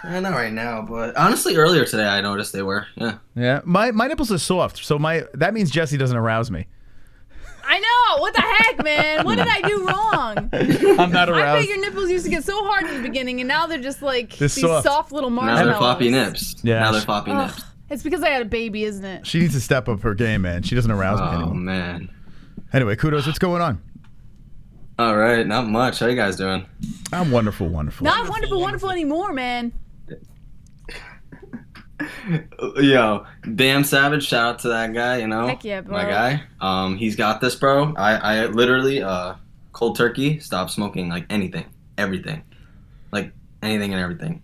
Not right now, but honestly, earlier today I noticed they were. Yeah. Yeah. My nipples are soft, so that means Jesse doesn't arouse me. I know. What the heck, man? What did I do wrong? I'm not I aroused. bet your nipples used to get so hard in the beginning, and now they're just like They're these soft. soft little Now marshmallows. they're floppy nips. Yeah. Now they're floppy Ugh. nips. It's because I had a baby, isn't it? She needs to step up her game, man. She doesn't arouse me anymore. Oh man. Anyway, kudos. What's going on? All right, not much. How you guys doing? I'm wonderful, wonderful. Not wonderful anymore, man. Yo, damn Savage, shout out to that guy, you know. Heck yeah, bro. My guy. He's got this, bro. I literally cold turkey stopped smoking like anything, everything. Like anything and everything.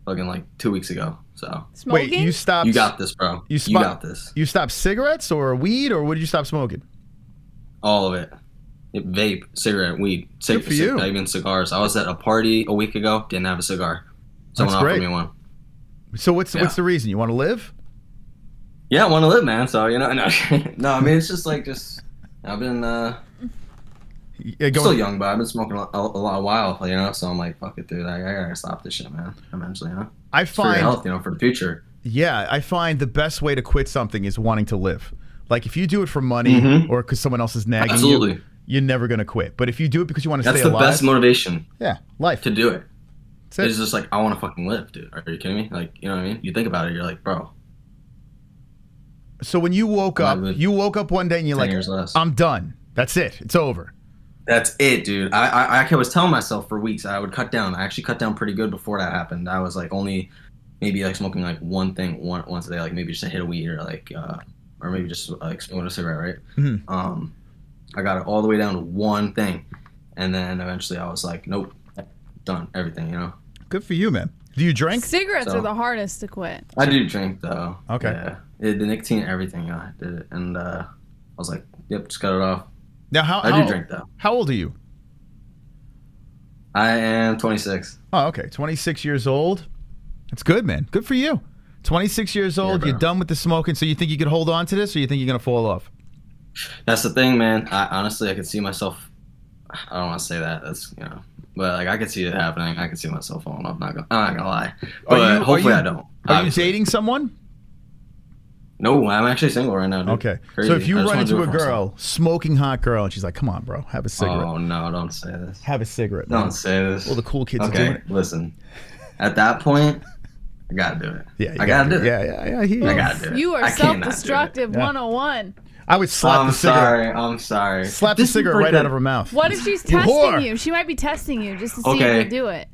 Fucking like 2 weeks ago. So Smoking? Wait, you stopped? You got this, bro. You got this. You stopped cigarettes or weed, or what did you stop smoking? All of it. Vape, cigarette, weed, Good for you. not even cigars. I was at a party a week ago, didn't have a cigar. Someone That's offered great. me one. So what's the reason? You want to live? Yeah, I want to live, man. So, you know, no, I mean, it's just like, I've been, Yeah, Still young, but I've been smoking a while, you know. So I'm like, fuck it, dude. I gotta stop this shit, man. Eventually, you know. I It's for your find health, you know, for the future. Yeah, I find the best way to quit something is wanting to live. Like if you do it for money or because someone else is nagging you, you're never gonna quit. But if you do it because you want to stay alive, that's the best motivation. Yeah, life to do it. It's just like, I want to fucking live, dude. Are you kidding me? Like, you know what I mean? You think about it, you're like, bro. So when you woke up one day and you're like, I'm done. That's it. It's over. That's it, dude. I was telling myself for weeks I would cut down. I actually cut down pretty good before that happened. I was like only maybe like smoking like one thing once a day, like maybe just a hit of weed or like or maybe just like smoking a cigarette, right? I got it all the way down to one thing, and then eventually I was like, nope, done everything, you know. Good for you, man. Do you drink? Cigarettes are the hardest to quit. I do drink though. Okay. Yeah. The nicotine, everything. Yeah, I did it, and I was like, yep, just cut it off. Now, I do drink though. How old are you? I am 26. Oh, okay. 26 years old. That's good, man. Good for you. 26 years old. You're done with the smoking. So you think you could hold on to this, or you think you're gonna fall off? That's the thing, man. Honestly, I could see myself. I don't want to say that. That's, you know, but like I could see it happening. I could see myself falling off. I'm not gonna lie. But hopefully I don't. Are you dating someone? No, I'm actually single right now, dude. Okay. Crazy. So if you I just run wanna do into it a for myself. girl, smoking hot girl, and she's like, "Come on, bro, have a cigarette." Oh no, don't say this. Have a cigarette. Man. Don't say this. Well, the cool kids are okay, doing it. listen. At that point, I gotta do it. Yeah, I gotta do it. Yeah. I gotta do it. You are I can't not do it. self-destructive 101. I would slap the cigarette. I'm sorry. Slap the cigarette right out of her mouth. What if she's You testing whore. you? She might be testing you just to see Okay. if you do it.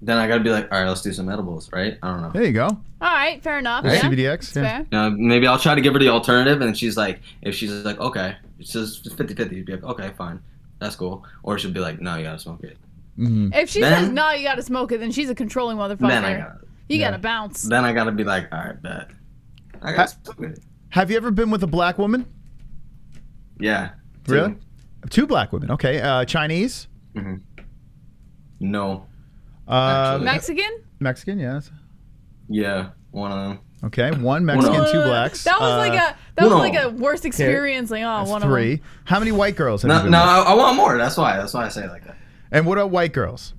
Then I gotta be like, all right, let's do some edibles, right? I don't know. There you go. All right, fair enough. Right? Yeah. CBDX, That's fair. Maybe I'll try to give her the alternative, and she's like, if she's like, okay, it's just 50-50, you'd be like, okay, fine, that's cool. Or she'll be like, no, you gotta smoke it. If she says no, you gotta smoke it, then she's a controlling motherfucker. Then I gotta. You gotta bounce. Then I gotta be like, all right, bet. I gotta smoke it. Have you ever been with a black woman? Yeah. Really? Two black women. Okay. Chinese? No. Mexican? Mexican, yes. Yeah, one of them. Okay, one Mexican, two blacks. That was like a worst experience. Like, oh, That's one three. of them. How many white girls have you been No, with? I want more. That's why I say it like that. And what are white girls?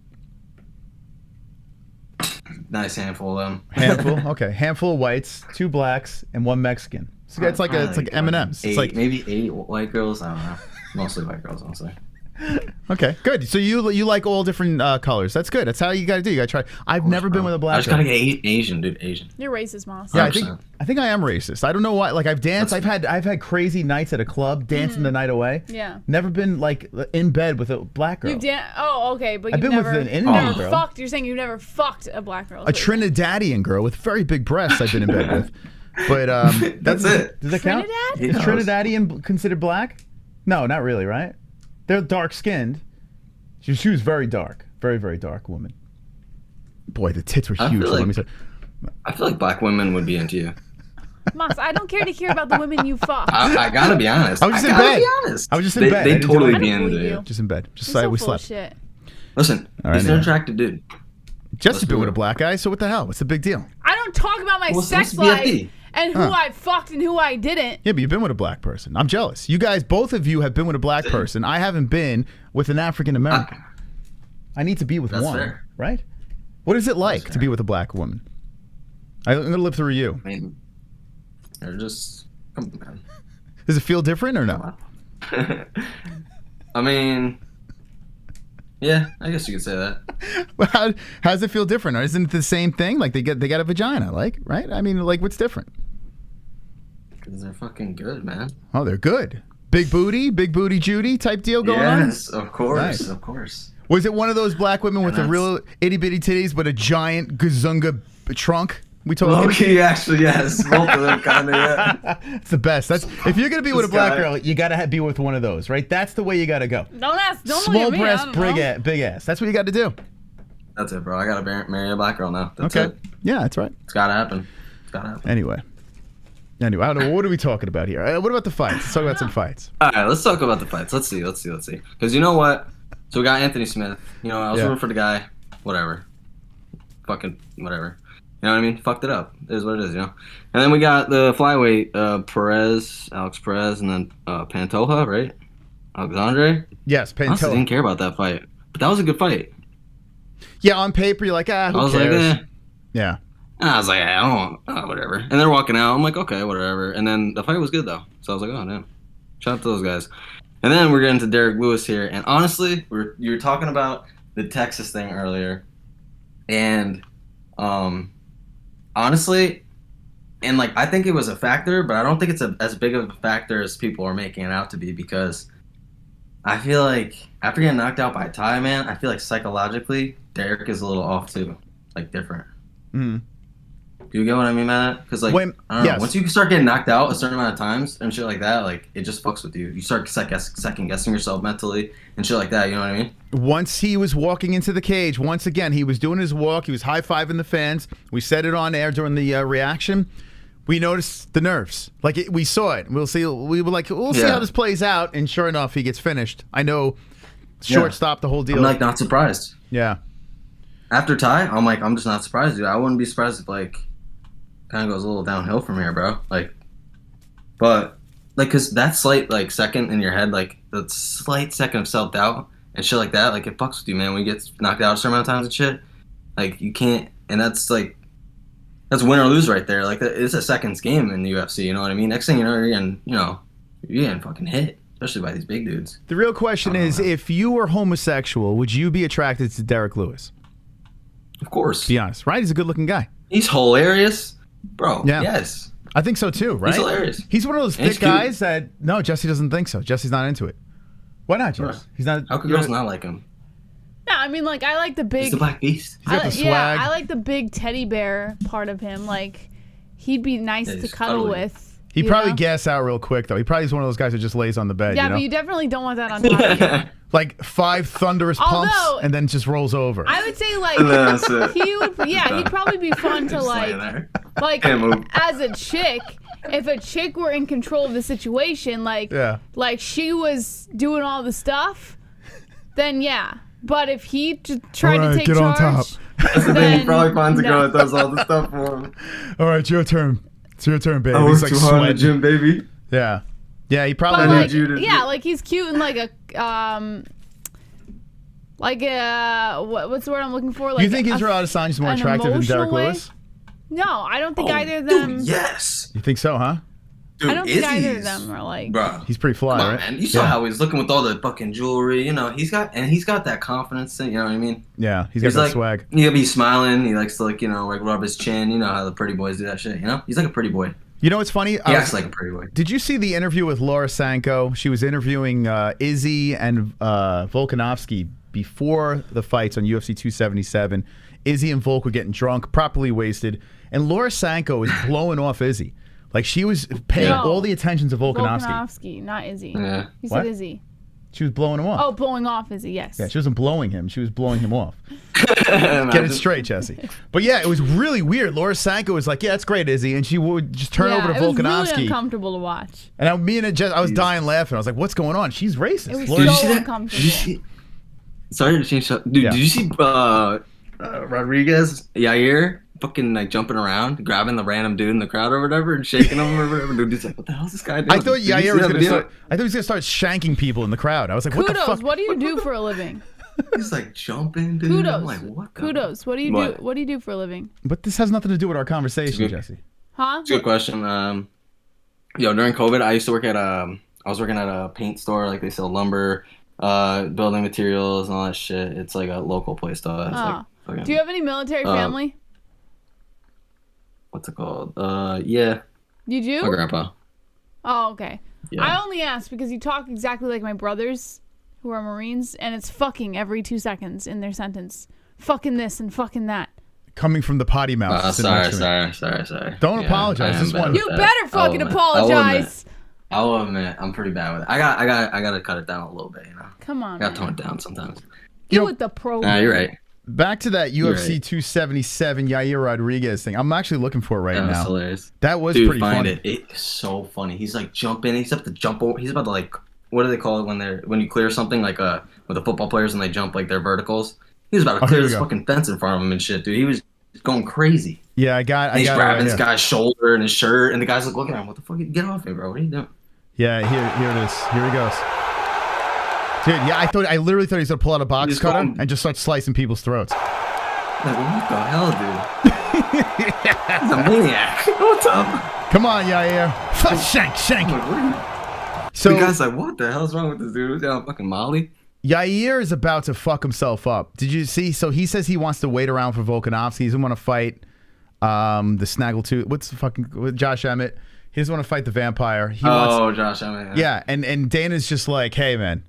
Nice handful of them. Handful. Okay, handful of whites, two blacks, and one Mexican. So it's like M&Ms. It's like maybe 8 white girls. I don't know. Mostly white girls, honestly. Okay, good. So you like all different colors. That's good. That's how you gotta do. You gotta try. I've never been with a black. I just gotta get Asian, dude. Asian. You're racist, Moss. Yeah, I think I am racist. I don't know why. Like I've danced. I've had crazy nights at a club, dancing the night away. Yeah. Never been like in bed with a black girl. Oh, okay, but I've you've been with never, an Indian never girl. fucked. You're saying you've never fucked a black girl. A Trinidadian girl with very big breasts. I've been in bed with. But that's it. Does that count? Trinidad? Is Trinidadian considered black? No, not really. Right? They're dark skinned. She was very dark, very, very dark woman. Boy, the tits were huge. Let me say. I feel like black women would be into you. Moss, I don't care to hear about the women you fucked. I gotta be honest. I was just in bed. I was just in bed. They'd totally be into you. Just in bed. Just You're say so we full of slept. shit. Listen, All right, he's an anyway. attractive dude. Just been with a black guy, so what the hell? What's the big deal? I don't talk about my What's sex supposed to be a life thing? and who I fucked and who I didn't. Yeah, but you've been with a black person. I'm jealous. You guys, both of you have been with a black person. I haven't been with an African American. I need to be with That's one, fair. right? What is it like to be with a black woman? I'm gonna live through you. I mean, they're just come on, man. Does it feel different or no? I mean, yeah, I guess you could say that. How does it feel different? Or isn't it the same thing? Like they got a vagina, like, right? I mean, like, what's different? Because they're fucking good, man. Oh, they're good. Big booty Judy type deal going on? Yes, of course, Nice. of course. Was it one of those black women with a that's- real itty bitty titties but a giant gazunga trunk? We talking? Okay, actually, yes, both of them kind of. Yeah. It's the best. That's if you're gonna be with a This black guy. girl, you gotta be with one of those, right? That's the way you gotta go. Don't look Small at me. breast, I don't know. big ass. That's what you got to do. That's it, bro. I gotta marry a black girl now. That's Okay. it. Yeah, that's right. It's gotta happen. It's gotta happen. Anyway, I don't know. What are we talking about here? What about the fights? Let's talk about some fights. All right, let's talk about the fights. Let's see. Because you know what? So we got Anthony Smith. You know, I was Yeah. rooting for the guy. Whatever. Fucking whatever. You know what I mean? Fucked it up. It is what it is, you know? And then we got the flyweight, Alex Perez, and then Pantoja, right? Alexandre? Yes, I honestly Pantoja. didn't care about that fight. But that was a good fight. Yeah, on paper, you're like, who I was cares? like, eh. Yeah. And I was like, I don't, whatever. And they're walking out. I'm like, okay, whatever. And then the fight was good, though. So I was like, oh, damn. Shout out to those guys. And then we're getting to Derrick Lewis here. And honestly, you were talking about the Texas thing earlier. And honestly, and like, I think it was a factor, but I don't think it's as big of a factor as people are making it out to be, because I feel like after getting knocked out by Ty, man, I feel like psychologically, Derrick is a little off too. Like, different. Mm-hmm. Do you get what I mean by that? Because, like, I don't know. Once you start getting knocked out a certain amount of times and shit like that, like, it just fucks with you. You start second guessing yourself mentally and shit like that. You know what I mean? Once he was walking into the cage, once again, he was doing his walk. He was high-fiving the fans. We said it on air during the reaction. We noticed the nerves. Like, we saw it. We'll see. We were like, we'll see how this plays out. And sure enough, he gets finished. I know, shortstop the whole deal. I'm, like, not surprised. Yeah. After Ty, I'm like, I'm just not surprised, dude. I wouldn't be surprised if, like, kind of goes a little downhill from here, bro. Like, but, like, because that slight, like, second in your head, like, the slight second of self-doubt and shit like that, like, it fucks with you, man. When you get knocked out a certain amount of times and shit, like, you can't, and that's, like, that's win or lose right there. Like, it's a seconds game in the UFC, you know what I mean? Next thing you know, you're getting fucking hit, especially by these big dudes. The real question is, if you were homosexual, would you be attracted to Derrick Lewis? Of course. Be honest, right? He's a good-looking guy. He's hilarious. Bro, yeah. Yes. I think so too, right? He's hilarious. He's one of those thick guys that, no, Jesse doesn't think so. Jesse's not into it. Why not, Jesse? He's not. How could girls not like him? Yeah, I mean, like, I like the big. He's the Black Beast. He's got the swag. Yeah, I like the big teddy bear part of him. Like, he'd be nice to cuddle with. He'd probably gas out real quick, though. He probably is one of those guys who just lays on the bed. Yeah, you know? but you definitely don't want that on top of you. Like 5 thunderous pumps and then just rolls over. I would say, like, he would, he'd probably be fun to, like as a chick, if a chick were in control of the situation, like she was doing all the stuff, then yeah. But if he tried to take get charge, on top. That's the thing. He probably finds a girl that does all the stuff for him. All right, your turn. It's your turn, baby. I work He's too hard in the gym, baby. Yeah. Yeah, he probably like, like he's cute and like a what's the word I'm looking for? Like, you think Israel Adesanya is more attractive than Derrick Lewis? No, I don't think either of them. Dude, yes. You think so, huh? Dude, I don't think either of them are like. Bro, he's pretty fly, come on, right? man. You saw how he's looking with all the fucking jewelry. You know, he's got that confidence thing. You know what I mean? Yeah, he's got that like, swag. He'll be smiling. He likes to, like, like rub his chin. You know how the pretty boys do that shit. You know, he's like a pretty boy. You know what's funny? He acts like a pretty boy. Did you see the interview with Laura Sanko? She was interviewing Izzy and Volkanovski before the fights on UFC 277. Izzy and Volk were getting drunk, properly wasted, and Laura Sanko was blowing off Izzy. Like, she was paying all the attention to Volkanovski. Volkanovski, not Izzy. Yeah. You said Izzy. She was blowing him off. Oh, blowing off Izzy, yes. Yeah, she wasn't blowing him. She was blowing him off. Get it straight, Jesse. But yeah, it was really weird. Laura Sanko was like, yeah, it's great, Izzy. And she would just turn over to Volkanovski. It was really uncomfortable to watch. And I was dying laughing. I was like, what's going on? She's racist. It was so uncomfortable. Sorry to change up. Dude, did you see Rodriguez, Yair, fucking like jumping around, grabbing the random dude in the crowd or whatever and shaking him or whatever? Dude, he's like, what the hell is this guy doing? I thought Yair was going to start. I thought he was going to start shanking people in the crowd. I was like, what the fuck? What do you do for a living? He's like jumping, dude. Kudos. I'm like, what? Kudos. What do you do? What do you do for a living? But this has nothing to do with our conversation, Jesse. Huh? It's a good question. During COVID, I used to work at I was working at a paint store. Like, they sell lumber, building materials, and all that shit. It's like a local place, though. It's like fucking, do you have any military family? What's it called? Yeah. You do? My grandpa. Oh, okay. Yeah. I only asked because you talk exactly like my brothers who are Marines, and it's fucking every 2 seconds in their sentence. Fucking this and fucking that. Coming from the potty mouth. Sorry. Don't apologize. This one. You better fucking apologize. I'll admit, I'm pretty bad with it. I gotta cut it down a little bit, you know. Come on. I gotta tone it down sometimes. Get with the pro. You're right. Back to that UFC 277 Yair Rodriguez thing. I'm actually looking for it right now. That's hilarious. That was pretty funny. It's so funny. He's like jumping. He's up to jump over. He's about to, like, what do they call it when you clear something, like with the football players and they jump like their verticals? He was about to clear this fucking fence in front of him and shit, dude. He was going crazy. Yeah, he's grabbing this guy's shoulder and his shirt, and the guy's like looking at him. What the fuck? Get off me, bro. What are you doing? Yeah, here it is. Here he goes. Dude, yeah, I literally thought he was gonna pull out a box cutter and just start slicing people's throats. Like, what the hell, dude? He's a maniac. What's up? Come on, Yair. Shank. So the guy's like, what the hell's wrong with this dude? He's got a fucking Molly. Yair is about to fuck himself up. Did you see? So he says he wants to wait around for Volkanovski. He doesn't want to fight the Snaggletooth. What's the fucking Josh Emmett? He doesn't want to fight the vampire. Josh Emmett. Yeah, and Dana's just like, hey, man,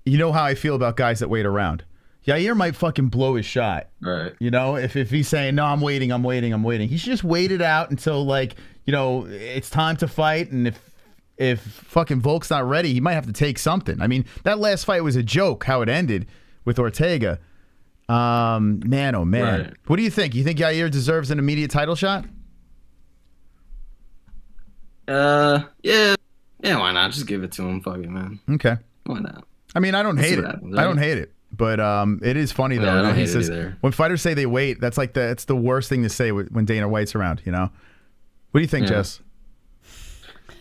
you know how I feel about guys that wait around. Yair might fucking blow his shot. Right. You know, if he's saying, no, I'm waiting. He should just wait it out until, like, you know, it's time to fight. And if fucking Volk's not ready, he might have to take something. I mean, that last fight was a joke, how it ended with Ortega. Man, oh, man. Right. What do you think? You think Yair deserves an immediate title shot? Yeah, why not? Just give it to him. Fuck it, man. Okay. Why not? I mean, I don't hate it. Happens, right? I don't hate it. But it is funny, though. Yeah, I don't he hate says, it either. when fighters say they wait, that's like it's the worst thing to say when Dana White's around, you know? What do you think, Jess?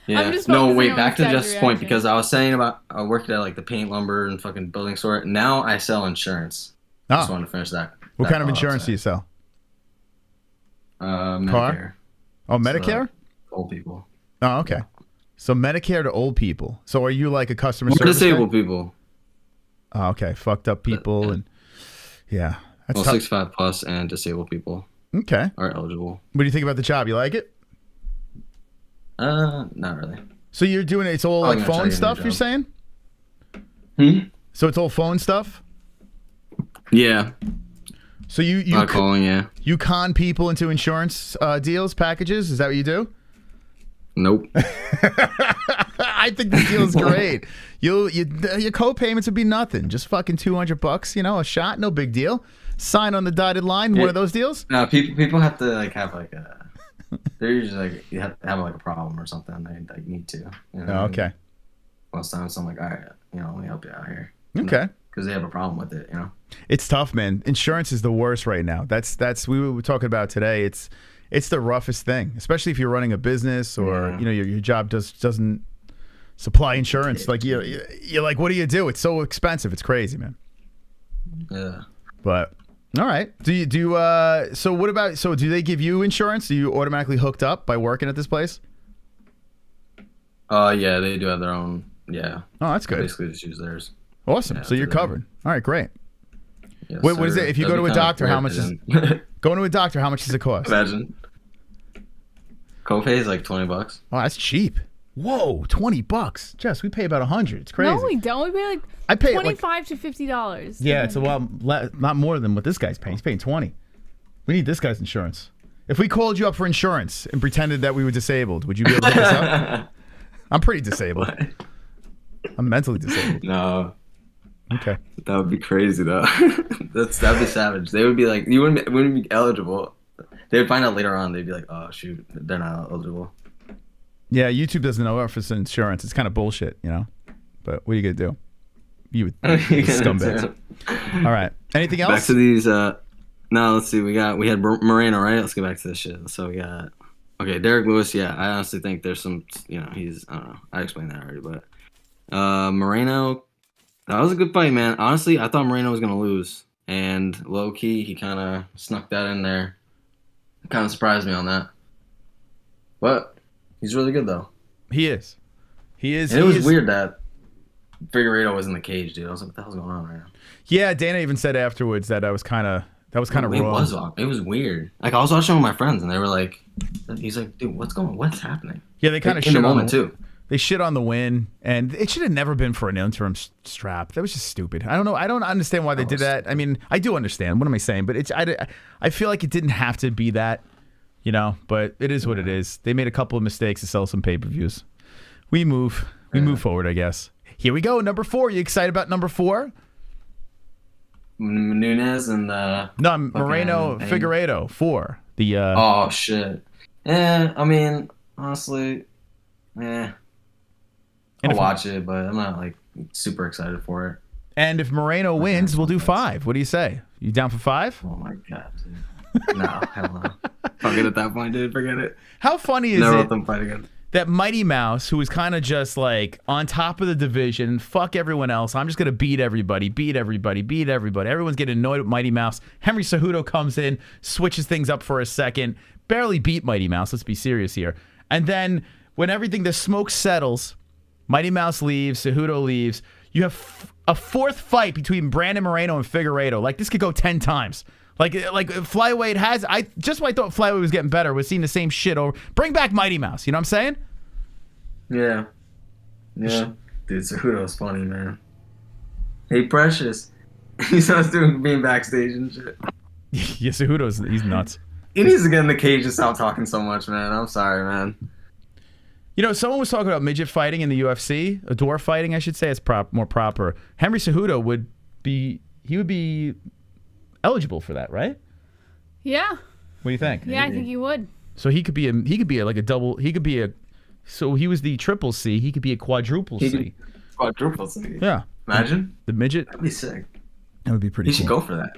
Yeah. No, wait, back to Jess's point, because I was saying about I worked at like the paint, lumber, and fucking building store. Now I sell insurance. I just wanted to finish that. What kind of insurance do you sell? Medicare. Car? Oh, Medicare? Old people. Oh, okay. So Medicare to old people. So are you like a customer service disabled guy? people. Oh, okay. Fucked up people and yeah. That's Well, tough. 65 plus and disabled people. Okay. Are eligible. What do you think about the job? You like it? Not really. So you're doing it's all like phone stuff, you're saying? So it's all phone stuff? Yeah. So you calling, yeah. You con people into insurance deals, packages? Is that what you do? Nope. I think the deal is great. Your co-payments would be nothing. Just fucking $200, you know, a shot, no big deal. Sign on the dotted line. One of those deals? No, people have to like have like a. They're usually like you have to have like a problem or something. They like need to. You know okay. Most times I'm like, all right, you know, let me help you out here. Okay. Because they have a problem with it, you know. It's tough, man. Insurance is the worst right now. That's we were talking about today. It's the roughest thing, especially if you're running a business or you know your job doesn't supply insurance. Like you're like, what do you do? It's so expensive. It's crazy, man. Yeah. But all right. So what about do they give you insurance? Are you automatically hooked up by working at this place? Yeah, they do have their own. Yeah. Oh, that's good. Basically, just use theirs. Awesome. Yeah, so you're covered. All right, great. Yes, what is it? If you go to a doctor, how much is going to a doctor? How much does it cost? Imagine. Copay is like $20. Oh, that's cheap. Whoa, $20. Jess, we pay about $100. It's crazy. No, we don't. We pay like $25 to $50. Yeah, it's a lot more than what this guy's paying. He's paying $20. We need this guy's insurance. If we called you up for insurance and pretended that we were disabled, would you be able to hook us up? I'm pretty disabled. I'm mentally disabled. No. Okay. That would be crazy though. That'd be savage. They would be like, you wouldn't be eligible. They would find out later on. They'd be like, oh shoot, they're not eligible. Yeah, YouTube doesn't know if it's insurance. It's kind of bullshit, you know. But what are you gonna do? You would scumbags. All right. Anything else? Back to these. No, let's see. We had Moreno, right? Let's get back to this shit. So we got Derrick Lewis. Yeah, I honestly think there's some. You know, I don't know. I explained that already, but Moreno. That was a good fight, man. Honestly, I thought Moreno was gonna lose, and low key, he kind of snuck that in there. Kind of surprised me on that, but he's really good though. He is. And it was weird that Figueiredo was in the cage, dude. I was like, what the hell's going on right now? Yeah, Dana even said afterwards that was kind of wrong. It was weird. Like I was watching with my friends, and they were like, he's like, dude, what's happening? Yeah, they kind of in the moment too. They shit on the win, and it should have never been for an interim strap. That was just stupid. I don't know. I don't understand why they did that. I mean, I do understand. What am I saying? But I feel like it didn't have to be that, you know. But it is what it is. They made a couple of mistakes to sell some pay-per-views. We move forward, I guess. Here we go. Number 4. You excited about number 4? Nunes and Moreno Figueiredo 4. The oh shit. Yeah, I mean, honestly, I'll watch it, but I'm not like super excited for it. And if Moreno wins, we'll do 5. What do you say? You down for 5? Oh my god, dude. No, hell no. Forget at that point, dude. Forget it. How funny is Never it let them fight again. that Mighty Mouse, who was kind of just like on top of the division, fuck everyone else. I'm just going to beat everybody, beat everybody, beat everybody. Everyone's getting annoyed with Mighty Mouse. Henry Cejudo comes in, switches things up for a second, barely beat Mighty Mouse. Let's be serious here. And then when everything, the smoke settles, Mighty Mouse leaves, Cejudo leaves. You have a fourth fight between Brandon Moreno and Figueiredo. Like, this could go 10 times. Like Flyweight has, just when I thought Flyweight was getting better, was seeing the same shit over. Bring back Mighty Mouse, you know what I'm saying? Yeah. Yeah. Dude, Cejudo's funny, man. Hey, Precious. He starts being backstage and shit. Yeah, Cejudo's, he's nuts. He needs to get in the cage and stop talking so much, man. I'm sorry, man. You know, someone was talking about midget fighting in the UFC, door fighting, I should say. It's more proper. Henry Cejudo would be eligible for that, right? Yeah. What do you think? Yeah, I think he would. So he could be like a double. He could be a. So he was the triple C. He could be a quadruple C. Quadruple C. Yeah. Imagine the midget. That'd be sick. That would be pretty. He should go for that.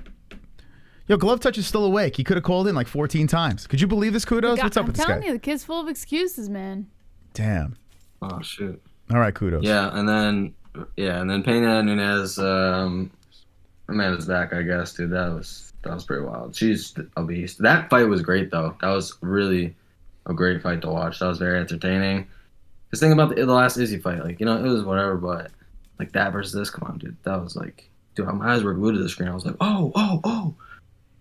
Yo, Glove Touch is still awake. He could have called in like 14 times. Could you believe this, Kudos? What's up with this guy? I'm telling you, the kid's full of excuses, man. Damn. Oh shit. All right, Kudos. Yeah, and then Pena Nunes. Amanda's back, I guess, dude. That was pretty wild. She's a beast. That fight was great, though. That was really a great fight to watch. That was very entertaining. Just think about the last Izzy fight. Like, you know, it was whatever, but like that versus this, come on, dude. That was like, dude, my eyes were glued to the screen. I was like, oh.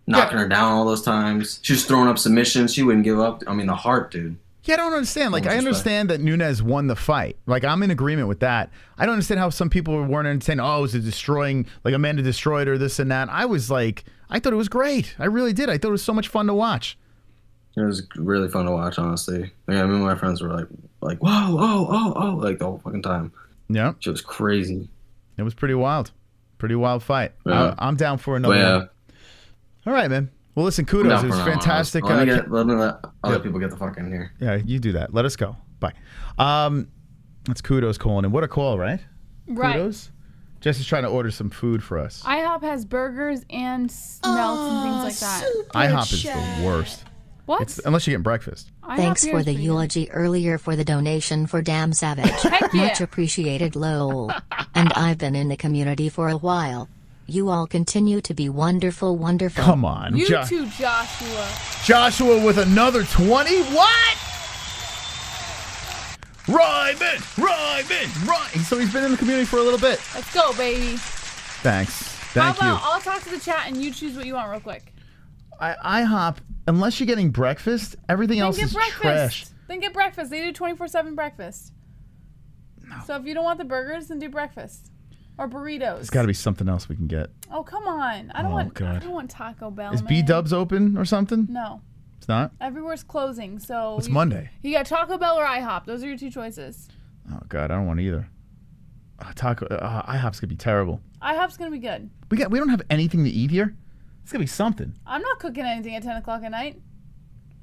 Knocking her down all those times. She was throwing up submissions. She wouldn't give up. I mean, the heart, dude. Yeah, I don't understand. Like, I understand that Nunes won the fight. Like, I'm in agreement with that. I don't understand how some people weren't saying, oh, it was destroying, like Amanda destroyed her, this and that. I was like, I thought it was great. I really did. I thought it was so much fun to watch. It was really fun to watch, honestly. Like, I mean, my friends were like, whoa, oh, like the whole fucking time. Yeah. She was crazy. It was pretty wild. Pretty wild fight. Yeah. I'm down for another one. All right, man. Well, listen, kudos. It was fantastic. Let me let other people get the fuck in here. Yeah, you do that. Let us go. Bye. That's Kudos calling in. What a call, right? Right. Kudos? Jess is trying to order some food for us. IHOP has burgers and melts and things like that. IHOP is the worst. What? Unless you're getting breakfast. Thanks for the eulogy earlier for the donation for Damn Savage. Much appreciated, lol. And I've been in the community for a while. You all continue to be wonderful, wonderful. Come on. You too, Joshua. Joshua with another 20? What? Ryman! So he's been in the community for a little bit. Let's go, baby. Thanks. Thank you. How about I'll talk to the chat and you choose what you want real quick. IHOP, unless you're getting breakfast, everything else is trash. Then get breakfast. They do 24/7 breakfast. No. So if you don't want the burgers, then do breakfast. Or burritos. There's got to be something else we can get. Oh, come on. I don't want Taco Bell, Is man. B-Dubs open or something? No. It's not? Everywhere's closing, so... It's Monday. You got Taco Bell or IHOP. Those are your two choices. Oh, God. I don't want either. IHOP's going to be terrible. IHOP's going to be good. We don't have anything to eat here? It's going to be something. I'm not cooking anything at 10 o'clock at night.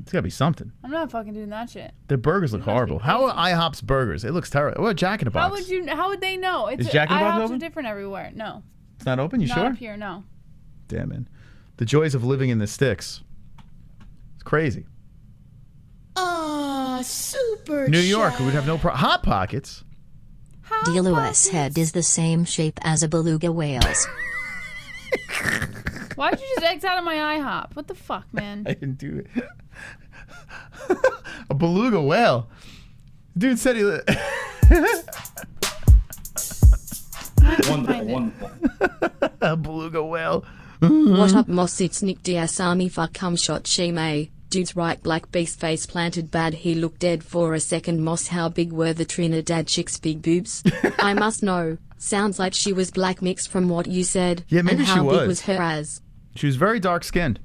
It's got to be something. I'm not fucking doing that shit. The burgers look horrible. How are IHOP's burgers? It looks terrible. What, Jack in the Box? How would they know? Is Jack in the Box IHOPs open? are different everywhere. No. It's not open? You not sure? Not up here, no. Damn, man. The joys of living in the sticks. It's crazy. Ah, super New York would have no problem. Hot Pockets. D. Lewis head is the same shape as a beluga whale's. Why'd you just X out of my IHOP? What the fuck, man? I didn't do it. A beluga whale. Dude said he... Wonderful. A beluga whale. What up, Moss? It's Nick Diasami. Fuck, cum shot Shime. Dude's right, black beast face planted bad. He looked dead for a second. Moss, how big were the Trinidad chicks' big boobs? I must know. Sounds like she was black mixed from what you said. Yeah, maybe and how she was. big was her ass? She was very dark skinned.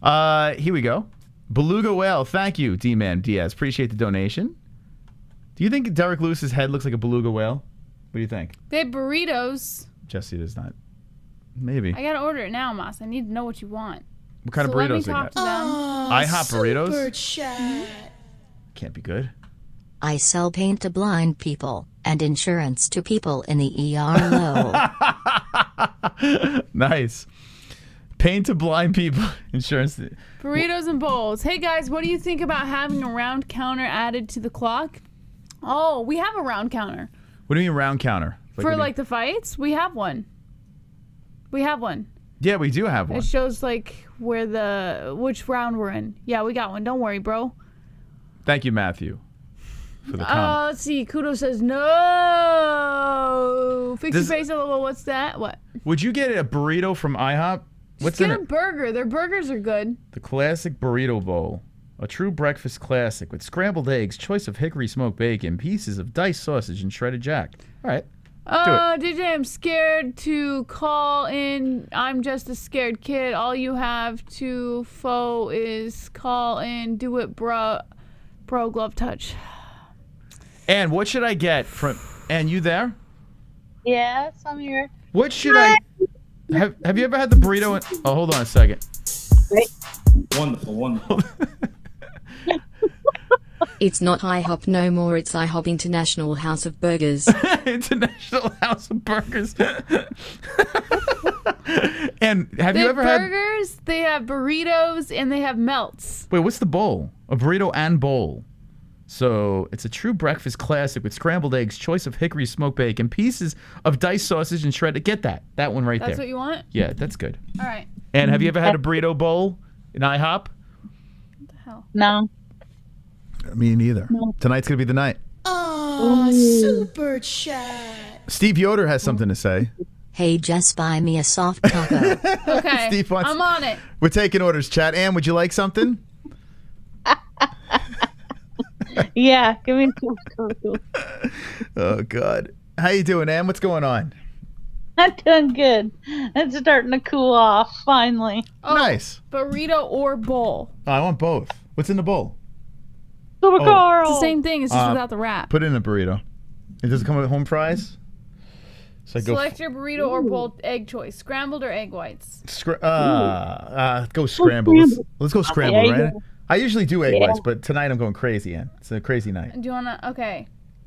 Here we go. Beluga whale. Thank you, D-Man Diaz. Appreciate the donation. Do you think Derrick Lewis's head looks like a beluga whale? What do you think? They have burritos. Jesse does not. Maybe. I gotta order it now, Moss. I need to know what you want. What kind of burritos they got? IHOP burritos? Can't be good. I sell paint to blind people and insurance to people in the ER low. Nice. Pain to blind people. Insurance. Burritos and bowls. Hey guys, what do you think about having a round counter added to the clock? Oh, we have a round counter. What do you mean round counter? For like the fights? We have one. We have one. Yeah, we do have one. It shows like which round we're in. Yeah, we got one. Don't worry, bro. Thank you, Matthew, for the comment. Let's see. Kudo says no. Fix your face a little. What's that? What? Would you get a burrito from IHOP? Just get a burger. Their burgers are good. The classic burrito bowl. A true breakfast classic with scrambled eggs, choice of hickory smoked bacon, pieces of diced sausage, and shredded jack. All right. DJ, I'm scared to call in. I'm just a scared kid. All you have to is call in. Do it, bro. Bro, glove touch. And what should I get from... And you there? Yes, I'm here. What should I... Have you ever had the burrito... Oh, hold on a second. Wait. Wonderful, wonderful. It's not IHOP no more, it's IHOP International House of Burgers. International House of Burgers. And have you ever had... burgers, they have burritos, and they have melts. Wait, what's the bowl? A burrito and bowl. So it's a true breakfast classic with scrambled eggs, choice of hickory smoked bacon, pieces of diced sausage, and shredded... Get that. That one right there. That's what you want? Yeah, that's good. All right. And have you ever had a burrito bowl in IHOP? What the hell? No. Me neither. No. Tonight's going to be the night. Oh, super chat. Steve Yoder has something to say. Hey, just buy me a soft taco. Okay, Steve wants, I'm on it. We're taking orders, chat. Ann, would you like something? Yeah, give me a soft taco. Oh, God. How you doing, Ann? What's going on? I'm doing good. It's starting to cool off, finally. Oh, nice. Burrito or bowl? Oh, I want both. What's in the bowl? It's the same thing. It's just without the wrap. Put it in a burrito. It doesn't come with home fries? So Select your burrito or bowl egg choice. Scrambled or egg whites? Go scrambled. Let's go scrambled, Yeah, right? I usually do egg whites, but tonight I'm going crazy, Ann. It's a crazy night. Do you want to... Okay.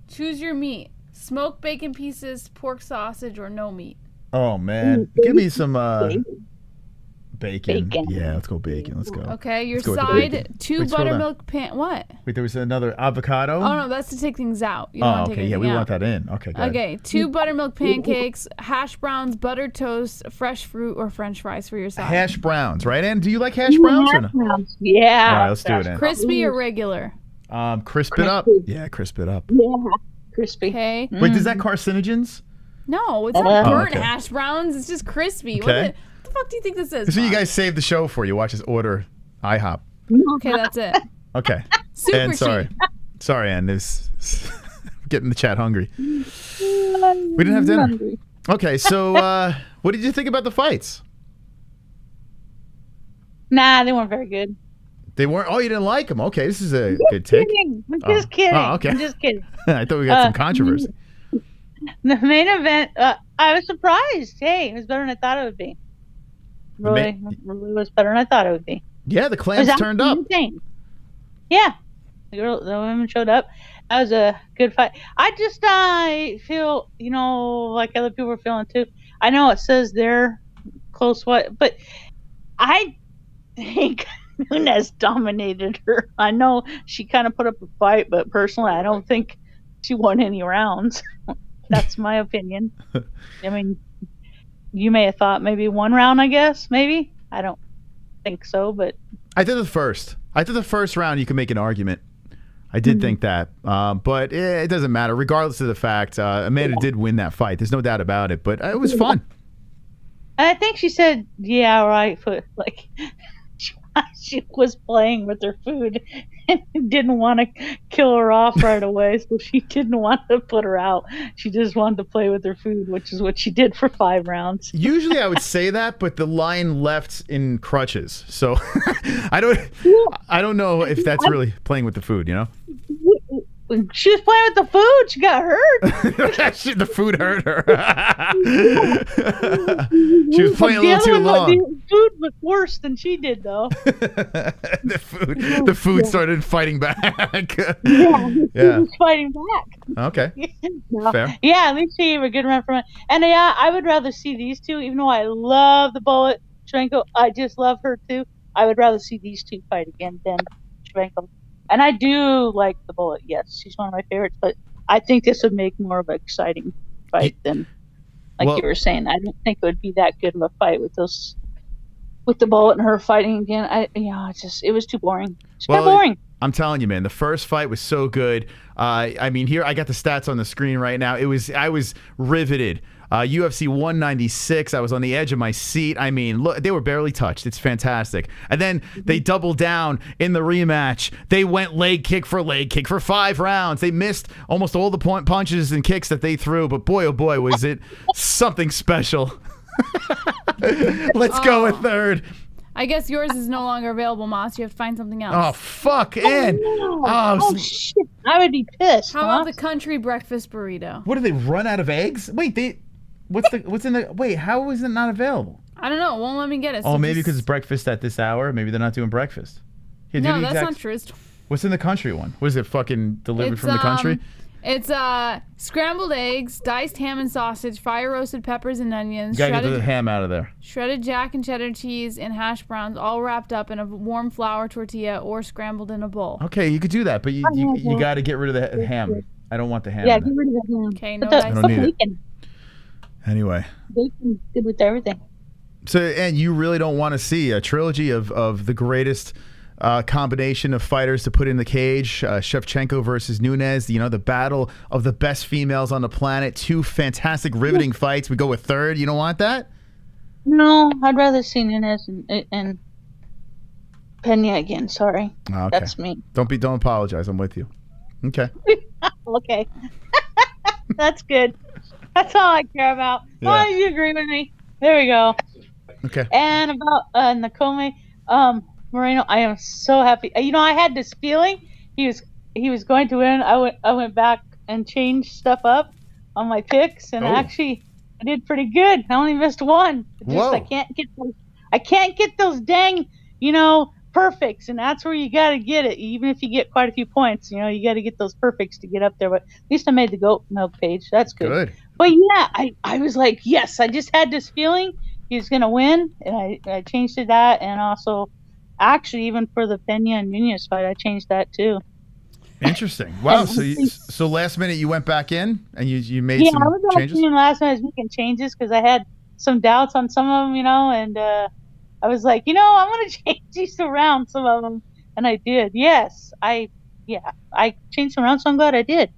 Choose your meat. Smoked bacon pieces, pork sausage, or no meat. Oh, man. Give me some bacon. Yeah, let's go bacon. Let's go. Okay, your Let's go with the side, bacon. 2 Wait, scroll down. buttermilk pan... What? Wait, there was another avocado? Oh, no, that's to take things out. You don't Oh, want to okay. take Yeah, we anything want out. that in. Okay, good. Okay, 2 buttermilk pancakes, hash browns, buttered toast, fresh fruit, or french fries for your side. Hash browns, right, Ann? Do you like hash browns or no? Yeah. All right, let's do it, Ann. Crispy or regular? Crisp it up. Yeah, crisp it up. Yeah, crispy. Okay. Wait, does that carcinogens? No, it's not burnt okay. hash browns. It's just crispy. Okay. What the fuck do you think this is? This is what you guys saved the show for. You watch us order IHOP. Okay, that's it. Okay. Super and sorry. cheap. Sorry, Ann. This getting the chat hungry. We didn't have dinner. Okay, so what did you think about the fights? Nah, they weren't very good. They weren't. Oh, you didn't like them. Okay, this is a good take. I'm just kidding. Oh, okay. I'm just kidding. I thought we got some controversy. The main event, I was surprised. Hey, it was better than I thought it would be. Really was better than I thought it would be. Yeah, the clams turned up. Insane. Yeah, the women showed up. That was a good fight. I feel, like other people are feeling too. I know it says they're close, but I think Nunes dominated her. I know she kind of put up a fight, but personally, I don't think she won any rounds. That's my opinion. I mean, you may have thought maybe 1 round, I guess, maybe. I don't think so, but... I did the first round, you can make an argument. I did think that. But it doesn't matter. Regardless of the fact, Amanda did win that fight. There's no doubt about it. But it was fun. And I think she said, yeah, right. But, like, she was playing with her food and didn't want to kill her off right away, so she didn't want to put her out. She just wanted to play with her food, which is what she did for 5 rounds. Usually I would say that, but the line left in crutches. So I don't know if that's really playing with the food, She was playing with the food. She got hurt. The food hurt her. She was playing a little too long. The food was worse than she did, though. The food started fighting back. Yeah. Was fighting back. Okay. No. Fair. Yeah, at least she gave a good run from it. And yeah, I would rather see these two, even though I love the bullet Shevchenko. I just love her too. I would rather see these two fight again than Shevchenko. And I do like the Bullet. Yes, she's one of my favorites. But I think this would make more of an exciting fight than, like you were saying. I don't think it would be that good of a fight with those, with the Bullet and her fighting again. It was too boring. It's kind of boring. I'm telling you, man, the first fight was so good. I mean, here I got the stats on the screen right now. I was riveted. UFC 196. I was on the edge of my seat. I mean, look, they were barely touched. It's fantastic. And then they doubled down in the rematch. They went leg kick for 5 rounds. They missed almost all the punches and kicks that they threw. But boy, oh boy, was it something special. Let's go with third. I guess yours is no longer available, Moss. You have to find something else. Oh, fuck, Ann. Oh, shit. I would be pissed. How about the country breakfast burrito? What, did they run out of eggs? Wait, what's in the... Wait, how is it not available? I don't know. It won't let me get it. Oh, maybe because it's breakfast at this hour. Maybe they're not doing breakfast. Here, no, that's not true. What's in the country one? Was it fucking delivered from the country? It's scrambled eggs, diced ham and sausage, fire roasted peppers and onions. You gotta get the ham out of there. Shredded jack and cheddar cheese and hash browns, all wrapped up in a warm flour tortilla or scrambled in a bowl. Okay, you could do that, but you got to get rid of the ham. I don't want the ham. Yeah, get rid of the ham. Okay, no, I don't need it. Anyway. Bacon, good with everything. So, and you really don't want to see a trilogy of the greatest combination of fighters to put in the cage, Shevchenko versus Nunes, the battle of the best females on the planet. 2 fantastic, riveting fights. We go with third. You don't want that? No, I'd rather see Nunes and Pena again. Sorry. Okay. That's me. Don't apologize. I'm with you. Okay. Okay. That's good. That's all I care about. Yeah. Oh, you agree with me. There we go. Okay. And about Nakome, Moreno, I am so happy. I had this feeling he was going to win. I went back and changed stuff up on my picks, and actually I did pretty good. I only missed one. I can't get those dang perfects, and that's where you got to get it. Even if you get quite a few points, you got to get those perfects to get up there. But at least I made the goat milk page. That's good. But yeah, I was like, yes, I just had this feeling he was gonna win, and I changed to that, and also. Actually, even for the Pena and Nunes fight, I changed that too. Interesting. Wow. So last minute you went back in and you made some changes? Yeah, I was actually in last minute. I was making changes because I had some doubts on some of them, and I was like, I'm going to change these around, some of them. And I did. Yes. I changed them around, so I'm glad I did.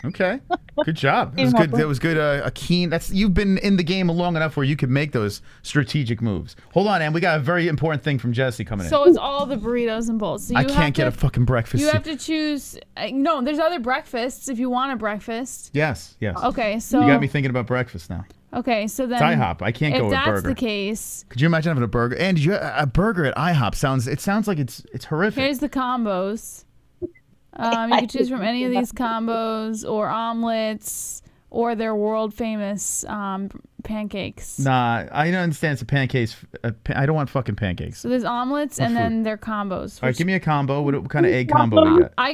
Okay. Good job. That was good. That was good. A keen. You've been in the game long enough where you could make those strategic moves. Hold on, and we got a very important thing from Jesse coming in. So it's all the burritos and bowls. So I can't get a fucking breakfast. You have to choose. No, there's other breakfasts if you want a breakfast. Yes. Okay, so you got me thinking about breakfast now. Okay, so then IHOP. I can't go with burger. If that's the case, could you imagine having a burger? And a burger at IHOP sounds like it's horrific. Here's the combos. You can choose from any of these combos or omelets or their world famous pancakes. Nah, I don't understand. It's a pancakes. I don't want fucking pancakes. So there's omelets and then their combos. All right, give me a combo. What kind of egg combo we got? I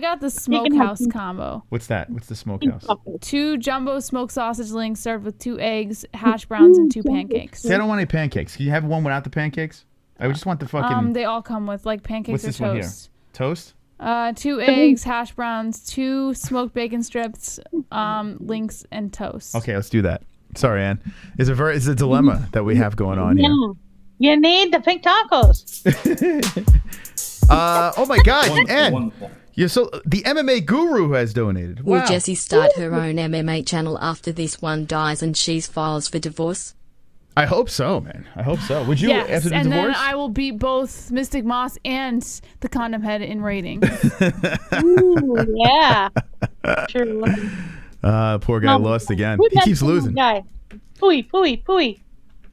got the smokehouse combo. What's that? What's the smokehouse? 2 jumbo smoked sausage links served with 2 eggs, hash browns, and 2 pancakes. See, I don't want any pancakes. Can you have one without the pancakes? I just want the fucking. They all come with pancakes. What's this or toast. one here? Toast? 2 eggs, hash browns, 2 smoked bacon strips, links, and toast. Okay, let's do that. Sorry, Ann. It's a dilemma that we have going on here. You need the pink tacos. Oh my God, Ann. The MMA guru has donated. Will Jessie start her own MMA channel after this one dies and she files for divorce? I hope so, man. I hope so. Would you after the divorce? And then I will beat both Mystic Moss and the Condom Head in ratings. Ooh, yeah. Sure. Poor guy lost again. He keeps losing. Guy. Pooey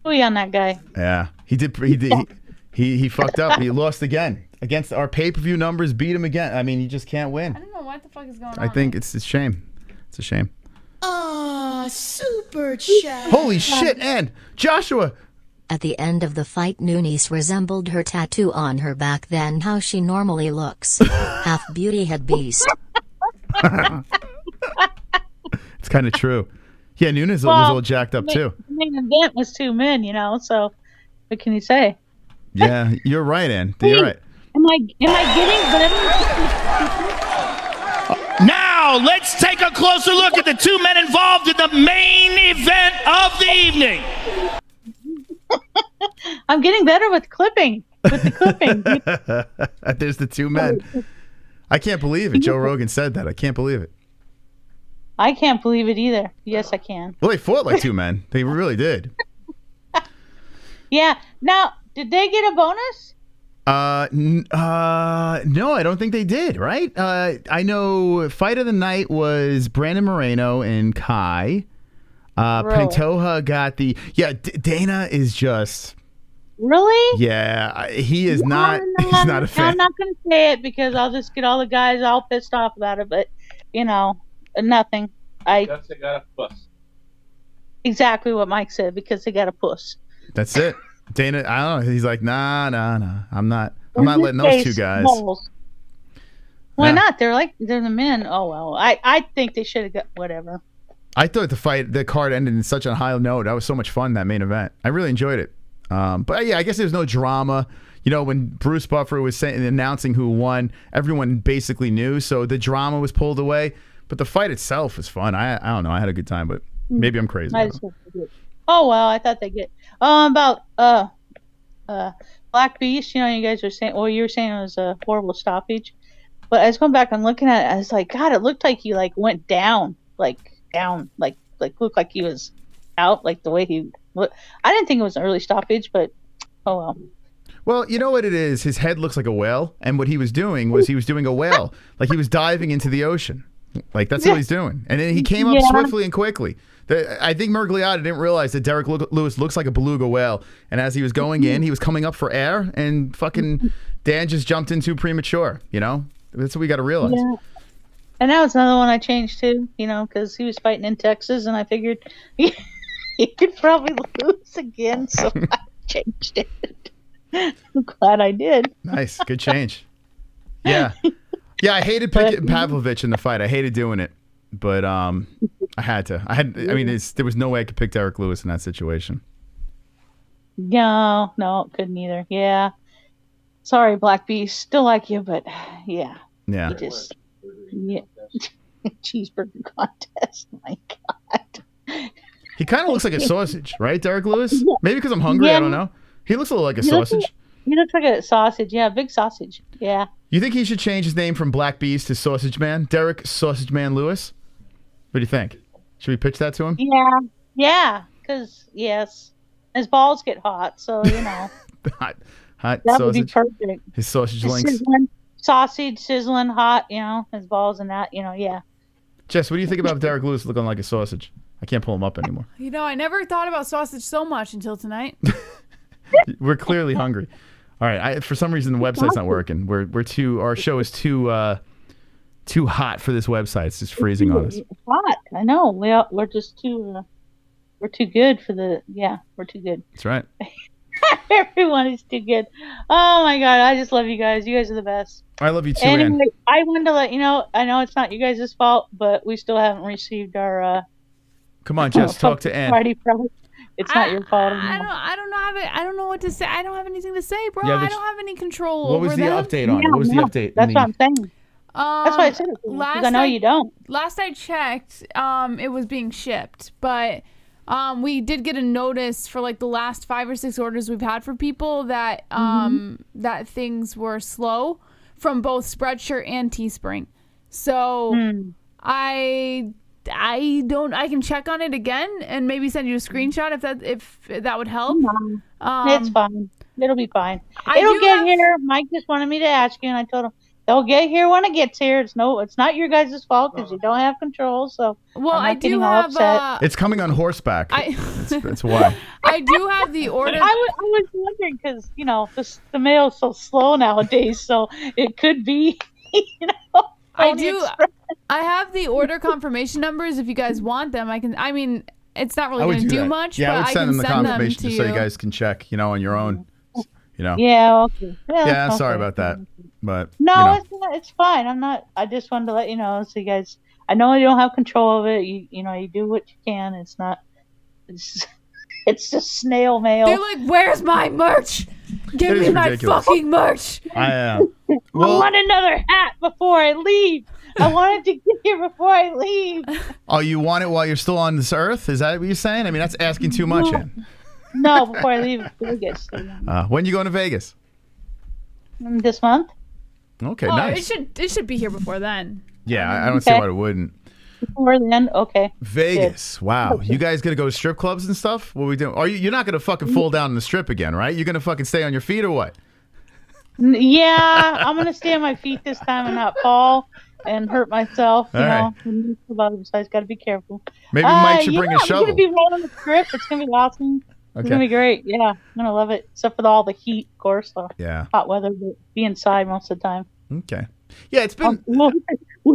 on that guy. Yeah, he did. He fucked up. He lost again against our pay-per-view numbers. Beat him again. I mean, you just can't win. I don't know what the fuck is going on. I think it's a shame. It's a shame. Ah, super chat. Holy shit, and Joshua. At the end of the fight, Nunes resembled her tattoo on her back than how she normally looks. Half beauty, head beast. It's kind of true. Yeah, Nunes was all jacked up too. The main event was 2 men, so what can you say? Yeah, you're right, Ann. You're right. Am I getting better? Now, let's take a closer look at the 2 men involved in the main event of the evening. I'm getting better with clipping. With the clipping. There's the 2 men. I can't believe it. Joe Rogan said that. I can't believe it. I can't believe it either. Yes, I can. Well, they fought like 2 men. They really did. Yeah. Now, did they get a bonus? No, I don't think they did, right? I know fight of the night was Brandon Moreno and Kai. Pantoja got the... Yeah, Dana is just... Really? Yeah, he is not... He's not a fan. I'm not going to say it because I'll just get all the guys all pissed off about it, but, nothing. Because they got a puss. Exactly what Mike said, because they got a puss. That's it. Dana, I don't know. He's like, nah. I'm not letting those 2 guys. Why not? They're the men. Oh, well. I think they should have got whatever. I thought the card ended in such a high note. That was so much fun, that main event. I really enjoyed it. But yeah, I guess there's no drama. When Bruce Buffer was announcing who won, everyone basically knew, so the drama was pulled away. But the fight itself was fun. I don't know. I had a good time, but maybe I'm crazy. Oh, well, I thought they get... about Black Beast, you guys were saying... Well, you were saying it was a horrible stoppage. But I was going back and looking at it, I was like, God, it looked like he, went down. Down. Looked like he was out, the way he... I didn't think it was an early stoppage, but... Oh, well. Well, you know what it is? His head looks like a whale, and what he was doing was he was doing a whale. He was diving into the ocean. That's what he's doing. And then he came up swiftly and quickly. I think Mergliotta didn't realize that Derrick Lewis looks like a beluga whale. And as he was going in, he was coming up for air, and fucking Dan just jumped in too premature. That's what we got to realize. Yeah. And that was another one I changed too, because he was fighting in Texas, and I figured he could probably lose again, so I changed it. I'm glad I did. Nice. Good change. Yeah. Yeah, I hated picking Pavlovich in the fight. I hated doing it, but I had to. There was no way I could pick Derrick Lewis in that situation. No, couldn't either. Yeah. Sorry, Black Beast. Still like you, but yeah. Yeah. Cheeseburger contest. My God. He kind of looks like a sausage, right, Derrick Lewis? Maybe because I'm hungry. I don't know. He looks a little like a sausage. He looks like a sausage. Yeah, big sausage. Yeah. You think he should change his name from Black Beast to Sausage Man? Derrick Sausage Man Lewis? What do you think? Should we pitch that to him? Yeah. Yeah. Because, yes. His balls get hot, so, hot that sausage. would be perfect. His sausage links. Sausage sizzling hot, his balls and that, yeah. Jess, what do you think about Derrick Lewis looking like a sausage? I can't pull him up anymore. I never thought about sausage so much until tonight. We're clearly hungry. All right. For some reason, the website's not working. Our show is too hot for this website. It's just freezing on us. It's hot. I know. We're just too. We're too good for the. Yeah, we're too good. That's right. Everyone is too good. Oh my God, I just love you guys. You guys are the best. I love you too. Anyway, I wanted to let you know. I know it's not you guys' fault, but we still haven't received our. Come on, Jess. Talk to Ann. It's not your fault. I don't know what to say. I don't have anything to say, bro. Yeah, I don't have any control. What was the update on? Yeah, what was the update? That's what I'm saying. That's why I said it. Because I know you don't. Last I checked, it was being shipped, but we did get a notice for the last 5 or 6 orders we've had for people that that things were slow from both Spreadshirt and Teespring. So I can check on it again and maybe send you a screenshot if that would help. It's fine. It'll be fine. It'll get here. Mike just wanted me to ask you, and I told him they'll get here when it gets here. It's not your guys' fault because you don't have control. So I do have. It's coming on horseback. That's why. I do have the order. I was wondering because the mail's so slow nowadays, so it could be. I have the order confirmation numbers if you guys want them. It's not really going to do much, yeah, but I would send them the confirmation just so you guys can check, on your own. Yeah, okay. Yeah, okay. sorry about that. But no, it's fine. I just wanted to let you know so you guys I know you don't have control of it. You know, you do what you can. It's just snail mail. They're like, where's my merch? Give me my fucking merch. I am. I want another hat before I leave. I wanted to get here before I leave. Oh, you want it while you're still on this earth? Is that what you're saying? I mean, that's asking too much. No, before I leave Vegas. When you going to Vegas? This month. Okay, Oh, nice. It should be here before then. Yeah, I don't see why it wouldn't. Before then, okay. Vegas. Good. Wow. You guys gonna go to strip clubs and stuff? What are we doing? You're not gonna fucking fall down in the strip again, right? You're gonna fucking stay on your feet or what? Yeah, I'm gonna stay on my feet this time and not fall and hurt myself. You All know, so I got to be careful. Maybe Mike should bring a shovel. I'm gonna be right on the strip. It's gonna be awesome. It's gonna be great. Yeah, I'm gonna love it. Except for all the heat, of course. Yeah. Hot weather, but be inside most of the time. Okay. Yeah, it's been. We'll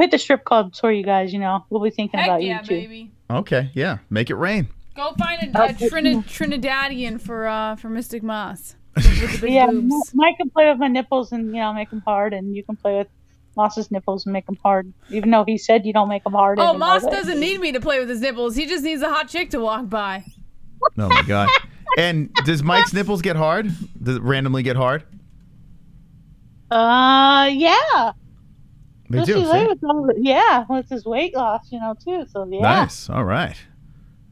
hit the strip clubs for you guys. You know, we'll be thinking Heck about yeah, you too. baby. Okay. Yeah. Make it rain. Go find a Trinidadian for Mystic Moss. With the big Yeah, boobs. Mike can play with my nipples and make them hard, and you can play with Moss's nipples and make them hard. Even though he said you don't make them hard. Oh, anymore, Moss but- doesn't need me to play with his nipples. He just needs a hot chick to walk by. Oh my god. And does Mike's nipples get hard? Does it randomly get hard? Yeah. They Especially do. See? With his weight loss, too. So yeah. Nice. All right.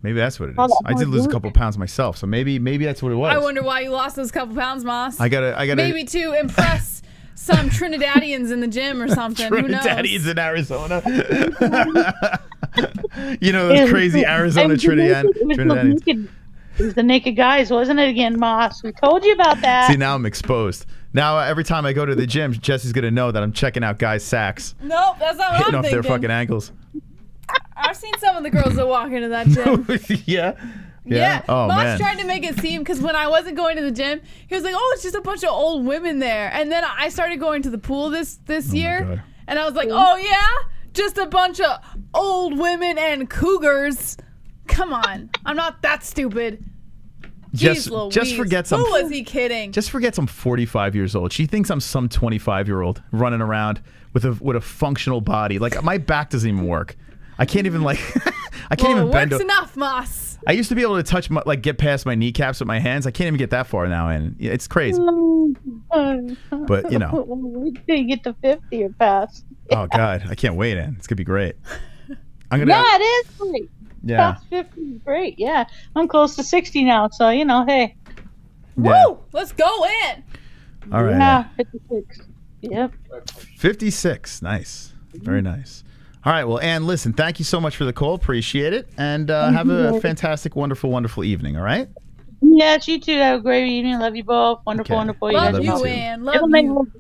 Maybe that's what it Oh, is. that I did was lose a good. couple pounds myself, so maybe that's what it was. I wonder why you lost those couple pounds, Moss. I gotta. Maybe to impress some Trinidadians in the gym or something. Who knows? Trinidadians in Arizona. Those crazy Arizona Trinidadians. It was the naked guys, wasn't it again, Moss? We told you about that. See, now I'm exposed. Now every time I go to the gym, Jesse's gonna know that I'm checking out guys' sacks, Nope, that's not what hitting I'm off thinking. their fucking ankles. I've seen some of the girls that walk into that gym. Yeah. Yeah. Oh Moss man. tried to make it seem, because when I wasn't going to the gym, he was like, oh, it's just a bunch of old women there. And then I started going to the pool this year. God. And I was like, oh, yeah? Just a bunch of old women and cougars. Come on. I'm not that stupid. Jeez Louise. Just forget some. Who was he kidding? Just forgets I'm 45 years old. She thinks I'm some 25-year-old running around with a functional body. Like my back doesn't even work. I can't even I can't even it bend. works enough, Moss. I used to be able to touch get past my kneecaps with my hands. I can't even get that far now, and it's crazy. But Wait till you get to 50 or past. Oh God, I can't wait, Ann. It's gonna be great. I'm gonna. Yeah, it is great. Yeah. Past 50 is great. Yeah, I'm close to 60 now, so hey. Yeah. Woo! Let's go in. All right. Yeah, 56. Yep. 56. Nice. Very nice. All right. Well, Ann, listen, thank you so much for the call. Appreciate it. And have a fantastic, wonderful, wonderful evening. All right? Yes, you too. Have a great evening. Love you both. Wonderful, wonderful. Love guys you, are awesome. Ann. Love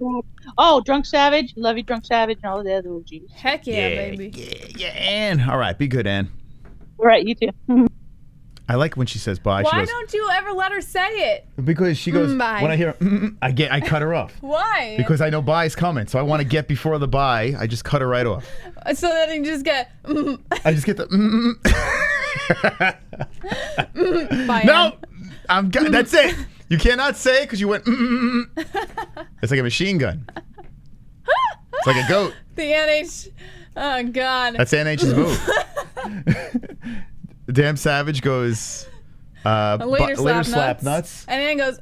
you. Oh, Drunk Savage. Love you, Drunk Savage, and all the other OGs. Heck yeah, baby. Yeah, Ann. All right. Be good, Ann. All right, you too. I like when she says bye. Why She goes, don't you ever let her say it? because she goes, Bye. when I hear, I cut her off. Why? Because I know bye's coming. So I want to get before the bye. I just cut her right off. So that you just get. I just get the. Bye, No, that's it. You cannot say it because you went. It's like a machine gun. It's like a goat. The NH. Oh God. That's NH's move. Damn Savage goes. A later slap nuts. And Ann goes,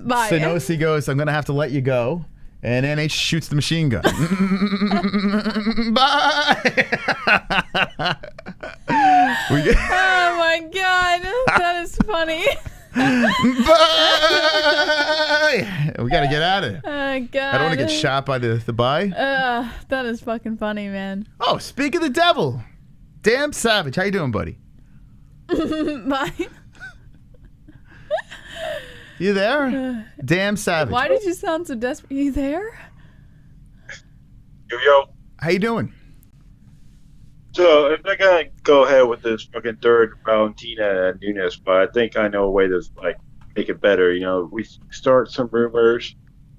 bye. Sonosi goes, I'm gonna have to let you go. And NH shoots the machine gun. Bye. Oh my God, that is funny. Bye. We gotta get out of here. Oh God. I don't want to get shot by the bye. That is fucking funny, man. Oh, speak of the devil. Damn Savage, how you doing, buddy? Bye. You there? Damn Savage. Why did you sound so desperate? You there? Yo. How you doing? So, if they're gonna go ahead with this fucking third Valentina Nunes, but I think I know a way to make it better. We start some rumors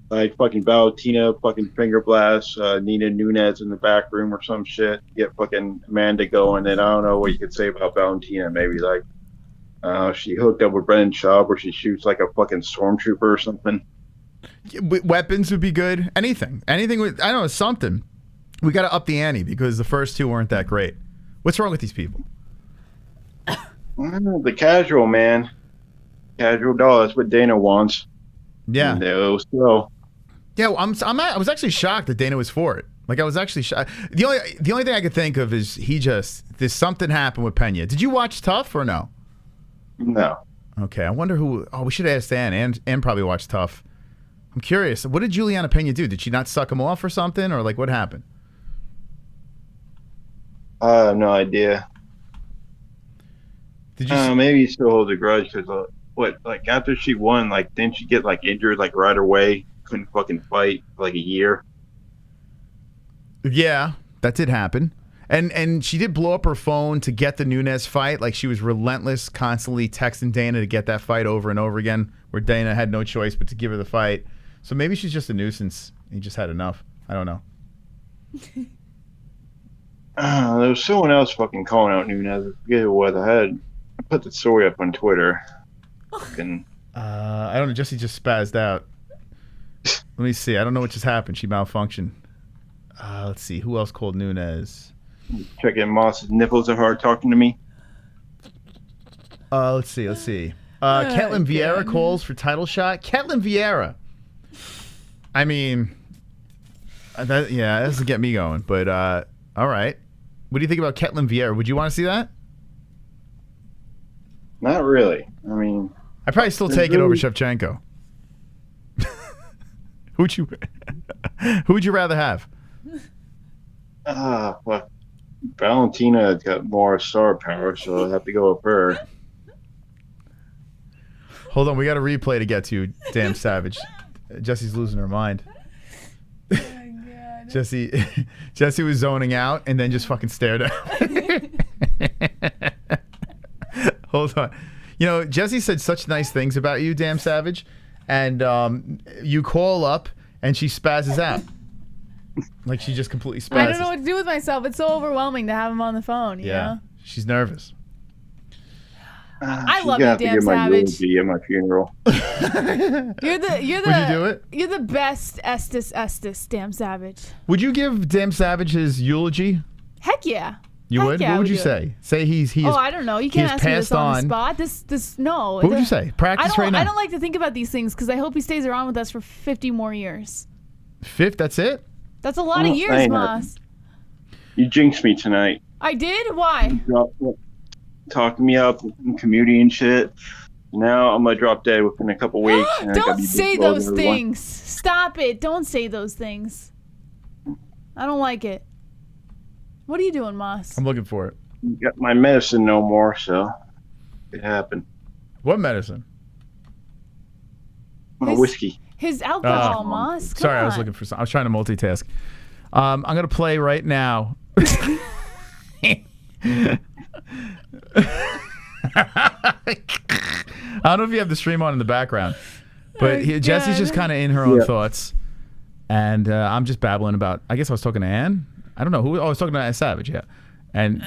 like fucking Valentina fucking finger blast Nina Nunes in the back room or some shit. Get fucking Amanda going, and I don't know what you could say about Valentina. Maybe she hooked up with Brendan Schaub, where she shoots like a fucking stormtrooper or something. Weapons would be good. Anything with, I don't know, something. We got to up the ante because the first two weren't that great. What's wrong with these people? The casual, man. Casual doll. That's what Dana wants. Yeah. So. Yeah, I was actually shocked that Dana was for it. Like, I was actually shocked. The only thing I could think of is there's something happened with Pena. Did you watch Tough or no? No. Okay, I wonder who. Oh, we should ask Ann. Ann probably watched Tough. I'm curious. What did Julianna Pena do? Did she not suck him off or something, or like what happened? I have no idea. Did you? Maybe he still holds a grudge because like after she won, like didn't she get like injured like right away? Couldn't fucking fight for like a year. Yeah, that did happen. And she did blow up her phone to get the Nunes fight. Like, she was relentless, constantly texting Dana to get that fight over and over again, where Dana had no choice but to give her the fight. So maybe she's just a nuisance. He just had enough. I don't know. There was someone else fucking calling out Nunes. I forget who it was. I put the story up on Twitter. Fucking. I don't know. Jesse just spazzed out. Let me see. I don't know what just happened. She malfunctioned. Let's see. Who else called Nunes? Checking Moss's nipples are hard talking to me. Let's see. Ketlin Vieira calls for title shot. Ketlin Vieira. I mean, that doesn't get me going. But all right. What do you think about Ketlin Vieira? Would you want to see that? Not really. I mean, I'd probably still take it over Shevchenko. Who would you rather have? Well, Valentina got more star power, so I have to go with her. Hold on, we got a replay to get to. Damn savage. Jesse's losing her mind. Oh my God. Jesse was zoning out and then just fucking stared at me. Hold on. You know, Jesse said such nice things about you, damn savage, and you call up and she spazzes out. Like, she just completely spazzes. I don't know what to do with myself. It's so overwhelming to have him on the phone. You know? She's nervous. I love you, damn savage. At my funeral. You're the. Would you do it? You're the best, Estes, damn savage. Would you give damn savage his eulogy? Heck yeah. You would? Yeah, what would you say? Say he's. Oh, I don't know. You can't ask me this on the spot. This no. What would you say? Practice right now. I don't like to think about these things because I hope he stays around with us for 50 more years. That's it? That's a lot of years, Moss. You jinxed me tonight. I did? Why? Talking me up in community and shit. Now I'm gonna drop dead within a couple weeks. Don't say those things. Stop it. Don't say those things. I don't like it. What are you doing, Moss? I'm looking for it. Got my medicine no more, so it happened. What medicine? Whiskey. His alcohol, Moss. Sorry, I was looking for something. I was trying to multitask. I'm going to play right now. I don't know if you have the stream on in the background, but Jesse's just kind of in her own thoughts. And I'm just babbling about, I guess I was talking to Ann. I don't know who. I was talking to Savage, yeah. And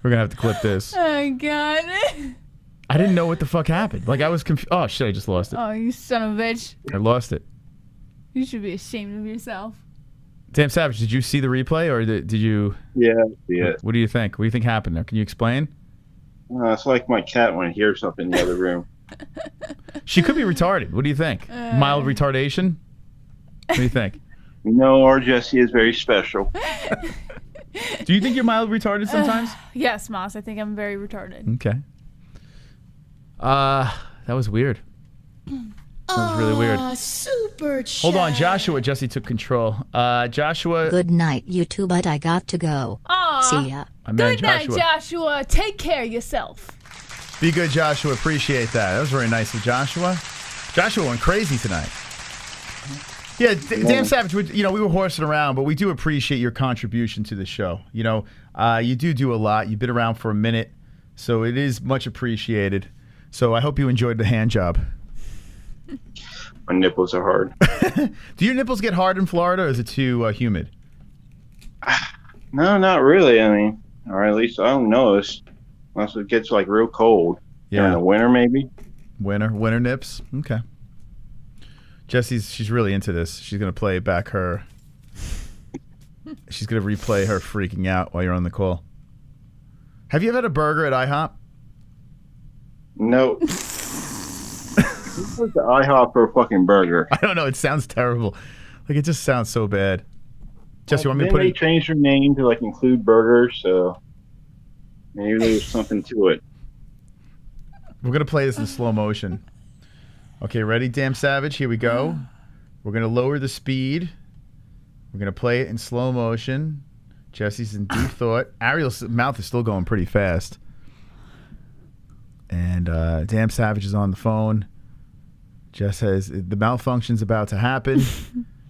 we're gonna have to clip this. Oh God! I didn't know what the fuck happened. Like, I was confused. Oh shit! I just lost it. Oh, you son of a bitch! I lost it. You should be ashamed of yourself. Damn Savage, did you see the replay or did you? Yeah, yeah. What do you think? What do you think happened there? Can you explain? It's like my cat when I hear something in the other room. She could be retarded. What do you think? Mild retardation? What do you think? No, our Jessie is very special. Do you think you're mild retarded sometimes? Yes, Moss. I think I'm very retarded. Okay. That was weird. That was really weird. Super chat. Hold on, Joshua. Jesse took control. Joshua. Good night, you two, but I got to go. See ya. Good night, Joshua. Take care of yourself. Be good, Joshua. Appreciate that. That was very nice of Joshua. Joshua went crazy tonight. Yeah, damn Savage. We were horsing around, but we do appreciate your contribution to the show. You know, you do a lot. You've been around for a minute, so it is much appreciated. So I hope you enjoyed the hand job. My nipples are hard. Do your nipples get hard in Florida, or is it too humid? No, not really. I mean, or at least I don't notice. Unless it gets like real cold. Yeah. In the winter, maybe. Winter nips. Okay. She's really into this. She's going to play back her. She's going to replay her freaking out while you're on the call. Have you ever had a burger at IHOP? No. What's the IHOP for a fucking burger? I don't know. It sounds terrible. Like, it just sounds so bad. Jesse, you want me to Then put they it? changed their name to like include burgers, so maybe there's something to it. We're going to play this in slow motion. Okay, ready, Damn Savage? Here we go. We're going to lower the speed. We're going to play it in slow motion. Jesse's in deep thought. Ariel's mouth is still going pretty fast. And Damn Savage is on the phone. Jess says the malfunction's about to happen.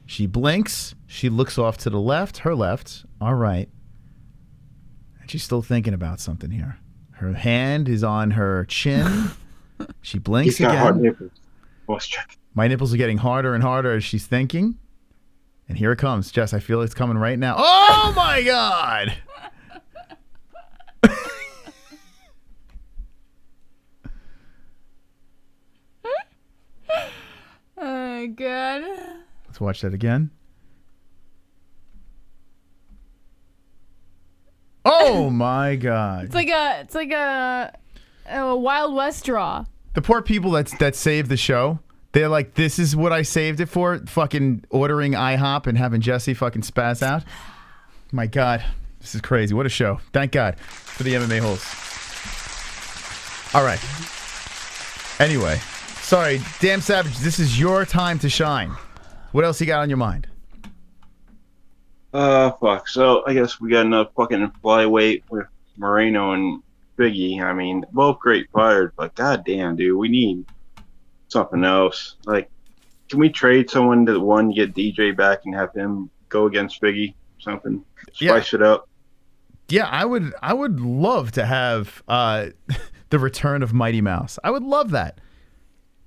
She blinks. She looks off to the left, her left, our right. And she's still thinking about something here. Her hand is on her chin. She blinks He's got again. hard nipples. Let's check. My nipples are getting harder and harder as she's thinking. And here it comes. Jess, I feel it's coming right now. Oh, my God. Oh, God. Let's watch that again. Oh, my God. It's like a Wild West draw. The poor people that saved the show, they're like, this is what I saved it for? Fucking ordering IHOP and having Jesse fucking spaz out? My God. This is crazy. What a show. Thank God for the MMA-Holes. All right. Anyway. Sorry, Damn Savage, this is your time to shine. What else you got on your mind? Fuck. So I guess we got enough fucking flyweight with Moreno and Biggie. I mean, both great fighters, but goddamn, dude, we need something else. Like, can we trade someone to one, get DJ back and have him go against Biggie? Something. Spice it up. Yeah, I would love to have the return of Mighty Mouse. I would love that.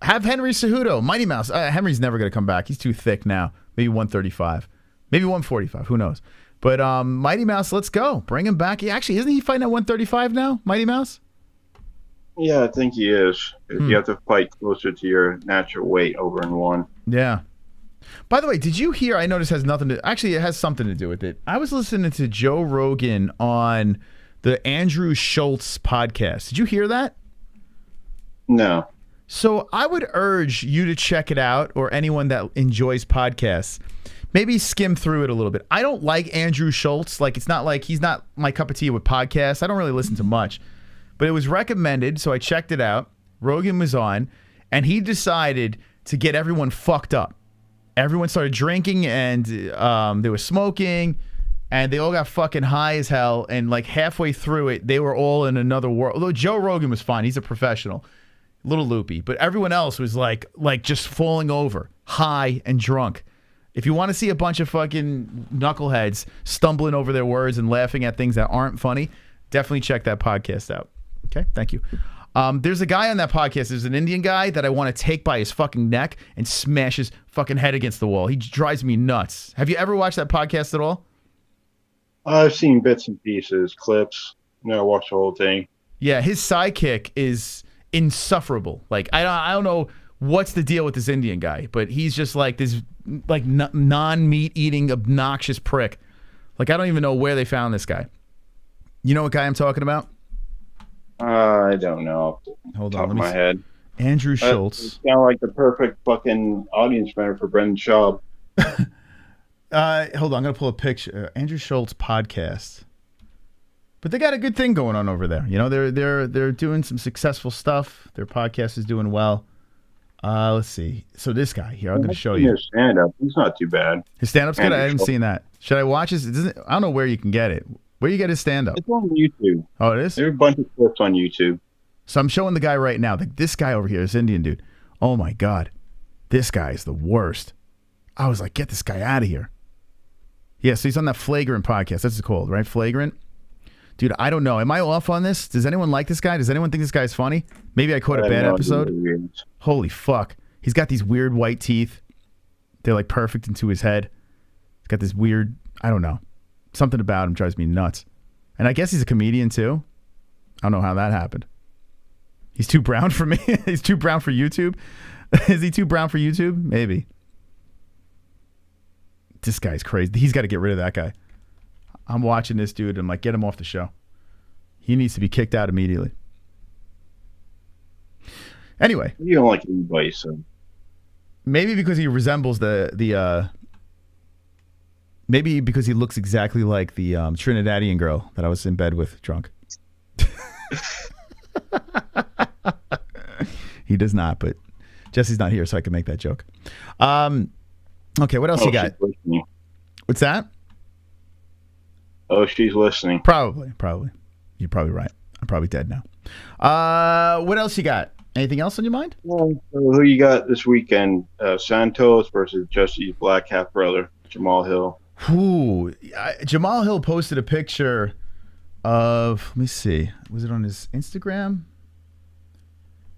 Have Henry Cejudo, Mighty Mouse. Henry's never going to come back. He's too thick now. Maybe 135. Maybe 145. Who knows? But Mighty Mouse, let's go. Bring him back. Actually, isn't he fighting at 135 now, Mighty Mouse? Yeah, I think he is. You have to fight closer to your natural weight over in one. Yeah. By the way, did you hear? I noticed it has nothing to. Actually, it has something to do with it. I was listening to Joe Rogan on the Andrew Schultz podcast. Did you hear that? No. So I would urge you to check it out, or anyone that enjoys podcasts. Maybe skim through it a little bit. I don't like Andrew Schultz. Like, it's not like he's not my cup of tea with podcasts. I don't really listen to much. But it was recommended, so I checked it out. Rogan was on, and he decided to get everyone fucked up. Everyone started drinking, and they were smoking, and they all got fucking high as hell. And like halfway through it, they were all in another world. Although Joe Rogan was fine. He's a professional. A little loopy. But everyone else was like just falling over, high and drunk. If you want to see a bunch of fucking knuckleheads stumbling over their words and laughing at things that aren't funny, definitely check that podcast out. Okay, thank you. There's a guy on that podcast. There's an Indian guy that I want to take by his fucking neck and smash his fucking head against the wall. He drives me nuts. Have you ever watched that podcast at all? I've seen bits and pieces, clips. Never watched the whole thing. Yeah, his sidekick is insufferable. Like, I don't know what's the deal with this Indian guy, but he's just like this like non-meat eating obnoxious prick. Like, I don't even know where they found this guy. You know what guy I'm talking about? I don't know. Hold Top on, of my head. Andrew Schultz. It's kind of like the perfect fucking audience member for Brendan Schaub. Hold on, I'm gonna pull a picture. Andrew Schultz podcast. But they got a good thing going on over there. You know, they're doing some successful stuff. Their podcast is doing well. Let's see. So this guy here, I'm going to show you. His stand-up, he's not too bad. His stand-up's good? I haven't Schultz. seen that. Should I watch his? I don't know where you can get it. Where you get his stand-up? It's on YouTube. Oh, it is? There's a bunch of clips on YouTube. So I'm showing the guy right now. This guy over here, this Indian dude. Oh, my God. This guy is the worst. I was like, get this guy out of here. Yeah, so he's on that Flagrant podcast. That's what it's called, right? Flagrant? Dude, I don't know. Am I off on this? Does anyone like this guy? Does anyone think this guy's funny? Maybe I caught a bad episode. Holy fuck. He's got these weird white teeth. They're like perfect into his head. He's got this weird, I don't know. Something about him drives me nuts. And I guess he's a comedian too. I don't know how that happened. He's too brown for me. He's too brown for YouTube. Is he too brown for YouTube? Maybe. This guy's crazy. He's got to get rid of that guy. I'm watching this dude. I'm like, get him off the show. He needs to be kicked out immediately. Anyway. You don't like anybody, so. Maybe because he resembles maybe because he looks exactly like the Trinidadian girl that I was in bed with drunk. He does not, but Jesse's not here, so I can make that joke. Okay, what else you got? What's that? Oh, she's listening. Probably. You're probably right. I'm probably dead now. What else you got? Anything else on your mind? Well, who you got this weekend? Santos versus Jesse's black half brother, Jamal Hill. Ooh, Jamal Hill posted a picture of, let me see, was it on his Instagram?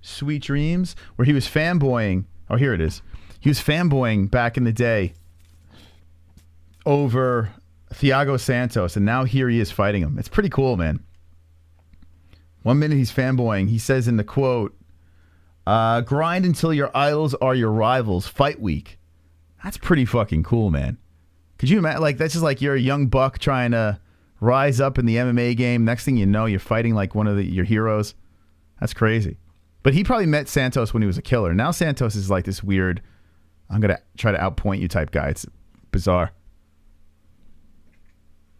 Sweet Dreams, where he was fanboying. Oh, here it is. He was fanboying back in the day over Thiago Santos, and now here he is fighting him. It's pretty cool, man. 1 minute he's fanboying. He says in the quote, grind until your idols are your rivals. Fight week. That's pretty fucking cool, man. Could you imagine? Like, that's just like you're a young buck trying to rise up in the MMA game. Next thing you know, you're fighting like one of your heroes. That's crazy. But he probably met Santos when he was a killer. Now Santos is like this weird, I'm going to try to outpoint you type guy. It's bizarre.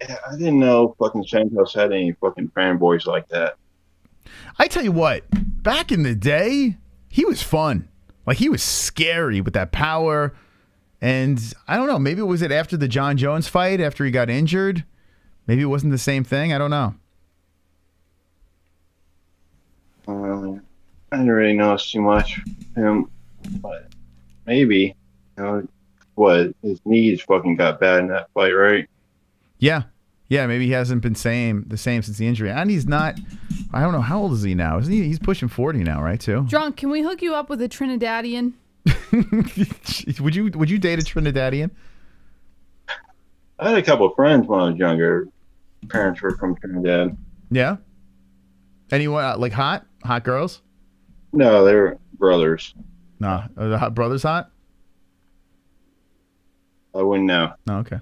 Yeah, I didn't know fucking Santos had any fucking fanboys like that. I tell you what, back in the day, he was fun. Like, he was scary with that power. And I don't know, maybe was it after the John Jones fight, after he got injured? Maybe it wasn't the same thing. I don't know. I didn't really notice too much him, but maybe, his knees fucking got bad in that fight, right? Yeah, maybe he hasn't been the same since the injury, and he's not. I don't know, how old is he now? Isn't he? He's pushing 40 now, right? Too. Drunk. Can we hook you up with a Trinidadian? Would you date a Trinidadian? I had a couple of friends when I was younger. Parents were from Trinidad. Yeah. Anyone like hot girls? No, they were brothers. No, are the hot brothers hot? I wouldn't know. Oh, okay.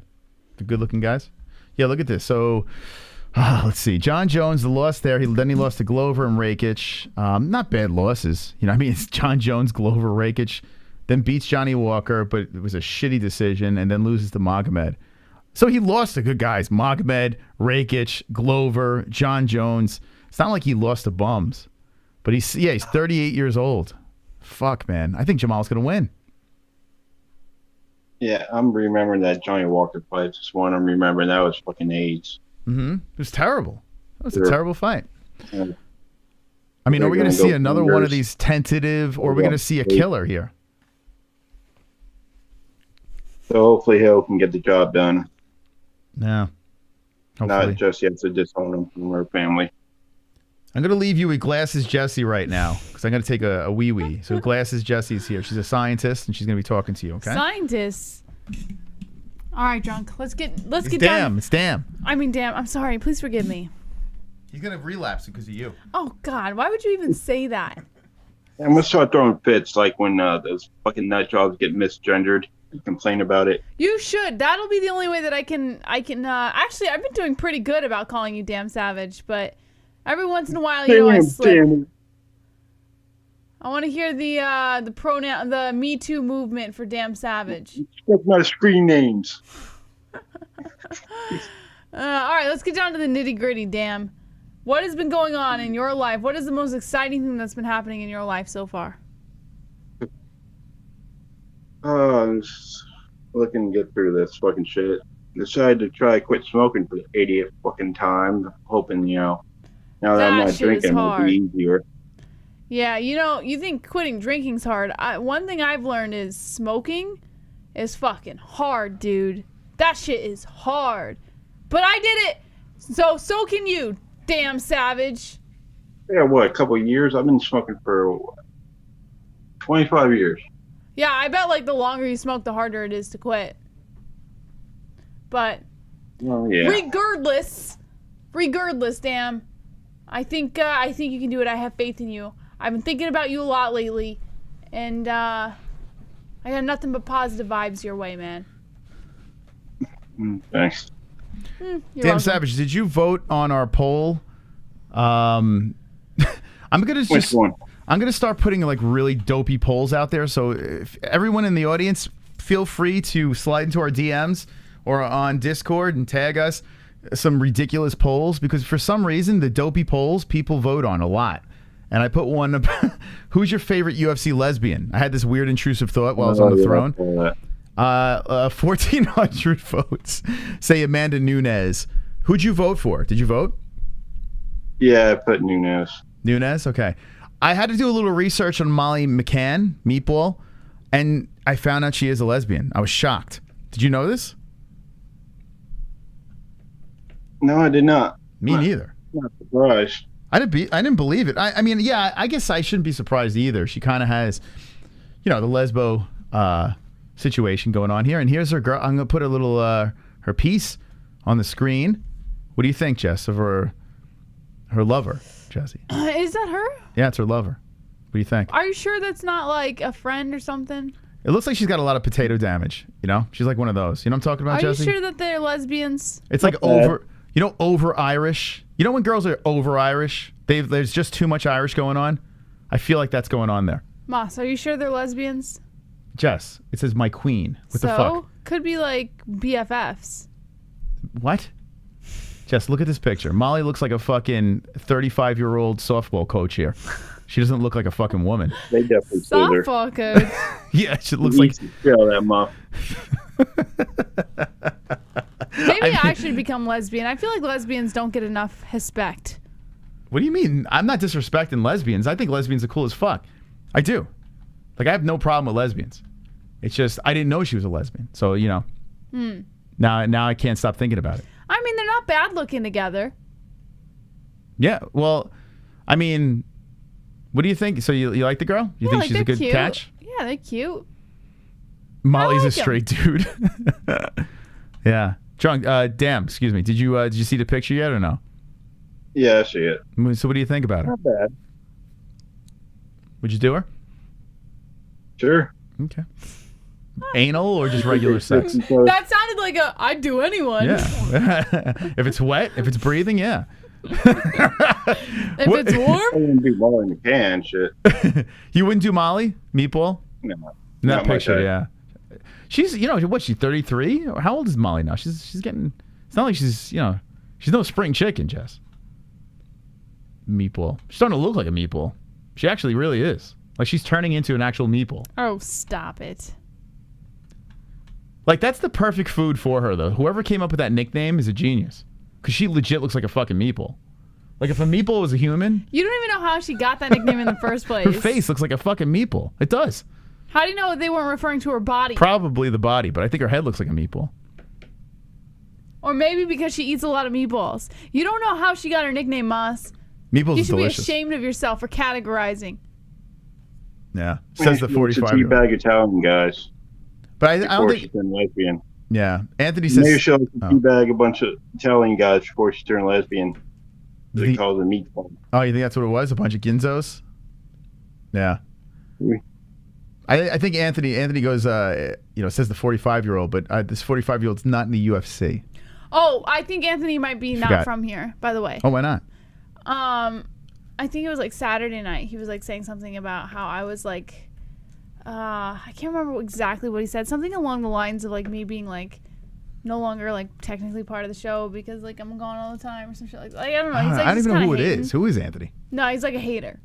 The good-looking guys. Yeah, look at this. So, let's see. John Jones, the loss there. Then he lost to Glover and Rakic. Not bad losses. You know, I mean, it's John Jones, Glover, Rakic. Then beats Johnny Walker, but it was a shitty decision, and then loses to Magomed. So he lost to good guys. Magomed, Rakic, Glover, John Jones. It's not like he lost to bums. But he's 38 years old. Fuck, man. I think Jamal's going to win. Yeah, I'm remembering that Johnny Walker fight. Just one I'm remembering. That was fucking AIDS. Mm-hmm. It was terrible. That was a terrible fight. Yeah. I mean, are we going to see another one of these tentative, or are we going to see a killer here? So hopefully Hill can get the job done. Yeah. Hopefully. Not just yet to disown him from her family. I'm going to leave you with Glasses Jessie right now because I'm going to take a wee-wee. So Glasses Jessie's here. She's a scientist, and she's going to be talking to you, okay? Scientist? All right, Drunk. Let's get It's down. It's damn. I mean, damn. I'm sorry. Please forgive me. He's going to relapse because of you. Oh, God. Why would you even say that? I'm going to start throwing fits like when those fucking nut jobs get misgendered and complain about it. You should. That'll be the only way that I can actually, I've been doing pretty good about calling you Damn Savage, but every once in a while, I slip. I want to hear the pronoun, the Me Too movement for Damn Savage. That's my screen names. All right, let's get down to the nitty gritty. Damn, what has been going on in your life? What is the most exciting thing that's been happening in your life so far? I'm just looking to get through this fucking shit. Decided to try to quit smoking for the 80th fucking time, hoping now that I'm not drinking, it'll be easier. Yeah, you think quitting drinking's hard. One thing I've learned is smoking is fucking hard, dude. That shit is hard. But I did it, so can you, Damn Savage. Yeah, a couple of years? I've been smoking for 25 years. Yeah, I bet like the longer you smoke, the harder it is to quit. But yeah. regardless, Damn, I think you can do it. I have faith in you. I've been thinking about you a lot lately, and I got nothing but positive vibes your way, man. Thanks. You're Damn welcome. Savage, did you vote on our poll? I'm gonna Which one? I'm gonna start putting like really dopey polls out there. So if everyone in the audience, feel free to slide into our DMs or on Discord and tag us some ridiculous polls, because for some reason the dopey polls people vote on a lot. And I put one about who's your favorite UFC lesbian? I had this weird intrusive thought while I was on the throne. 1,400 votes say Amanda Nunes. Who'd you vote for? Did you vote? Yeah, I put Nunes. Nunes? Okay. I had to do a little research on Molly McCann, Meatball, and I found out she is a lesbian. I was shocked. Did you know this? No, I did not. Me neither. Not surprised. I didn't believe it. I mean, yeah, I guess I shouldn't be surprised either. She kind of has, the lesbo situation going on here. And here's her girl. I'm gonna put a little her piece on the screen. What do you think, Jess, of her lover, Jessie? Is that her? Yeah, it's her lover. What do you think? Are you sure that's not like a friend or something? It looks like she's got a lot of potato damage. She's like one of those. You know what I'm talking about, Jessie? Are you sure that they're lesbians? It's like over Irish. You know when girls are over Irish? There's just too much Irish going on. I feel like that's going on there. Moss, are you sure they're lesbians? Jess, it says my queen. What the fuck? Could be like BFFs. What? Jess, look at this picture. Molly looks like a fucking 35-year-old softball coach here. She doesn't look like a fucking woman. They definitely scissor. Softball coach. Yeah, she looks like. Feel that muff. Maybe I should become lesbian. I feel like lesbians don't get enough respect. What do you mean? I'm not disrespecting lesbians. I think lesbians are cool as fuck. I do. Like, I have no problem with lesbians. It's just I didn't know she was a lesbian. So, now I can't stop thinking about it. I mean, they're not bad looking together. Yeah, well, I mean, what do you think? So you like the girl? You think she's a good cute. catch? Yeah, they're cute. Molly's like a straight dude. Yeah. Drunk. Damn, excuse me. Did you see the picture yet or no? Yeah, I see it. So what do you think about her? Not bad. Would you do her? Sure. Okay. Anal or just regular sex? That sounded like I'd do anyone. Yeah. If it's wet, if it's breathing, yeah. If it's warm? I wouldn't do Molly McCann shit. You wouldn't do Molly? Meatball? No. In that Not my picture, type. yeah. She's, what, she's 33? How old is Molly now? She's getting, it's not like she's, she's no spring chicken, Jess. Meatball. She's starting to look like a meatball. She actually really is. Like, she's turning into an actual meatball. Oh, stop it. Like, that's the perfect food for her, though. Whoever came up with that nickname is a genius. Because she legit looks like a fucking meatball. Like, if a meatball was a human... You don't even know how she got that nickname in the first place. Her face looks like a fucking meatball. It does. How do you know they weren't referring to her body? Probably the body, but I think her head looks like a meatball. Or maybe because she eats a lot of meatballs. You don't know how she got her nickname, Moss. Meatballs You is should delicious. be ashamed of yourself for categorizing. Yeah. Says the 45-year-old. Teabag Italian guys. But I don't think... she turned lesbian. Yeah. Anthony says... Maybe she'll teabag a bunch of Italian guys before she turned lesbian. They call it a meatball. Oh, you think that's what it was? A bunch of Ginzos? Yeah. I think Anthony goes, says the 45-year-old, but this 45-year-old's not in the UFC. Oh, I think Anthony might be not Forgot. from here, by the way. Oh, why not? I think it was like Saturday night. He was like saying something about how I was like, I can't remember exactly what he said. Something along the lines of like me being like no longer like technically part of the show because like I'm gone all the time or some shit like that. Like, I don't know. He's like, I don't even know who it hating. is. Who is Anthony? No, he's like a hater.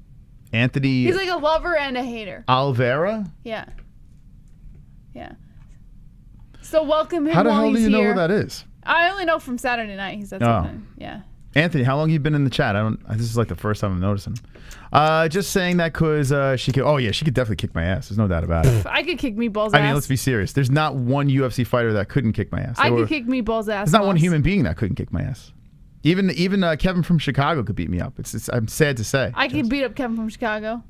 Anthony... He's like a lover and a hater. Alvera? Yeah. Yeah. So welcome him How the while hell do he's you know here. who that is? I only know from Saturday night. He said Oh. something. Yeah. Anthony, how long have you been in the chat? This is like the first time I'm noticing. Just saying that because she could... Oh, yeah, she could definitely kick my ass. There's no doubt about it. I could kick Meatball's I mean, ass. let's be serious. There's not one UFC fighter that couldn't kick my ass. I could kick Meatball's ass. There's not one Moss. human being that couldn't kick my ass. Even Kevin from Chicago could beat me up. I'm sad to say. I could beat up Kevin from Chicago.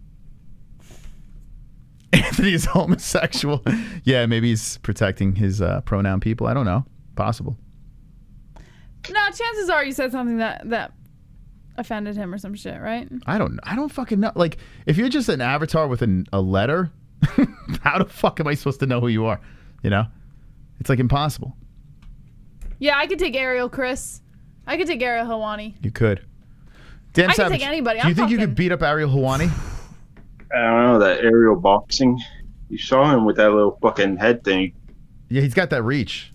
Anthony is homosexual. Yeah, maybe he's protecting his pronoun people. I don't know. Possible. No, chances are you said something that offended him or some shit, right? I don't fucking know. Like, if you're just an avatar with a letter, how the fuck am I supposed to know who you are? You know? It's like impossible. Yeah, I could take Ariel, Chris. I could take Ariel Helwani. You could. Dan I could Savage, take anybody. do you think you could beat up Ariel Helwani? I don't know, that aerial boxing. You saw him with that little fucking head thing. Yeah, he's got that reach.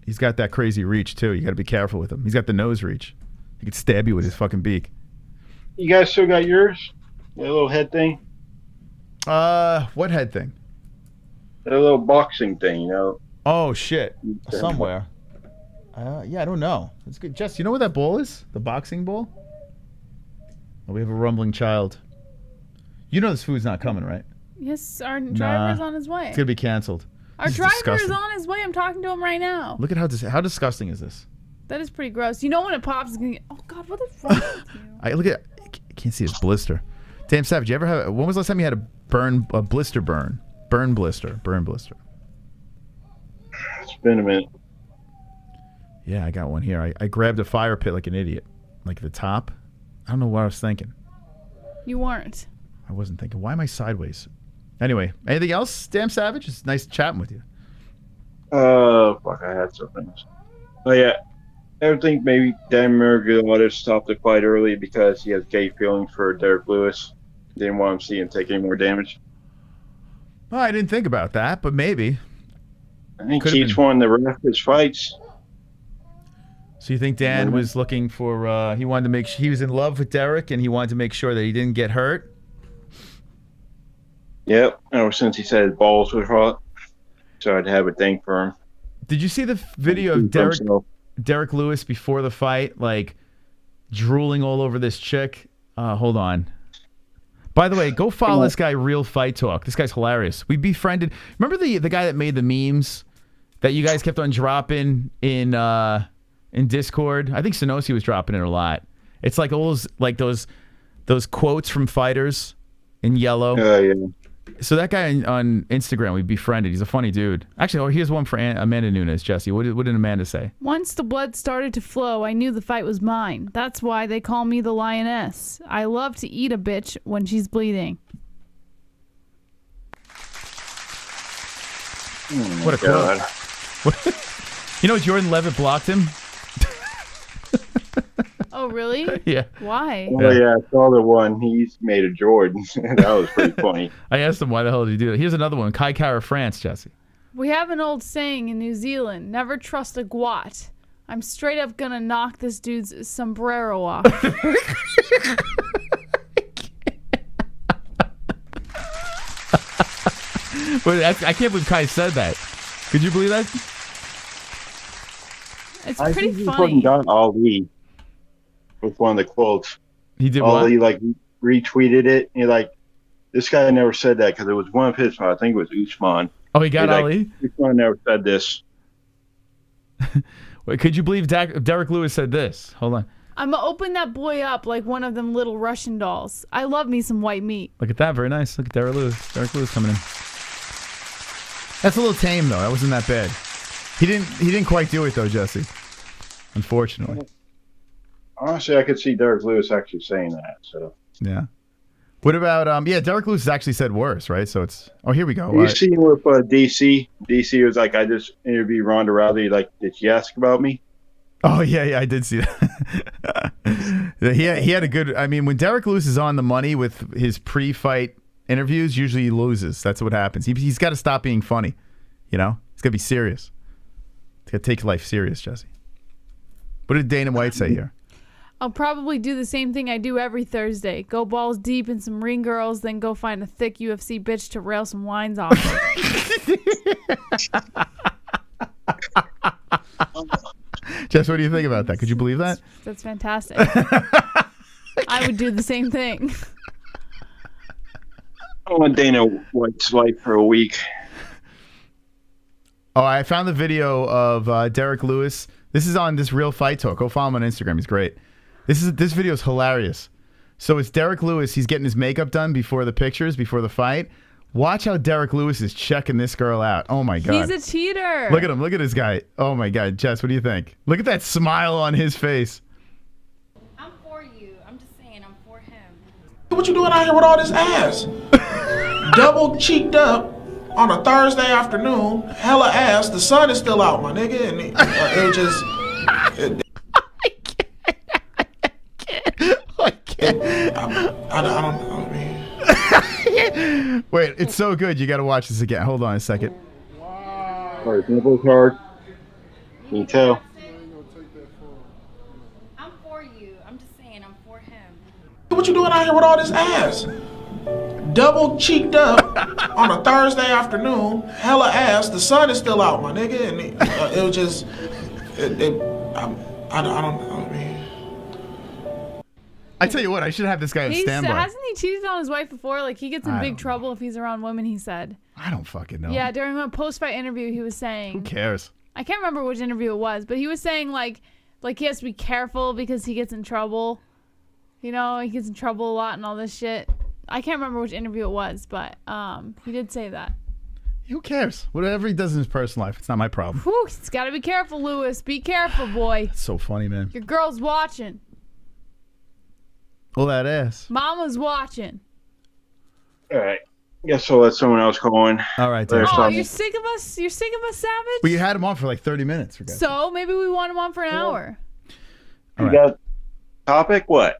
He's got that crazy reach, too. You got to be careful with him. He's got the nose reach. He could stab you with his fucking beak. You guys still got yours? That little head thing? What head thing? That little boxing thing, you know? Oh, shit. Somewhere. Yeah, I don't know. It's good. Jess, you know what that ball is? The boxing ball? Oh, we have a rumbling child. You know this food's not coming, right? Yes, our driver's on his way. It's going to be canceled. Our driver is on his way. I'm talking to him right now. Look at how disgusting is this? That is pretty gross. You know when it pops, it's going to get... Oh, God, what is wrong with you? I can't see his blister. Damn, Savage, you ever have... When was the last time you had a blister burn? Burn blister. It's been a minute. Yeah, I got one here. I grabbed a fire pit like an idiot. Like the top. I don't know what I was thinking. You weren't. I wasn't thinking. Why am I sideways? Anyway, anything else, Damn Savage? It's nice chatting with you. Fuck, I had some things. Oh, yeah. I think maybe Dan Murray stopped the fight early because he has gay feelings for Derrick Lewis. Didn't want him to see him take any more damage. Well, I didn't think about that, but maybe. I think each one the ref his fights. So you think Dan was looking for, he wanted to make sure he was in love with Derrick and he wanted to make sure that he didn't get hurt? Yep, ever since he said his balls were hot. So I'd have a thing for him. Did you see the video of Derrick Lewis before the fight, like drooling all over this chick? Hold on. By the way, go follow this guy, Real Fight Talk. This guy's hilarious. We befriended. Remember the guy that made the memes that you guys kept on dropping in Discord? I think Sonosi was dropping it a lot. It's like all those quotes from fighters in yellow. Yeah. So that guy on Instagram we befriended. He's a funny dude. Actually, here's one for Amanda Nunes. Jesse, what did Amanda say? Once the blood started to flow, I knew the fight was mine. That's why they call me the lioness. I love to eat a bitch when she's bleeding. What a quote. You know, Jordan Levitt blocked him? Oh, really? Yeah. Why? Oh, yeah, I saw the one. He's made a Jordan. That was pretty funny. I asked him why the hell did he do that. Here's another one. Kai Kara France, Jesse. We have an old saying in New Zealand, never trust a gwat. I'm straight up gonna knock this dude's sombrero off. But I can't believe Kai said that. Could you believe that? It's I pretty think funny. He got Ali with one of the quotes. He did Ali, what? like, retweeted it. And, like, this guy never said that because it was one of his, I think it was Usman. Oh, he got Ali? Usman never said this. Wait, could you believe Derrick Lewis said this? Hold on. I'm gonna open that boy up like one of them little Russian dolls. I love me some white meat. Look at that. Very nice. Look at Derrick Lewis. Derrick Lewis coming in. That's a little tame, though. That wasn't that bad. He didn't quite do it, though, Jesse. Unfortunately. Honestly, I could see Derrick Lewis actually saying that. So Yeah. What about Derrick Lewis has actually said worse, right? So it's here we go. You see with DC. DC was like, I just interviewed Ronda Rousey. Like, did she ask about me? Oh yeah, I did see that. he had a good. I mean, when Derrick Lewis is on the money with his pre-fight interviews, usually he loses. That's what happens. He's got to stop being funny. You know, he's got to be serious. He's got to take life serious, Jesse. What did Dana White say here? I'll probably do the same thing I do every Thursday. Go balls deep in some ring girls, then go find a thick UFC bitch to rail some wines off of. Jess, what do you think about that? Could you believe that? That's fantastic. I would do the same thing. I want Dana White's life for a week. Oh, I found the video of Derrick Lewis. This is on this Real Fight Talk. Go follow him on Instagram. He's great. This video is hilarious. So it's Derrick Lewis. He's getting his makeup done before the pictures, before the fight. Watch how Derrick Lewis is checking this girl out. Oh, my God. He's a cheater. Look at him. Look at this guy. Oh, my God. Jess, what do you think? Look at that smile on his face. I'm for you. I'm just saying, I'm for him. What you doing out here with all this ass? Double cheeked up, on a Thursday afternoon, hella ass. The sun is still out, my nigga, and it was just. I don't know, man. Wait, it's so good. You got to watch this again. Hold on a second. Alright, nipples hard. Can you tell? I'm for you. I'm just saying, I'm for him. What you doing out here with all this ass? Double cheeked up on a Thursday afternoon, hella ass. The sun is still out, my nigga, and it was just. I don't know, man. I tell you what, I should have this guy on standby. Hasn't he cheated on his wife before? Like, he gets in big trouble if he's around women, he said. I don't fucking know. Yeah, during a post-fight interview, he was saying... Who cares? I can't remember which interview it was, but he was saying, like he has to be careful because he gets in trouble. You know, he gets in trouble a lot and all this shit. I can't remember which interview it was, but he did say that. Who cares? Whatever he does in his personal life, it's not my problem. Whew, he's got to be careful, Lewis. Be careful, boy. That's so funny, man. Your girl's watching. All that ass. Mama's watching. All right. Guess I'll let someone else call in. All right. Oh, you're sick of us? You're sick of us, Savage? Well, you had him on for like 30 minutes. For so maybe we want him on for an hour. You got topic? What?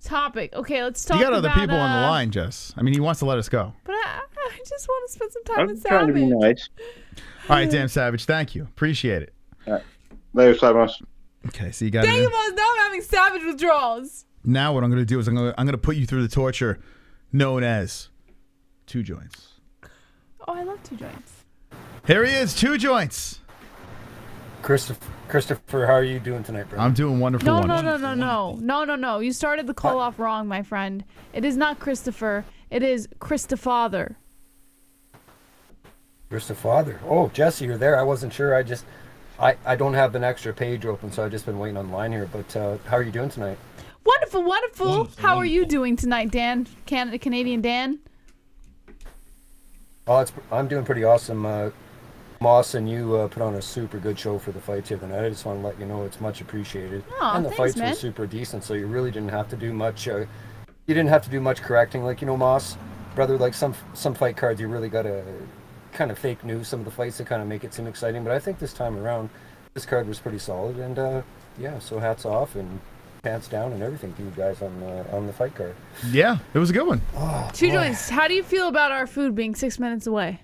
Topic. Okay, let's talk You got about, other people on the line, Jess. I mean, he wants to let us go. But I just want to spend some time with trying Savage. to be nice. All right, damn Savage. Thank you. Appreciate it. All right. Later, Savage. Okay, so you got Dang it. it, now I'm having Savage withdrawals. Now what I'm going to do is I'm going to put you through the torture known as two joints. Oh, I love two joints. Here he is, two joints. Christopher, how are you doing tonight, bro? I'm doing wonderful. No. You started the call off wrong, my friend. It is not Christopher. It is Christopher. Christopher. Oh, Jesse, you're there. I wasn't sure. I don't have an extra page open, so I've just been waiting online here. But how are you doing tonight? Wonderful. How are you doing tonight, Dan? Canadian Dan? Oh, I'm doing pretty awesome. Moss and you put on a super good show for the fights here tonight. I just want to let you know it's much appreciated. Aw, and the thanks, fights man. were super decent, so you really didn't have to do much. You didn't have to do much correcting, like Moss, brother. Like some fight cards, you really gotta kind of fake news some of the fights to kind of make it seem exciting. But I think this time around, this card was pretty solid, and yeah. So hats off and pants down and everything to you guys on the fight card. Yeah, it was a good one. Oh, Two joints. How do you feel about our food being 6 minutes away?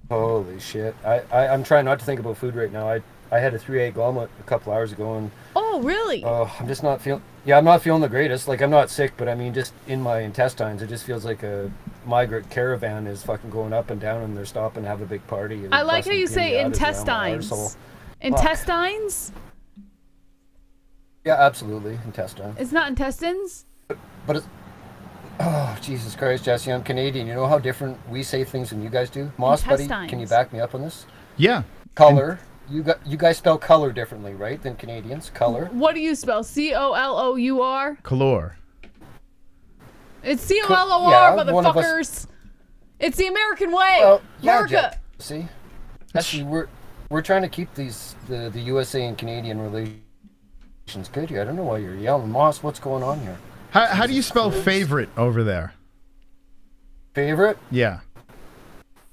Holy shit! I'm trying not to think about food right now. I had a 3-egg omelet a couple hours ago, and oh really? I'm just not feeling. Yeah, I'm not feeling the greatest. Like, I'm not sick, but I mean, just in my intestines, it just feels like a migrant caravan is fucking going up and down, and they're stopping to have a big party. And I like how you busting say pinatas around my intestines. arsehole. Intestines? Yeah, absolutely, intestine. It's not intestines? But it's. Oh, Jesus Christ, Jesse, I'm Canadian. You know how different we say things than you guys do? Moss, buddy, can you back me up on this? Yeah. Color. You guys spell color differently, right, than Canadians? Color. What do you spell? C-O-L-O-U-R? Color. It's C-O-L-O-R, Yeah, one of us- motherfuckers. It's the American way. Well, yeah, America. See? Actually, we're trying to keep the USA and Canadian relations good here. I don't know why you're yelling. Moss, what's going on here? How do you spell favorite over there? Favorite? Yeah.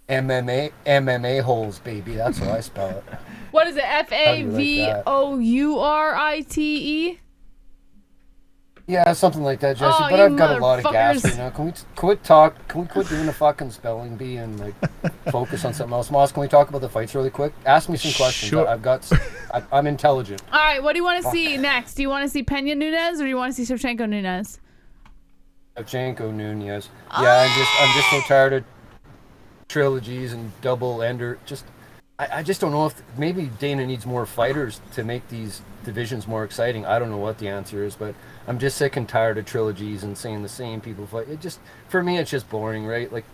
MMA-Holes, baby. That's how I spell it. What is it? F-A-V-O-U-R-I-T-E? Yeah, something like that, Jesse. Oh, but you I've got a lot of gas motherfuckers. right now. Can we quit talk? Can we quit doing the fucking spelling bee and like focus on something else? Moss, can we talk about the fights really quick? Ask me some questions. Sure. I'm intelligent. All right, what do you want to see next? Do you want to see Pena Nunes or do you want to see Shevchenko Nunes? Shevchenko Nunes. Yeah, I'm just so tired of trilogies and double ender. I just don't know if maybe Dana needs more fighters to make these divisions more exciting. I don't know what the answer is, but I'm just sick and tired of trilogies and seeing the same people fight. For me, it's just boring, right? Like,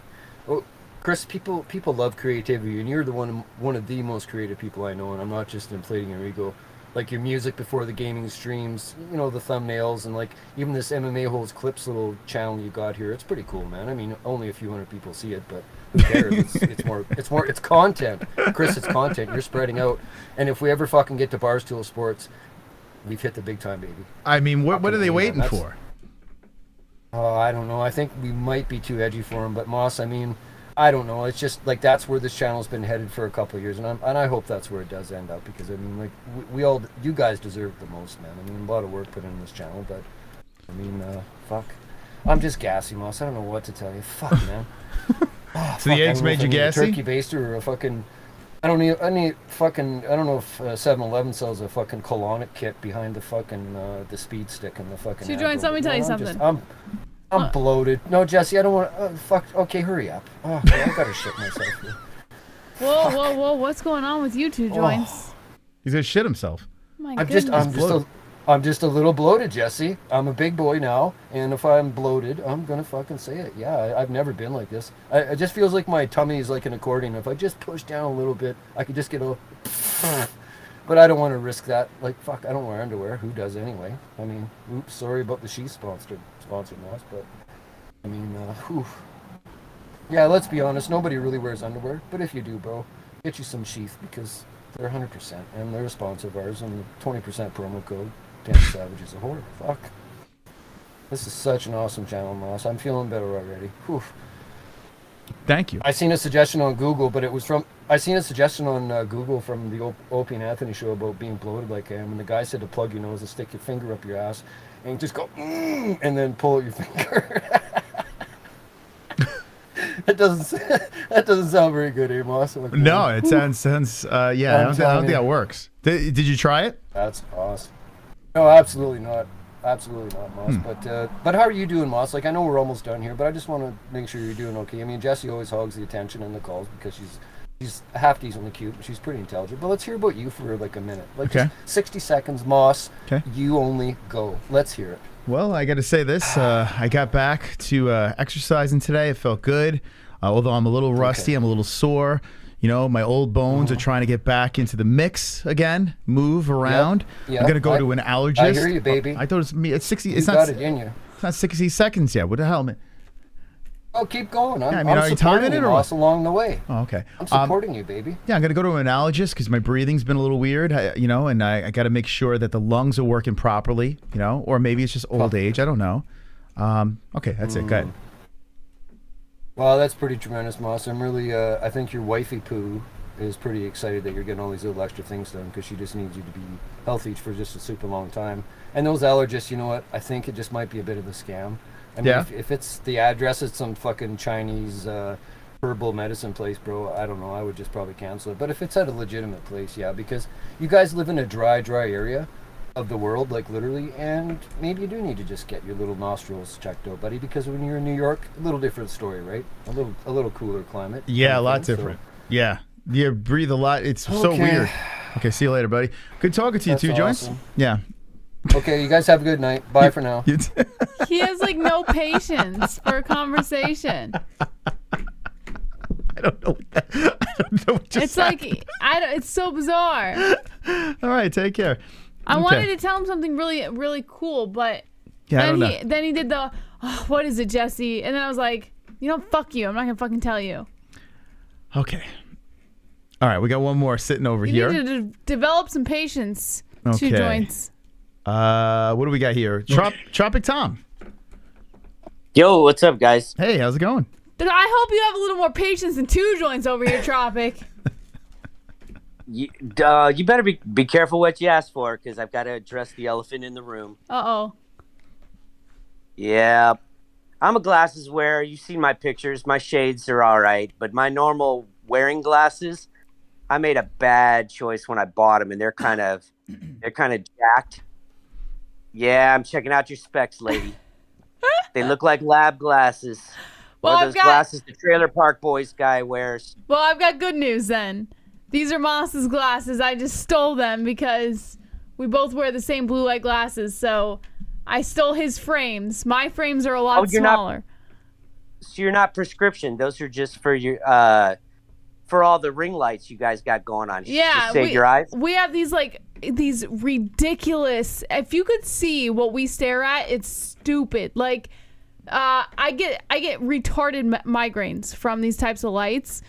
oh, Chris, people love creativity, and you're one of the most creative people I know, and I'm not just inflating your ego. Like your music before the gaming streams, the thumbnails, and like even this MMA-Holes clips little channel you got here. It's pretty cool, man. I mean, only a few hundred people see it, but who cares? It's content. Chris, it's content. You're spreading out. And if we ever fucking get to Barstool Sports, we've hit the big time, baby. I mean, what are they waiting for? Oh, I don't know. I think we might be too edgy for him, but Moss, I mean, I don't know. It's just like that's where this channel's been headed for a couple of years, and I hope that's where it does end up, because I mean, like we all, you guys deserve the most, man. I mean, a lot of work put in this channel, but I mean, fuck. I'm just gassy, Moss. I don't know what to tell you. Fuck, man. Oh, So the eggs made you gassy? A turkey baster or a fucking. I don't know if 7-Eleven sells a fucking colonic kit behind the fucking the speed stick and the fucking. Two Joints, let me tell you something. I'm bloated. No, Jesse, I don't want. Fuck. Okay, hurry up. Oh, I gotta shit myself here. Whoa! What's going on with you, Two Joints? He's gonna shit himself. Oh my I'm goodness. just a little bloated, Jesse. I'm a big boy now, and if I'm bloated, I'm gonna fucking say it. Yeah, I've never been like this. It just feels like my tummy is like an accordion. If I just push down a little bit, I could just get a. But I don't want to risk that. Like, fuck, I don't wear underwear. Who does anyway? I mean, oops, sorry about the sheath sponsored us, but I mean, whew. Yeah, let's be honest. Nobody really wears underwear, but if you do, bro, get you some sheath, because they're 100% and they're a sponsor of ours, and 20% promo code. Damn Savage is a whore. Fuck. This is such an awesome channel, Moss. I'm feeling better already. Whew. Thank you. I seen a suggestion on Google, but it was from. I seen a suggestion on Google from the Opie and Anthony show about being bloated like I am, and the guy said to plug your nose and stick your finger up your ass, and just go, and then pull out your finger. That doesn't sound very good, eh, Moss? Like, No, it sounds. Yeah, I don't think that works. Did you try it? That's awesome. No, absolutely not. Absolutely not, Moss. But how are you doing, Moss? Like, I know we're almost done here, but I just want to make sure you're doing okay. I mean, Jessie always hogs the attention and the calls because she's half decently cute, but she's pretty intelligent. But let's hear about you for like a minute. Like, Okay. just 60 seconds, Moss. Okay. You only go. Let's hear it. Well, I got to say this. I got back to exercising today. It felt good. Although I'm a little rusty, I'm a little sore. You know, my old bones are trying to get back into the mix again, move around. Yep. I'm going to go to an allergist. I hear you, baby. I thought it was me. It's 60. You It's got not, it in you. it's not 60 seconds yet. What the hell, man? Oh, keep going. I'm are you supporting timing you, it or Moss, what? along the way. Oh, okay. I'm supporting you, baby. Yeah, I'm going to go to an allergist because my breathing's been a little weird, and I got to make sure that the lungs are working properly, or maybe it's just old age. I don't know. Okay, that's it. Go ahead. Well, that's pretty tremendous, Moss. I'm really, I think your wifey poo is pretty excited that you're getting all these little extra things done because she just needs you to be healthy for just a super long time. And those allergists, you know what? I think it just might be a bit of a scam. I mean, Yeah. if it's the address, it's some fucking Chinese herbal medicine place, bro, I don't know. I would just probably cancel it. But if it's at a legitimate place, yeah, because you guys live in a dry area of the world, like literally, and maybe you do need to just get your little nostrils checked out, buddy, because when you're in New York, a little different story, right? A little cooler climate. Yeah, a lot thing, so- different. Yeah. You breathe a lot. It's so Okay. weird. Okay, see you later, buddy. Good talking to you, That's Two Joints. awesome. Yeah. Okay, you guys have a good night. Bye for now. He has like no patience for a conversation. It's like it's so bizarre. All right, take care. I Okay. wanted to tell him something really, really cool, but Yeah, I then don't he know. then he did the what is it, Jesse? And then I was like, fuck you. I'm not gonna fucking tell you. Okay. All right, we got one more sitting over You here. need to develop some patience. Okay. 2 Joints. What do we got here? Tropic Tom. Yo, what's up, guys? Hey, how's it going? I hope you have a little more patience than 2 Joints over here, Tropic. You better be careful what you ask for, because I've got to address the elephant in the room. Uh-oh. Yeah. I'm a glasses wearer. You've seen my pictures. My shades are all right. But my normal wearing glasses, I made a bad choice when I bought them, and they're kind of jacked. Yeah, I'm checking out your specs, lady. They look like lab glasses. Well, One of those glasses the Trailer Park Boys guy wears. Well, I've got good news then. These are Moss's glasses. I just stole them because we both wear the same blue light glasses, so I stole his frames. My frames are a lot smaller. So you're not prescription. Those are just for your for all the ring lights you guys got going on. Yeah, just save your eyes. We have these ridiculous. If you could see what we stare at, it's stupid. Like, I get retarded migraines from these types of lights,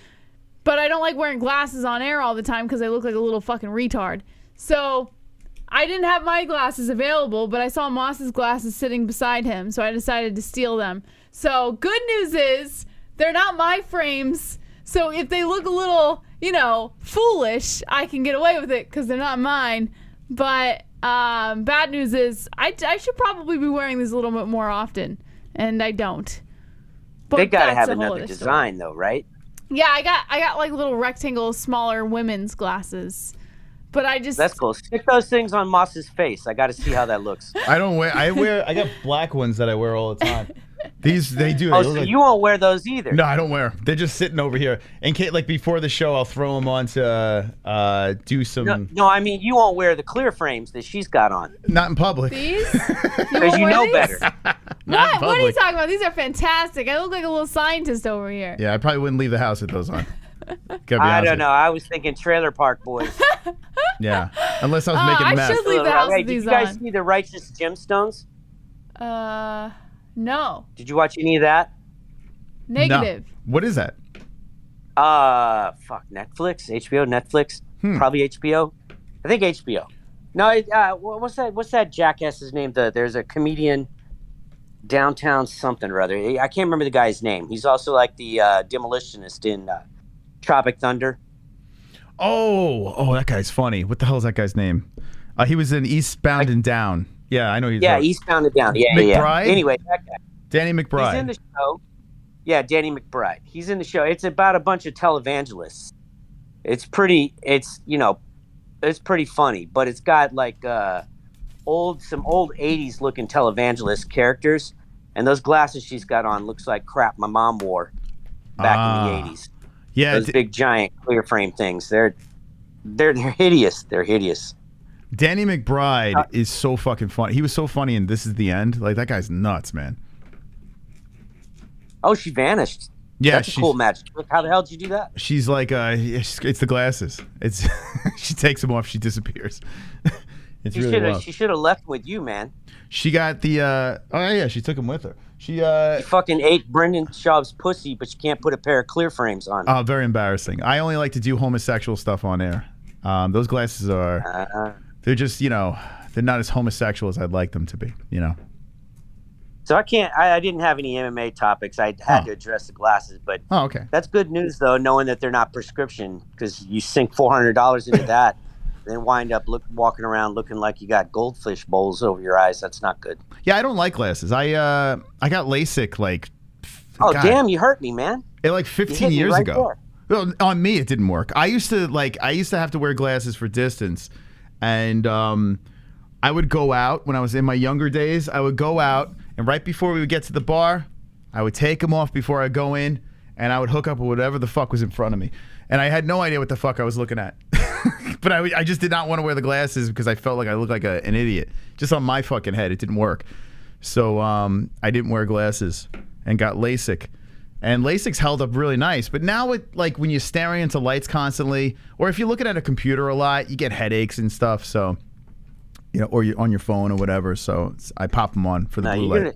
but I don't like wearing glasses on air all the time because I look like a little fucking retard. So I didn't have my glasses available, but I saw Moss's glasses sitting beside him, so I decided to steal them. So good news is they're not my frames. So if they look a little, foolish, I can get away with it because they're not mine. But bad news is I should probably be wearing these a little bit more often, and I don't. But they gotta that's have a whole another other design, though, right? Yeah, I got like little rectangle, smaller women's glasses. But I just... That's cool. Stick those things on Moss's face. I got to see how that looks. I got black ones that I wear all the time. They do. Oh, so you won't wear those either? No, I don't wear them. They're just sitting over here. In case, like before the show, I'll throw them on to do some. No, I mean you won't wear the clear frames that she's got on. Not in public. These? Because you know better. What? What are you talking about? These are fantastic. I look like a little scientist over here. Yeah, I probably wouldn't leave the house with those on. I don't know. I was thinking Trailer Park Boys. Yeah, unless I was making a mess. I should leave the house with Did these you guys on. see the Righteous Gemstones? No. Did you watch any of that? Negative. No. What is that? Fuck, Netflix, HBO, Netflix, probably HBO. I think HBO. No, what's that jackass's name? There's a comedian downtown something or other. I can't remember the guy's name. He's also like the demolitionist in Tropic Thunder. Oh, that guy's funny. What the hell is that guy's name? He was in Eastbound and Down. Yeah, I know he's. Yeah, Eastbound and Down. Yeah, McBride? yeah. Anyway, that guy. Danny McBride. He's in the show. Yeah, Danny McBride. He's in the show. It's about a bunch of televangelists. It's pretty funny, but it's got like some old 80s looking televangelist characters, and those glasses she's got on looks like crap my mom wore back in the 80s. Yeah, those big giant clear frame things. They're hideous. They're hideous. Danny McBride is so fucking funny. He was so funny in This Is the End. Like, that guy's nuts, man. Oh, she vanished. Yeah, that's a cool magic trick. How the hell did you do that? She's like, it's the glasses. It's she takes them off, she disappears. It's really wild. She should have left with you, man. She got the she took them with her. She fucking ate Brendan Schaub's pussy, but you can't put a pair of clear frames on. Oh, very embarrassing. I only like to do homosexual stuff on air. Those glasses are they're just, they're not as homosexual as I'd like them to be, So I didn't have any MMA topics. I had to address the glasses, but okay. That's good news though, knowing that they're not prescription, because you sink $400 into that, then wind up walking around looking like you got goldfish bowls over your eyes. That's not good. Yeah, I don't like glasses. I got LASIK like. God. Damn! You hurt me, man. It like 15 years ago. There. Well, on me, it didn't work. I used to have to wear glasses for distance, and I would go out when I was in my younger days. I would go out, and right before we would get to the bar, I would take them off before I go in, and I would hook up with whatever the fuck was in front of me, and I had no idea what the fuck I was looking at. But I just did not want to wear the glasses because I felt like I looked like an idiot. Just on my fucking head, it didn't work. So I didn't wear glasses and got LASIK. And LASIK's held up really nice. But now when you're staring into lights constantly, or if you're looking at a computer a lot, you get headaches and stuff. So, or you're on your phone or whatever. So I pop them on for the blue light.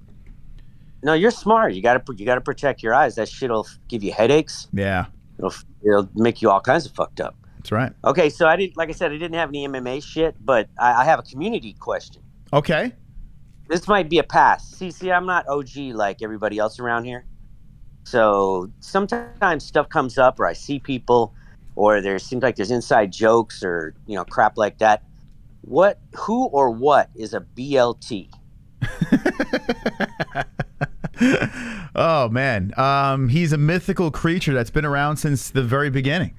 No, you're smart. You gotta protect your eyes. That shit'll give you headaches. Yeah. It'll make you all kinds of fucked up. That's right. Okay, so I didn't have any MMA shit, but I have a community question. Okay. This might be a pass. See, I'm not OG like everybody else around here. So sometimes stuff comes up, or I see people, or seems like there's inside jokes, or crap like that. Who or what is a BLT? Oh man, he's a mythical creature that's been around since the very beginning.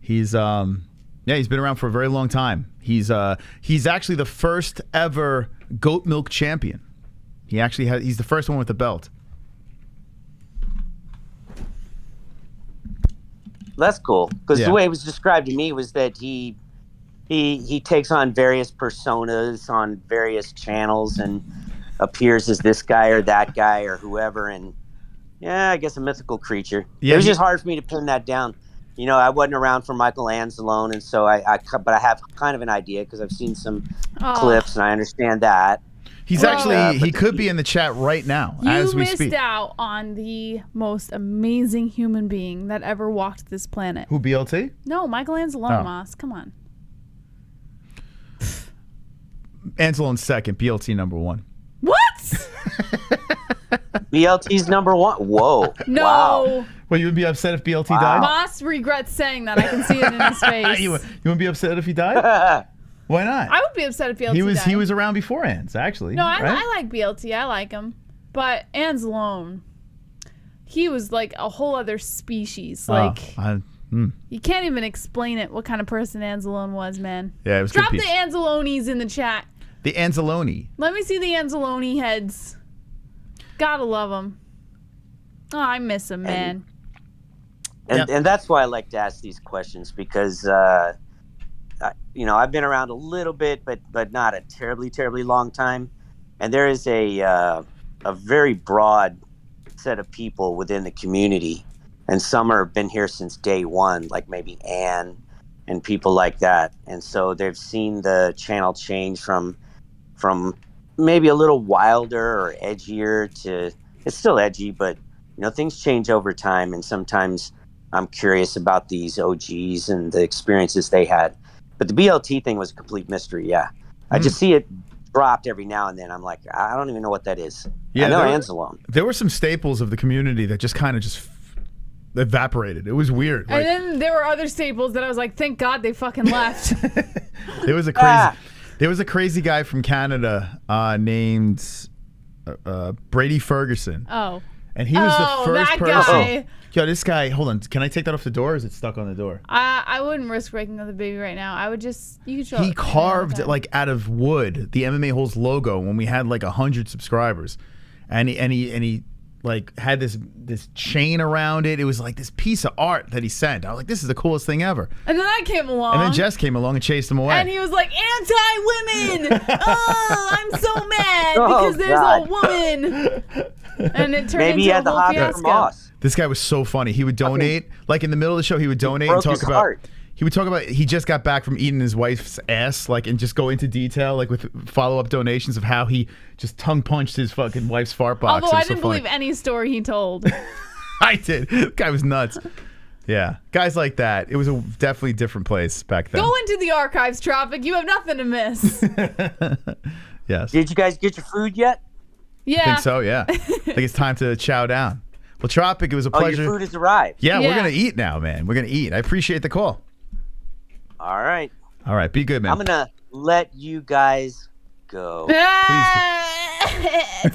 He's he's been around for a very long time. He's actually the first ever goat milk champion. He's the first one with the belt. That's cool, because the way it was described to me was that he takes on various personas on various channels and appears as this guy or that guy or whoever, and I guess a mythical creature. It was just hard for me to pin that down. I wasn't around for Michael Anzalone, and so but I have kind of an idea because I've seen some clips and I understand that. He's he could be in the chat right now as we speak. You missed out on the most amazing human being that ever walked this planet. Who, BLT? No, Michael Anzalone, Moss. Come on. Anzalone's second. BLT number 1. What? BLT's number 1. Whoa. No. Wow. Well, you would be upset if BLT died? Moss regrets saying that. I can see it in his face. You wouldn't be upset if he died? Why not? I would be upset if BLT died. He was around before Anz, actually. No, right? I like BLT. I like him. But Anzalone, he was like a whole other species. Like, you can't even explain it, what kind of person Anzalone was, man. Yeah, it was Drop good the piece. Anzalones in the chat. The Anzalone. Let me see the Anzalone heads. Gotta love them. Oh, I miss him, man. And that's why I like to ask these questions because, you know, I've been around a little bit, but not a terribly long time. And there is a very broad set of people within the community. And some have been here since day one, like maybe Ann and people like that. And so they've seen the channel change from maybe a little wilder or edgier to, it's still edgy, but, you know, things change over time. And sometimes I'm curious about these OGs and the experiences they had. But the BLT thing was a complete mystery, yeah. I just see it dropped every now and then. I'm like, I don't even know what that is. Yeah, I know Anzalone. There were some staples of the community that just kind of just evaporated. It was weird. And then there were other staples that I was like, thank God they fucking left. There was a crazy guy from Canada named Brady Ferguson. Oh. And he was the first that person. Guy. Yo, this guy, hold on. Can I take that off the door or is it stuck on the door? I wouldn't risk breaking up the baby right now. I would just, you could show He it. carved like out of wood the MMA-Holes logo when we had like 100 subscribers. And he like had this chain around it. It was like this piece of art that he sent. I was like, this is the coolest thing ever. And then I came along. And then Jess came along and chased him away. And he was like, anti-women! Oh, I'm so mad because there's a woman. And it turned Maybe he into had a the whole hot fiasco. Moss. This guy was so funny. He would donate, like in the middle of the show, he would donate and broke talk his about. heart. He would talk about he just got back from eating his wife's ass, like, and just go into detail, like with follow-up donations of how he just tongue punched his fucking wife's fart box. Although I It was so didn't funny. believe any story he told. I did. The guy was nuts. Yeah, guys like that. It was a definitely different place back then. Go into the archives, Tropic. You have nothing to miss. Yes. Did you guys get your food yet? Yeah. I think so. Yeah. I think it's time to chow down. Well, Tropic, it was a pleasure. Your food has arrived. Yeah, we're gonna eat now, man. We're gonna eat. I appreciate the call. All right. All right, be good, man. I'm gonna let you guys go.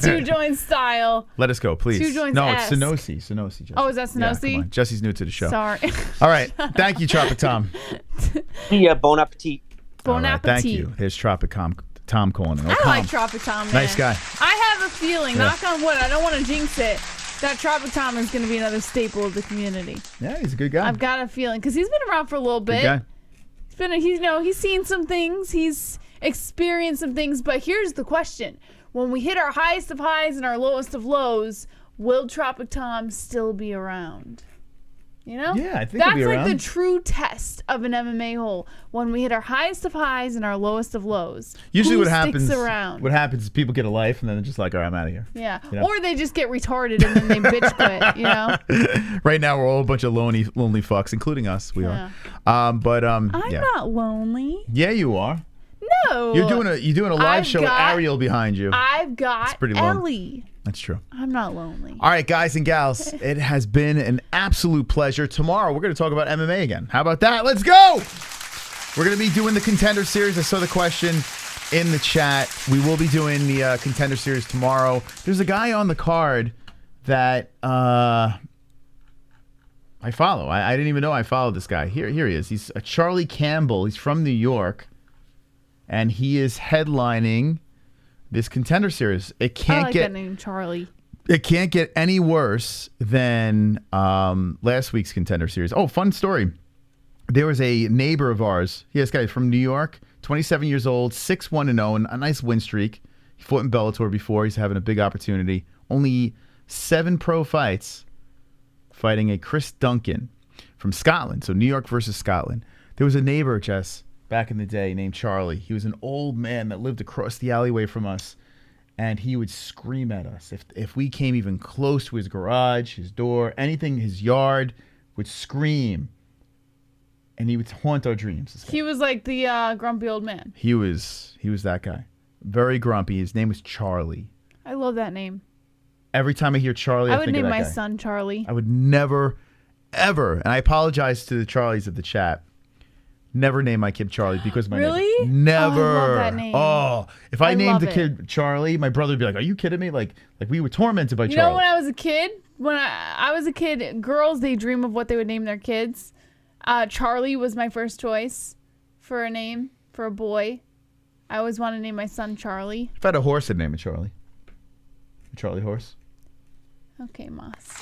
Two joint style. Let us go, please. Two joints No, esque. it's Sonosi. Sonosi, Jesse. Oh, is that Yeah, Sonosi? come on. Jesse's new to the show. Sorry. All right. Thank you, Tropic Tom. Yeah, bon appetit. Bon All right, appetit. thank you. There's Tropic Tom calling. in. I Tom. like Tropic Tom, man. Nice guy. I have a feeling, Yeah. knock on wood, I don't want to jinx it, that Tropic Tom is going to be another staple of the community. Yeah, he's a good guy. I've got a feeling, because he's been around for a little bit. Good guy. He's seen some things, he's experienced some things, but here's the question. When we hit our highest of highs and our lowest of lows, will Tropic Tom still be around? You know? Yeah, I think that's he'll be like the around. true test of an MMA hole. When we hit our highest of highs and our lowest of lows. Usually who what sticks happens around? what happens is people get a life and then they're just like, all right, I'm out of here. Yeah. You know? Or they just get retarded and then they bitch quit, you know? Right now we're all a bunch of lonely fucks, including us. We Yeah. are. I'm yeah. not lonely. Yeah, you are. No. You're doing a live I've show with got- Ariel behind you. I've got It's pretty long. Ellie. That's true. I'm not lonely. All right, guys and gals, it has been an absolute pleasure. Tomorrow, we're going to talk about MMA again. How about that? Let's go! We're going to be doing the Contender Series. I saw the question in the chat. We will be doing the Contender Series tomorrow. There's a guy on the card that I follow. I didn't even know I followed this guy. Here he is. He's Charlie Campbell. He's from New York, and he is headlining this Contender Series. It can't I like get that name, Charlie. it can't get any worse than last week's Contender Series. Oh, fun story. There was a neighbor of ours. This guy from New York, 27 years old, 6-1-0, and a nice win streak. He fought in Bellator before. He's having a big opportunity. Only 7 pro fights, fighting a Chris Duncan from Scotland. So New York versus Scotland. There was a neighbor, Jess, back in the day named Charlie. He was an old man that lived across the alleyway from us, and he would scream at us. If we came even close to his garage, his door, anything, his yard, would scream. And he would haunt our dreams. He was like the grumpy old man. He was that guy. very grumpy. His name was Charlie. I love that name. Every time I hear Charlie, I would think name of that my guy. son Charlie. I would never, ever, and I apologize to the Charlies of the chat, never name my kid Charlie because of my Really? name. Never. Oh, I love that name. Oh, if I named love the it. kid Charlie, my brother would be like, "Are you kidding me?" Like we were tormented by You Charlie. know, when I was a kid, girls, they dream of what they would name their kids. Charlie was my first choice for a name for a boy. I always want to name my son Charlie. If I had a horse, I'd name it Charlie. A Charlie horse. Okay, Moss.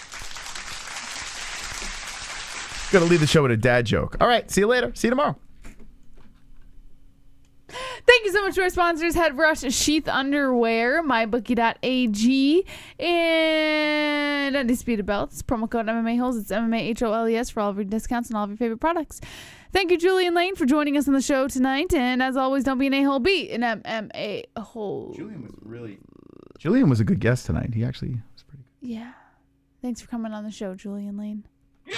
Gonna leave the show with a dad joke. All right, see you later. See you tomorrow. Thank you so much to our sponsors, Headrush Sheath Underwear, MyBookie.ag, and Undisputed Belts. Promo code MMA-Holes. It's MMA-HOLES for all of your discounts and all of your favorite products. Thank you, Julian Lane, for joining us on the show tonight. And as always, don't be an a-hole, be an MMA-Hole. Julian was a good guest tonight. He actually was pretty good. Yeah. Thanks for coming on the show, Julian Lane. Get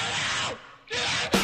out!